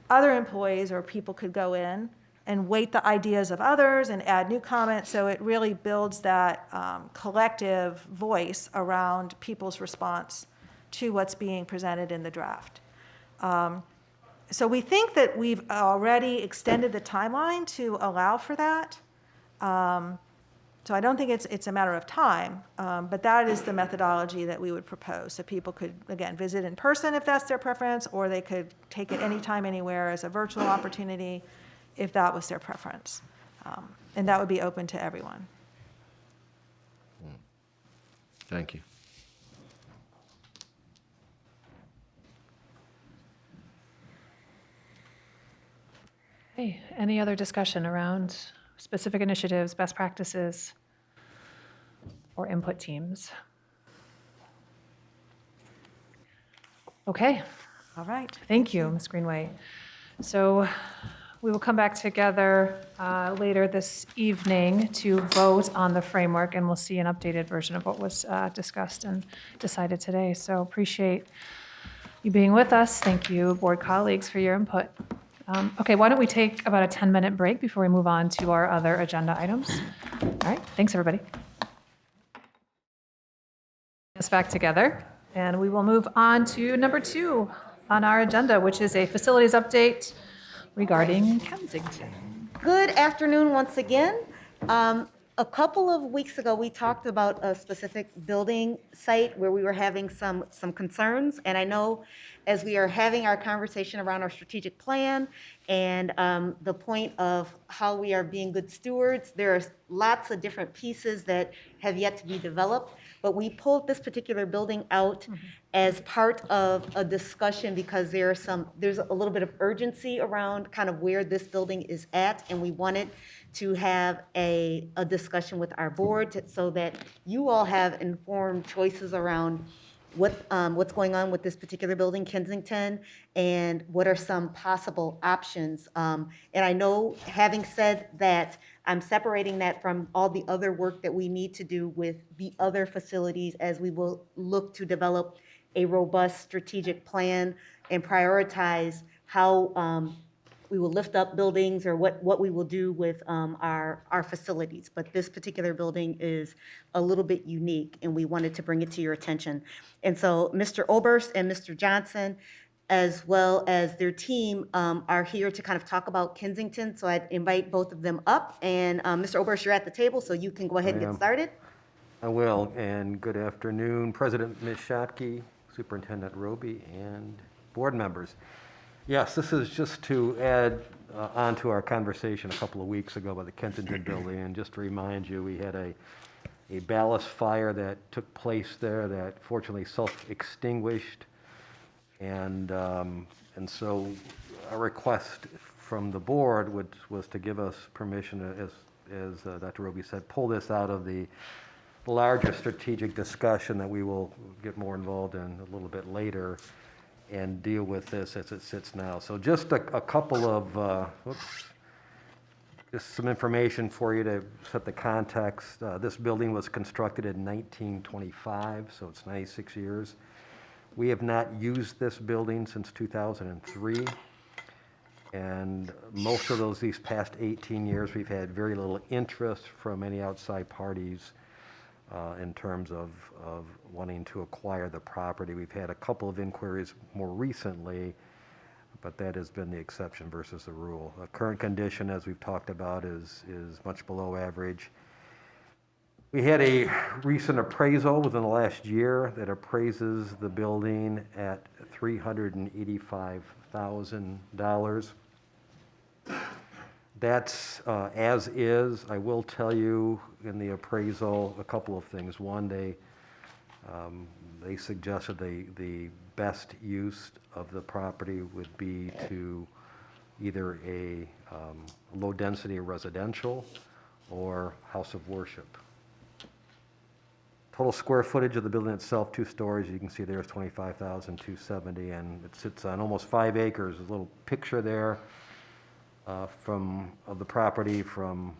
other employees or people could go in and weight the ideas of others and add new comments. So it really builds that collective voice around people's response to what's being presented in the draft. So we think that we've already extended the timeline to allow for that. So I don't think it's a matter of time, but that is the methodology that we would propose. So people could, again, visit in person if that's their preference, or they could take it anytime, anywhere as a virtual opportunity if that was their preference. And that would be open to everyone. Thank you. Hey, any other discussion around specific initiatives, best practices, or input teams? Okay. All right. Thank you, Ms. Greenway. So we will come back together later this evening to vote on the framework, and we'll see an updated version of what was discussed and decided today. So appreciate you being with us. Thank you, board colleagues, for your input. Okay, why don't we take about a 10-minute break before we move on to our other agenda items? All right, thanks, everybody. Us back together, and we will move on to number 2 on our agenda, which is a facilities update regarding Kensington. Good afternoon once again. A couple of weeks ago, we talked about a specific building site where we were having some concerns. And I know as we are having our conversation around our strategic plan and the point of how we are being good stewards, there are lots of different pieces that have yet to be developed. But we pulled this particular building out as part of a discussion because there's a little bit of urgency around kind of where this building is at, and we wanted to have a discussion with our board so that you all have informed choices around what's going on with this particular building, Kensington, and what are some possible options. And I know, having said that, I'm separating that from all the other work that we need to do with the other facilities as we will look to develop a robust strategic plan and prioritize how we will lift up buildings or what we will do with our facilities. But this particular building is a little bit unique, and we wanted to bring it to your attention. And so Mr. Oberst and Mr. Johnson, as well as their team, are here to kind of talk about Kensington. So I'd invite both of them up. And Mr. Oberst, you're at the table, so you can go ahead and get started. I will, and good afternoon, President Ms. Schottky, Superintendent Roby, and board members. Yes, this is just to add on to our conversation a couple of weeks ago about the Kensington building, and just to remind you, we had a ballast fire that took place there that fortunately self-extinguished, and so a request from the board was to give us permission, as Dr. Roby said, pull this out of the larger strategic discussion that we will get more involved in a little bit later, and deal with this as it sits now. So just a couple of, just some information for you to set the context. This building was constructed in 1925, so it's 96 years. We have not used this building since 2003. And most of these past 18 years, we've had very little interest from any outside parties in terms of wanting to acquire the property. We've had a couple of inquiries more recently, but that has been the exception versus the rule. The current condition, as we've talked about, is much below average. We had a recent appraisal within the last year that appraises the building at $385,000. That's as is. I will tell you in the appraisal a couple of things. One, they suggested the best use of the property would be to either a low-density residential or house of worship. Total square footage of the building itself, 2 stories, you can see there's 25,270, and it sits on almost 5 acres. There's a little picture there of the property from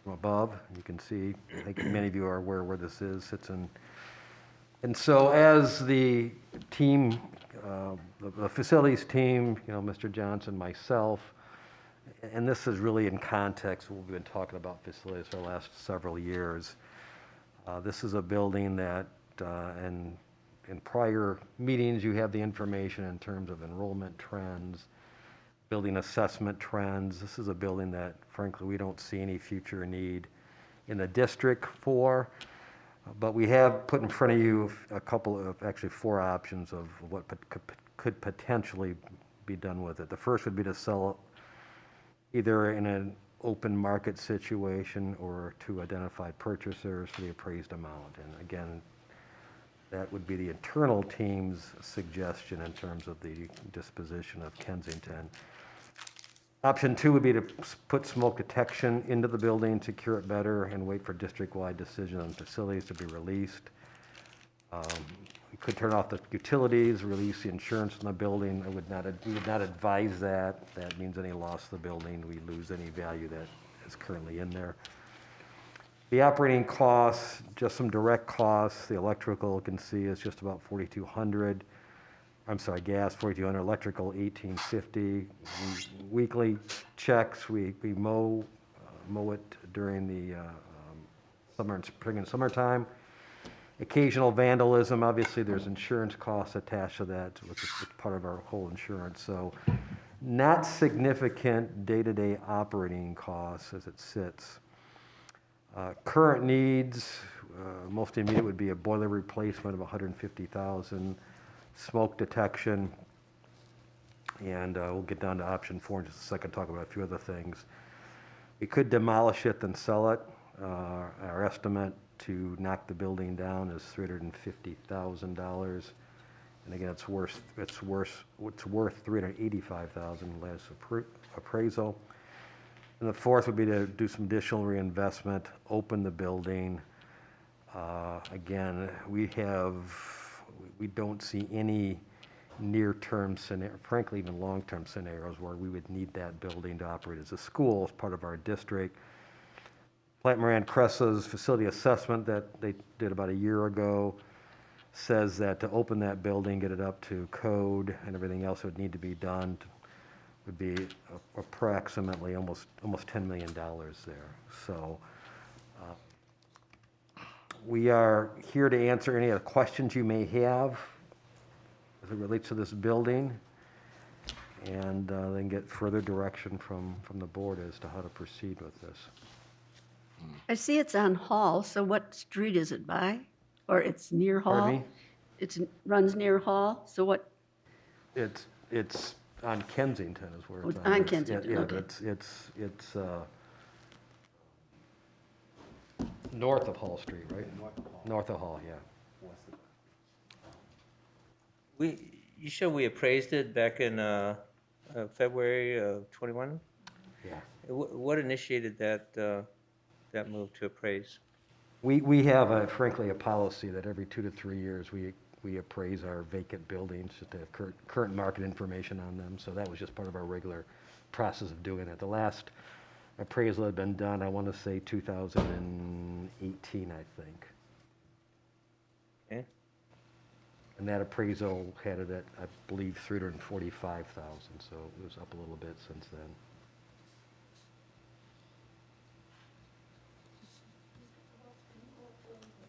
above. You can see, I think many of you are aware where this is, sits in. And so as the team, the facilities team, Mr. Johnson, myself, and this is really in context, we've been talking about facilities for the last several years. This is a building that, in prior meetings, you have the information in terms of enrollment trends, building assessment trends. This is a building that, frankly, we don't see any future need in the district for, but we have put in front of you a couple of, actually 4 options of what could potentially be done with it. The first would be to sell either in an open market situation or to identified purchasers for the appraised amount. And again, that would be the internal team's suggestion in terms of the disposition of Kensington. Option 2 would be to put smoke detection into the building, secure it better, and wait for district-wide decision on facilities to be released. We could turn off the utilities, release the insurance in the building. We would not advise that. That means any loss of the building, we lose any value that is currently in there. The operating costs, just some direct costs. The electrical, you can see, is just about $4,200. I'm sorry, gas, $4,200, electrical, $1,850. Weekly checks, we mow it during the summer and spring and summertime. Occasional vandalism, obviously there's insurance costs attached to that, which is part of our whole insurance. So not significant day-to-day operating costs as it sits. Current needs, most immediate would be a boiler replacement of $150,000, smoke detection, and we'll get down to option 4 in just a second, talk about a few other things. We could demolish it then sell it. Our estimate to knock the building down is $350,000, and again, it's worth $385,000 last appraisal. And the fourth would be to do some additional reinvestment, open the building. Again, we don't see any near-term scenario, frankly, even long-term scenarios where we would need that building to operate as a school as part of our district. Plant Moran Cressa's facility assessment that they did about a year ago says that to open that building, get it up to code and everything else that would need to be done would be approximately almost $10 million there. So we are here to answer any of the questions you may have as it relates to this building, and then get further direction from the board as to how to proceed with this. I see it's on Hall, so what street is it by? Or it's near Hall? Pardon me? It runs near Hall, so what It's on Kensington is where Oh, it's on It's- Kensington, yeah, okay. It's north of Hall Street, right? North of Hall, yeah. You sure we appraised it back in February of '21? Yeah. What initiated that move to appraise? We have frankly a policy that every 2 to 3 years, we appraise our vacant buildings just to have current market information on them. So that was just part of our regular process of doing it. The last appraisal had been done, I want to say 2018, I think. Okay. And that appraisal had it at, I believe, 345,000, so it was up a little bit since then.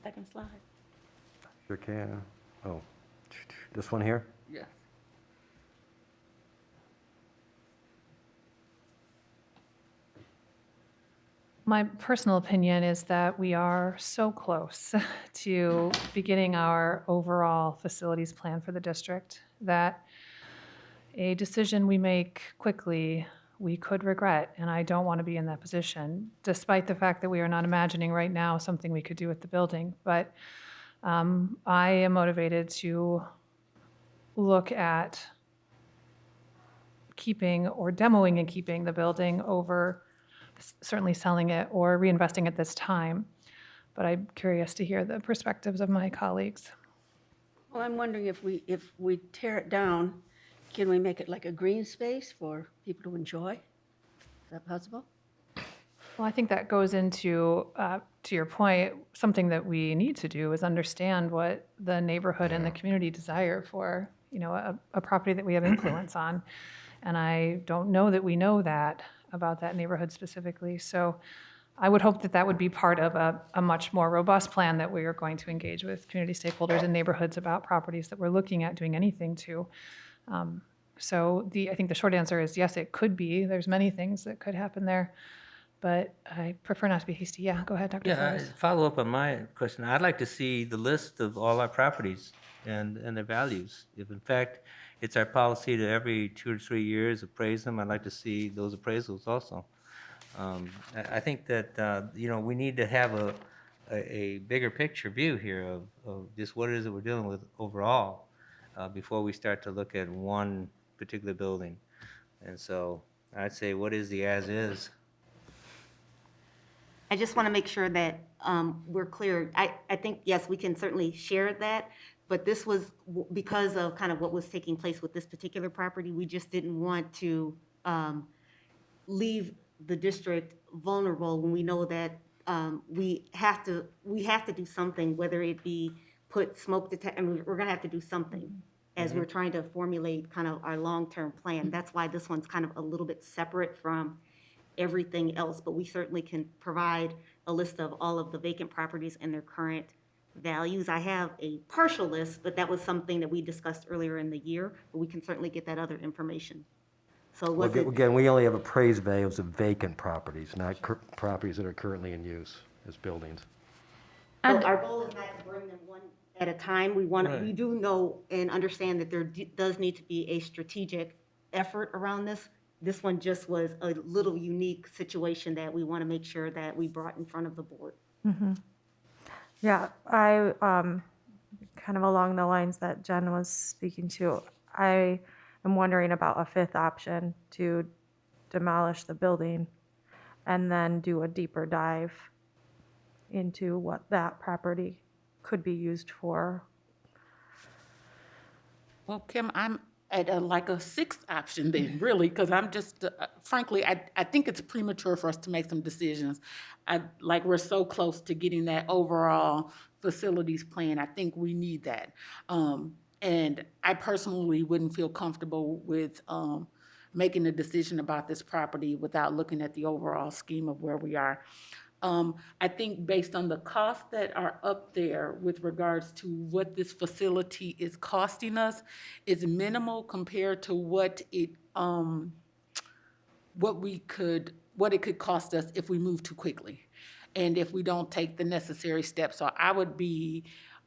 Second slide. Sure can. Oh, this one here? Yes. My personal opinion is that we are so close to beginning our overall facilities plan for the district that a decision we make quickly, we could regret, and I don't want to be in that position, despite the fact that we are not imagining right now something we could do with the building. But I am motivated to look at keeping or demoing and keeping the building over certainly selling it or reinvesting at this time. But I'm curious to hear the perspectives of my colleagues. Well, I'm wondering if we tear it down, can we make it like a green space for people to enjoy? Is that possible? Well, I think that goes into, to your point, something that we need to do is understand what the neighborhood and the community desire for, a property that we have influence on. And I don't know that we know that about that neighborhood specifically. So I would hope that that would be part of a much more robust plan that we are going to engage with community stakeholders and neighborhoods about properties that we're looking at doing anything to. So I think the short answer is yes, it could be. There's many things that could happen there, but I prefer not to be hasty. Yeah, go ahead, Dr. Yeah, Flores. follow up on my question. I'd like to see the list of all our properties and their values. If in fact it's our policy to every 2 or 3 years appraise them, I'd like to see those appraisals also. I think that we need to have a bigger picture view here of just what it is that we're dealing with overall before we start to look at one particular building. And so I'd say, what is the as is? I just want to make sure that we're clear. I think, yes, we can certainly share that, but this was because of kind of what was taking place with this particular property. We just didn't want to leave the district vulnerable when we know that we have to do something, whether it be put smoke detector. I mean, we're going to have to do something as we're trying to formulate kind of our long-term plan. That's why this one's kind of a little bit separate from everything else, but we certainly can provide a list of all of the vacant properties and their current values. I have a partial list, but that was something that we discussed earlier in the year, but we can certainly get that other information. So was it? Again, we only have appraised values of vacant properties, not properties that are currently in use as buildings. So our goal is not to bring them one at a time. We do know and understand that there does need to be a strategic effort around this. This one just was a little unique situation that we want to make sure that we brought in front of the board. Mm-hmm. Yeah, I, kind of along the lines that Jen was speaking to, I am wondering about a fifth option to demolish the building and then do a deeper dive into what that property could be used for. Well, Kim, I'm at a sixth option then, really, because I'm just, frankly, I think it's premature for us to make some decisions. We're so close to getting that overall facilities plan. I think we need that. And I personally wouldn't feel comfortable with making a decision about this property without looking at the overall scheme of where we are. I think based on the costs that are up there with regards to what this facility is costing us is minimal compared to what it could cost us if we move too quickly and if we don't take the necessary steps. So I would be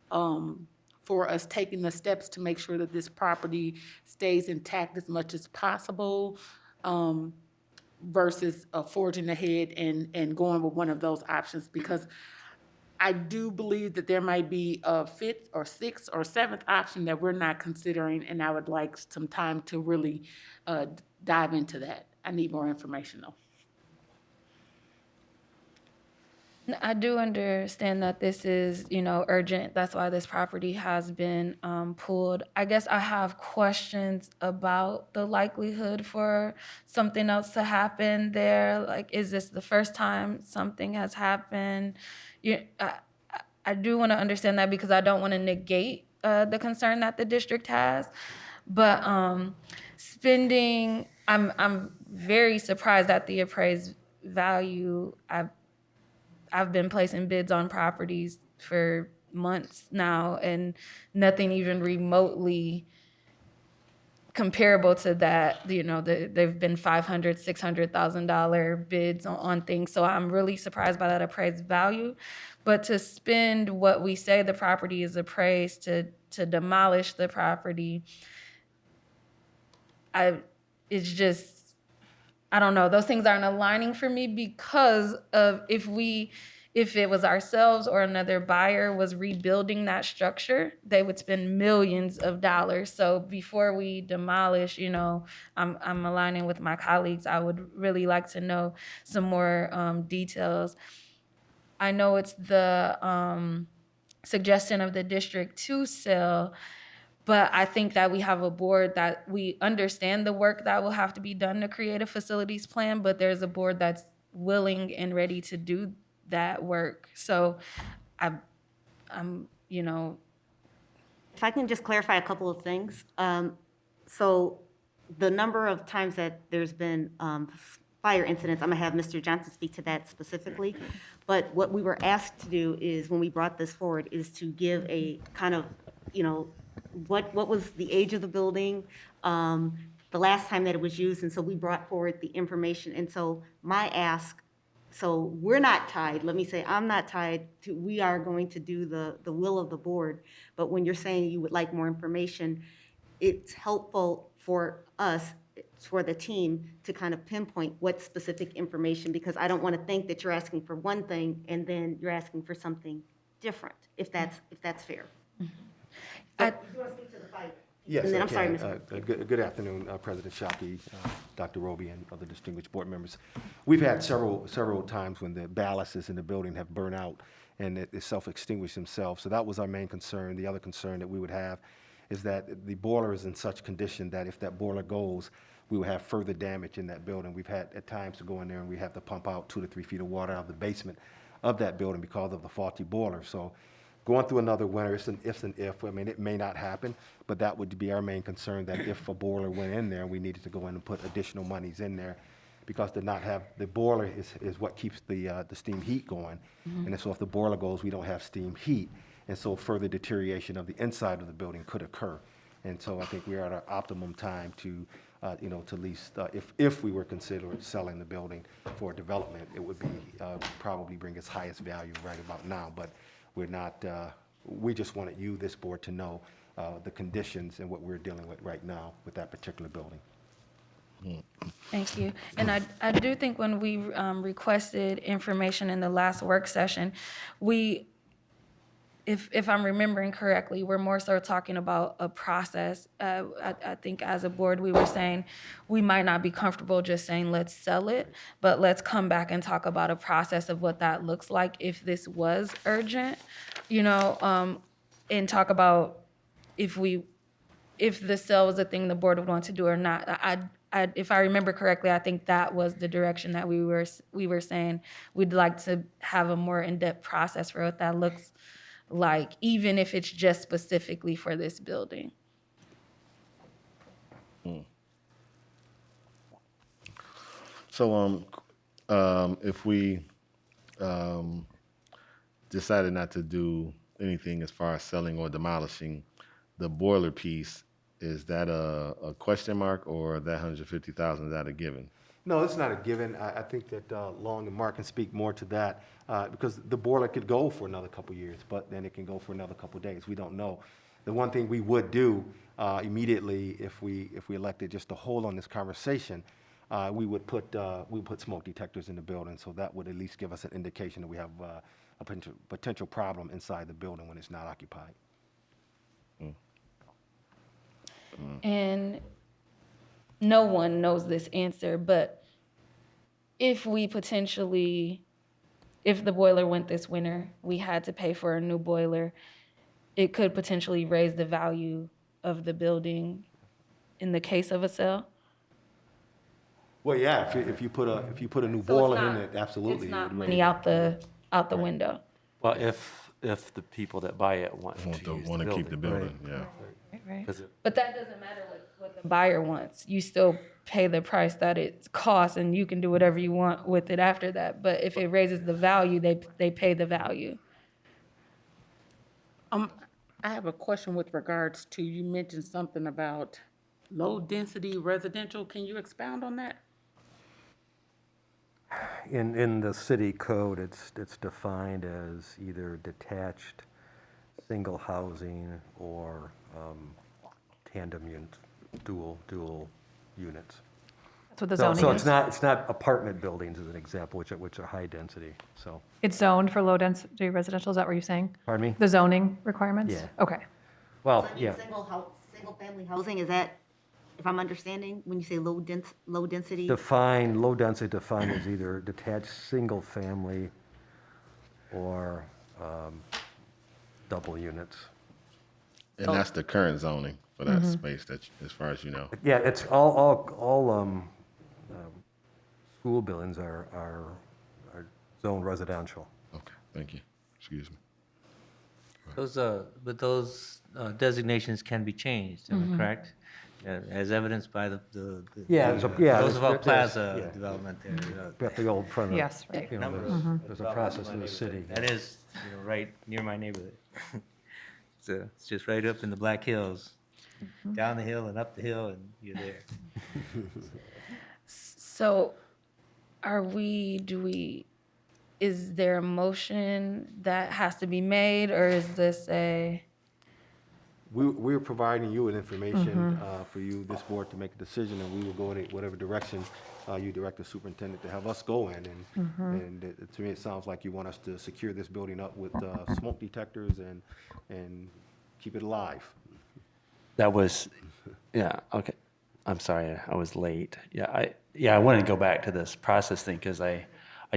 for for us taking the steps to make sure that this property stays intact as much as possible, versus forging ahead and going with one of those options, because I do believe that there might be a fifth or sixth or seventh option that we're not considering, and I would like some time to really dive into that. I need more information, though. I do understand that this is, urgent. That's why this property has been pulled. I guess I have questions about the likelihood for something else to happen there. Like, is this the first time something has happened? I do want to understand that, because I don't want to negate the concern that the district has. But spending, I'm very surprised at the appraised value. I've been placing bids on properties for months now, and nothing even remotely comparable to that. They've been $500,000, $600,000 bids on things. So I'm really surprised by that appraised value. But to spend what we say the property is appraised to demolish the property, it's just, I don't know. Those things aren't aligning for me, because of if it was ourselves or another buyer was rebuilding that structure, they would spend millions of dollars. So before we demolish, I'm aligning with my colleagues. I would really like to know some more details. I know it's the suggestion of the district to sell, but I think that we have a board that we understand the work that will have to be done to create a facilities plan, but there's a board that's willing and ready to do that work. So I'm If I can just clarify a couple of things. So the number of times that there's been fire incidents, I'm gonna have Mr. Johnson speak to that specifically. But what we were asked to do is, when we brought this forward, is to give a kind of, what was the age of the building, the last time that it was used, and so we brought forward the information. And so my ask, so we're not tied, let me say, I'm not tied to, we are going to do the will of the board. But when you're saying you would like more information, it's helpful for us, for the team, to kind of pinpoint what specific information, because I don't want to think that you're asking for one thing and then you're asking for something different, if that's fair. Do you want to speak to the fight? Yes, And then, I I'm sorry, can. Mr. Good afternoon, President Shockey, Dr. Roby, and other distinguished board members. We've had several times when the ballasts in the building have burned out and it self-extinguished themselves. So that was our main concern. The other concern that we would have is that the boiler is in such condition that if that boiler goes, we will have further damage in that building. We've had at times to go in there and we have to pump out 2 to 3 feet of water out of the basement of that building because of the faulty boiler. So going through another winter, it's an if. I mean, it may not happen, but that would be our main concern, that if a boiler went in there, we needed to go in and put additional monies in there, because to not have, the boiler is what keeps the steam heat going. And so if the boiler goes, we don't have steam heat. And so further deterioration of the inside of the building could occur. And so I think we are at our optimum time to, to lease, if we were considering selling the building for development, it would be, probably bring its highest value right about now. But we're not, we just wanted you, this board, to know the conditions and what we're dealing with right now with that particular building. Thank you. And I do think when we requested information in the last work session, if I'm remembering correctly, we're more so talking about a process. I think as a board, we were saying we might not be comfortable just saying, let's sell it, but let's come back and talk about a process of what that looks like if this was urgent, and talk about if the sale was a thing the board would want to do or not. If I remember correctly, I think that was the direction that we were saying we'd like to have a more in-depth process for what that looks like, even if it's just specifically for this building. So, if we decided not to do anything as far as selling or demolishing, the boiler piece, is that a question mark, or that 150,000, is that a given? No, it's not a given. I think that Long and Mark can speak more to that, because the boiler could go for another couple years, but then it can go for another couple days. We don't know. The one thing we would do immediately if we elected just to hold on this conversation, we would put smoke detectors in the building, so that would at least give us an indication that we have a potential problem inside the building when it's not occupied. And no one knows this answer, but if the boiler went this winter, we had to pay for a new boiler, it could potentially raise the value of the building in the case of a sale. Well, yeah, if you put a new So boiler in it, absolutely. It's it not would money raise it. out the window. Well, if the people that buy it want to use the Want to keep the building, yeah. Right. 'Cause But that doesn't matter what the buyer wants. You still pay the price that it costs, and you can do whatever you want with it after that. But if it raises the value, they pay the value. I have a question with regards to, you mentioned something about low-density residential. Can you expound on that? In the city code, it's defined as either detached, single housing, or tandem units, dual units. That's what the So zoning it's is. not apartment buildings as an example, which are high density, so. It's zoned for low-density residential, is that what you're saying? Pardon me? The zoning requirements? Yeah. Okay. Well, So I mean, yeah, single-family housing, is that, if I'm understanding, when you say low density? low density defined as either detached, single family, or double units. And that's the current zoning for that space, that, as far as you know. Yeah, it's all school buildings are zoned residential. Okay, thank you. Excuse me. But those designations can be changed, am I correct? As evidenced by the Roosevelt Plaza development there. Got the old front of. Yes, right. There's a process in the city. That is, right near my neighborhood. So it's just right up in the Black Hills, down the hill and up the hill, and you're there. So is there a motion that has to be made, or is this We're providing you with information for you, this board, to make a decision, and we will go in whatever direction you direct the superintendent to have us go in. And to me, it sounds like you want us to secure this building up with smoke detectors and keep it alive. That was, yeah, okay. I'm sorry, I was late. I want to go back to this process thing, because I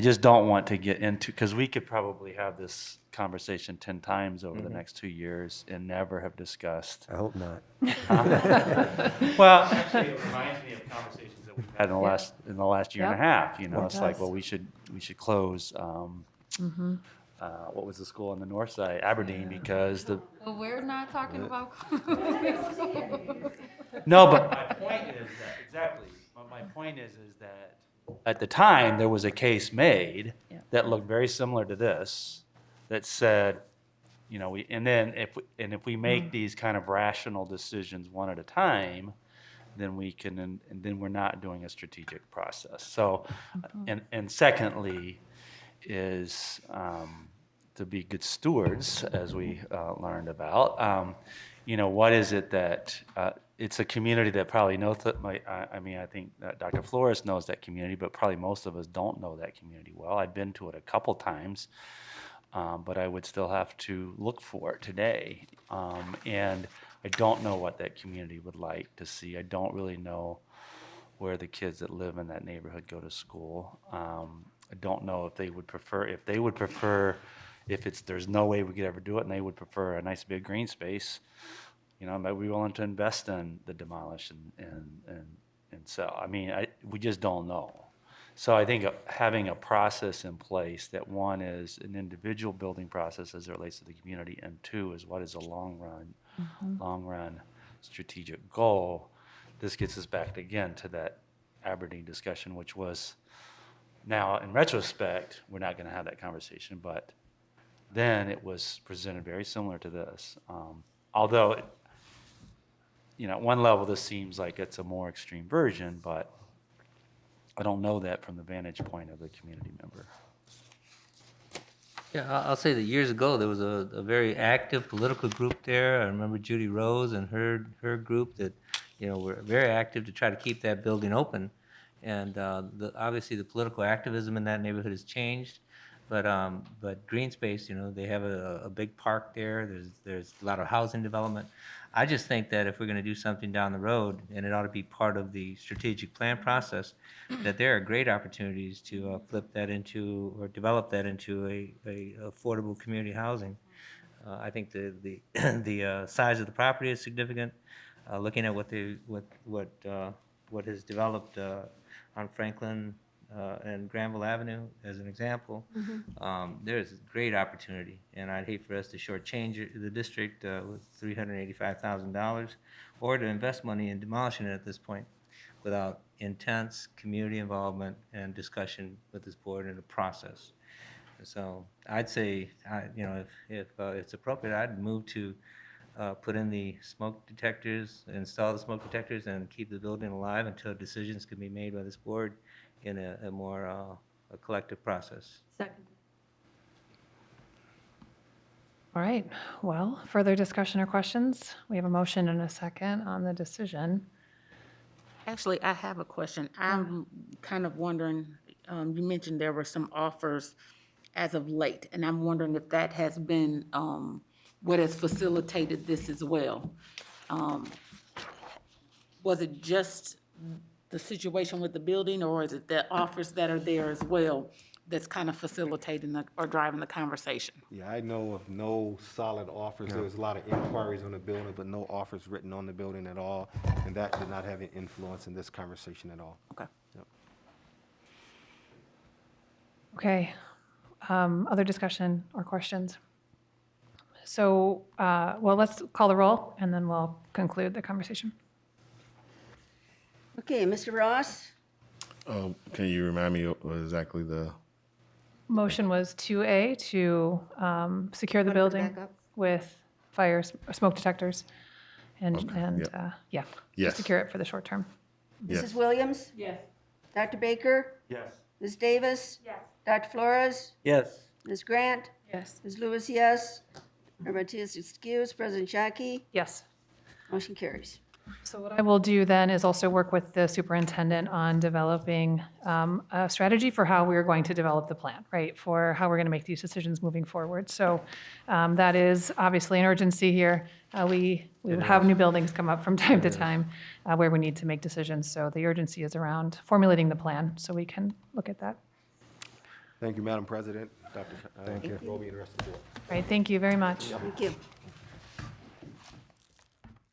just don't want to get into, because we could probably have this conversation 10 times over the next 2 years and never have discussed. I hope not. Well, actually, it reminds me of conversations that we've had in the last year and a Yep. half, you know, It it's like, does. well, we should close, what was the school on the north side, Aberdeen, because the, Well, we're not talking about. no, but my point is that, exactly, my point is that at the time, there was a case made that looked very similar to this, that said, you know, if we make these kind of rational decisions one at a time, then we can, and then we're not doing a strategic process. So, and secondly, is to be good stewards, as we learned about. You know, what is it that it's a community that probably knows that. I mean, I think that Dr. Flores knows that community, but probably most of us don't know that community well. I've been to it a couple times, but I would still have to look for it today. And I don't know what that community would like to see. I don't really know where the kids that live in that neighborhood go to school. I don't know if they would prefer, there's no way we could ever do it, and they would prefer a nice big green space, you know, might be willing to invest in the demolish and sell. I mean, we just don't know. So I think having a process in place, that one is an individual building process as it relates to the community, and two is what is a long run strategic goal. This gets us back again to that Aberdeen discussion, which was, now in retrospect, we're not going to have that conversation, but then it was presented very similar to this. Although, you know, at one level, this seems like it's a more extreme version, but I don't know that from the vantage point of the community member. Yeah, I'll say that years ago, there was a very active political group there. I remember Judy Rose and her group that, were very active to try to keep that building open. And obviously, the political activism in that neighborhood has changed. But green space, they have a big park there. There's a lot of housing development. I just think that if we're going to do something down the road, and it ought to be part of the strategic plan process, that there are great opportunities to flip that into or develop that into a affordable community housing. I think the size of the property is significant. Looking at what has developed on Franklin and Granville Avenue as an example, there's great opportunity, and I'd hate for us to shortchange the district with $385,000 or to invest money in demolishing it at this point without intense community involvement and discussion with this board in the process. So I'd say, if it's appropriate, I'd move to put in the smoke detectors, install the smoke detectors, and keep the building alive until decisions can be made by this board in a more a collective process. Second. All right, well, further discussion or questions? We have a motion and a second on the decision. Actually, I have a question. I'm kind of wondering, you mentioned there were some offers as of late, and I'm wondering if that has been what has facilitated this as well. Was it just the situation with the building, or is it the offers that are there as well that's kind of facilitating or driving the conversation? Yeah, I know of no solid offers. There was a lot of inquiries on the building, but no offers written on the building at all, and that did not have an influence in this conversation at all. Okay. Yep. Okay, other discussion or questions? So, well, let's call the roll, and then we'll conclude the conversation. Okay, Mr. Ross? Can you remind me what exactly the? Motion was 2A to secure the building with smoke detectors, and, Okay, yeah, to Yes. secure it for the short term. Yes. Mrs. Williams? Yes. Dr. Baker? Yes. Ms. Davis? Yes. Dr. Flores? Yes. Ms. Grant? Yes. Ms. Lewis, yes. Mayor Matias excused. President Shockey? Yes. Motion carries. So what I will do then is also work with the superintendent on developing a strategy for how we're going to develop the plan, right? For how we're going to make these decisions moving forward. So that is obviously an urgency here. We will have new buildings come up from time to time where we need to make decisions. So the urgency is around formulating the plan so we can look at that. Thank you, Madam President, Dr. Roby, and the rest of the board. All right, thank you very much. Thank you.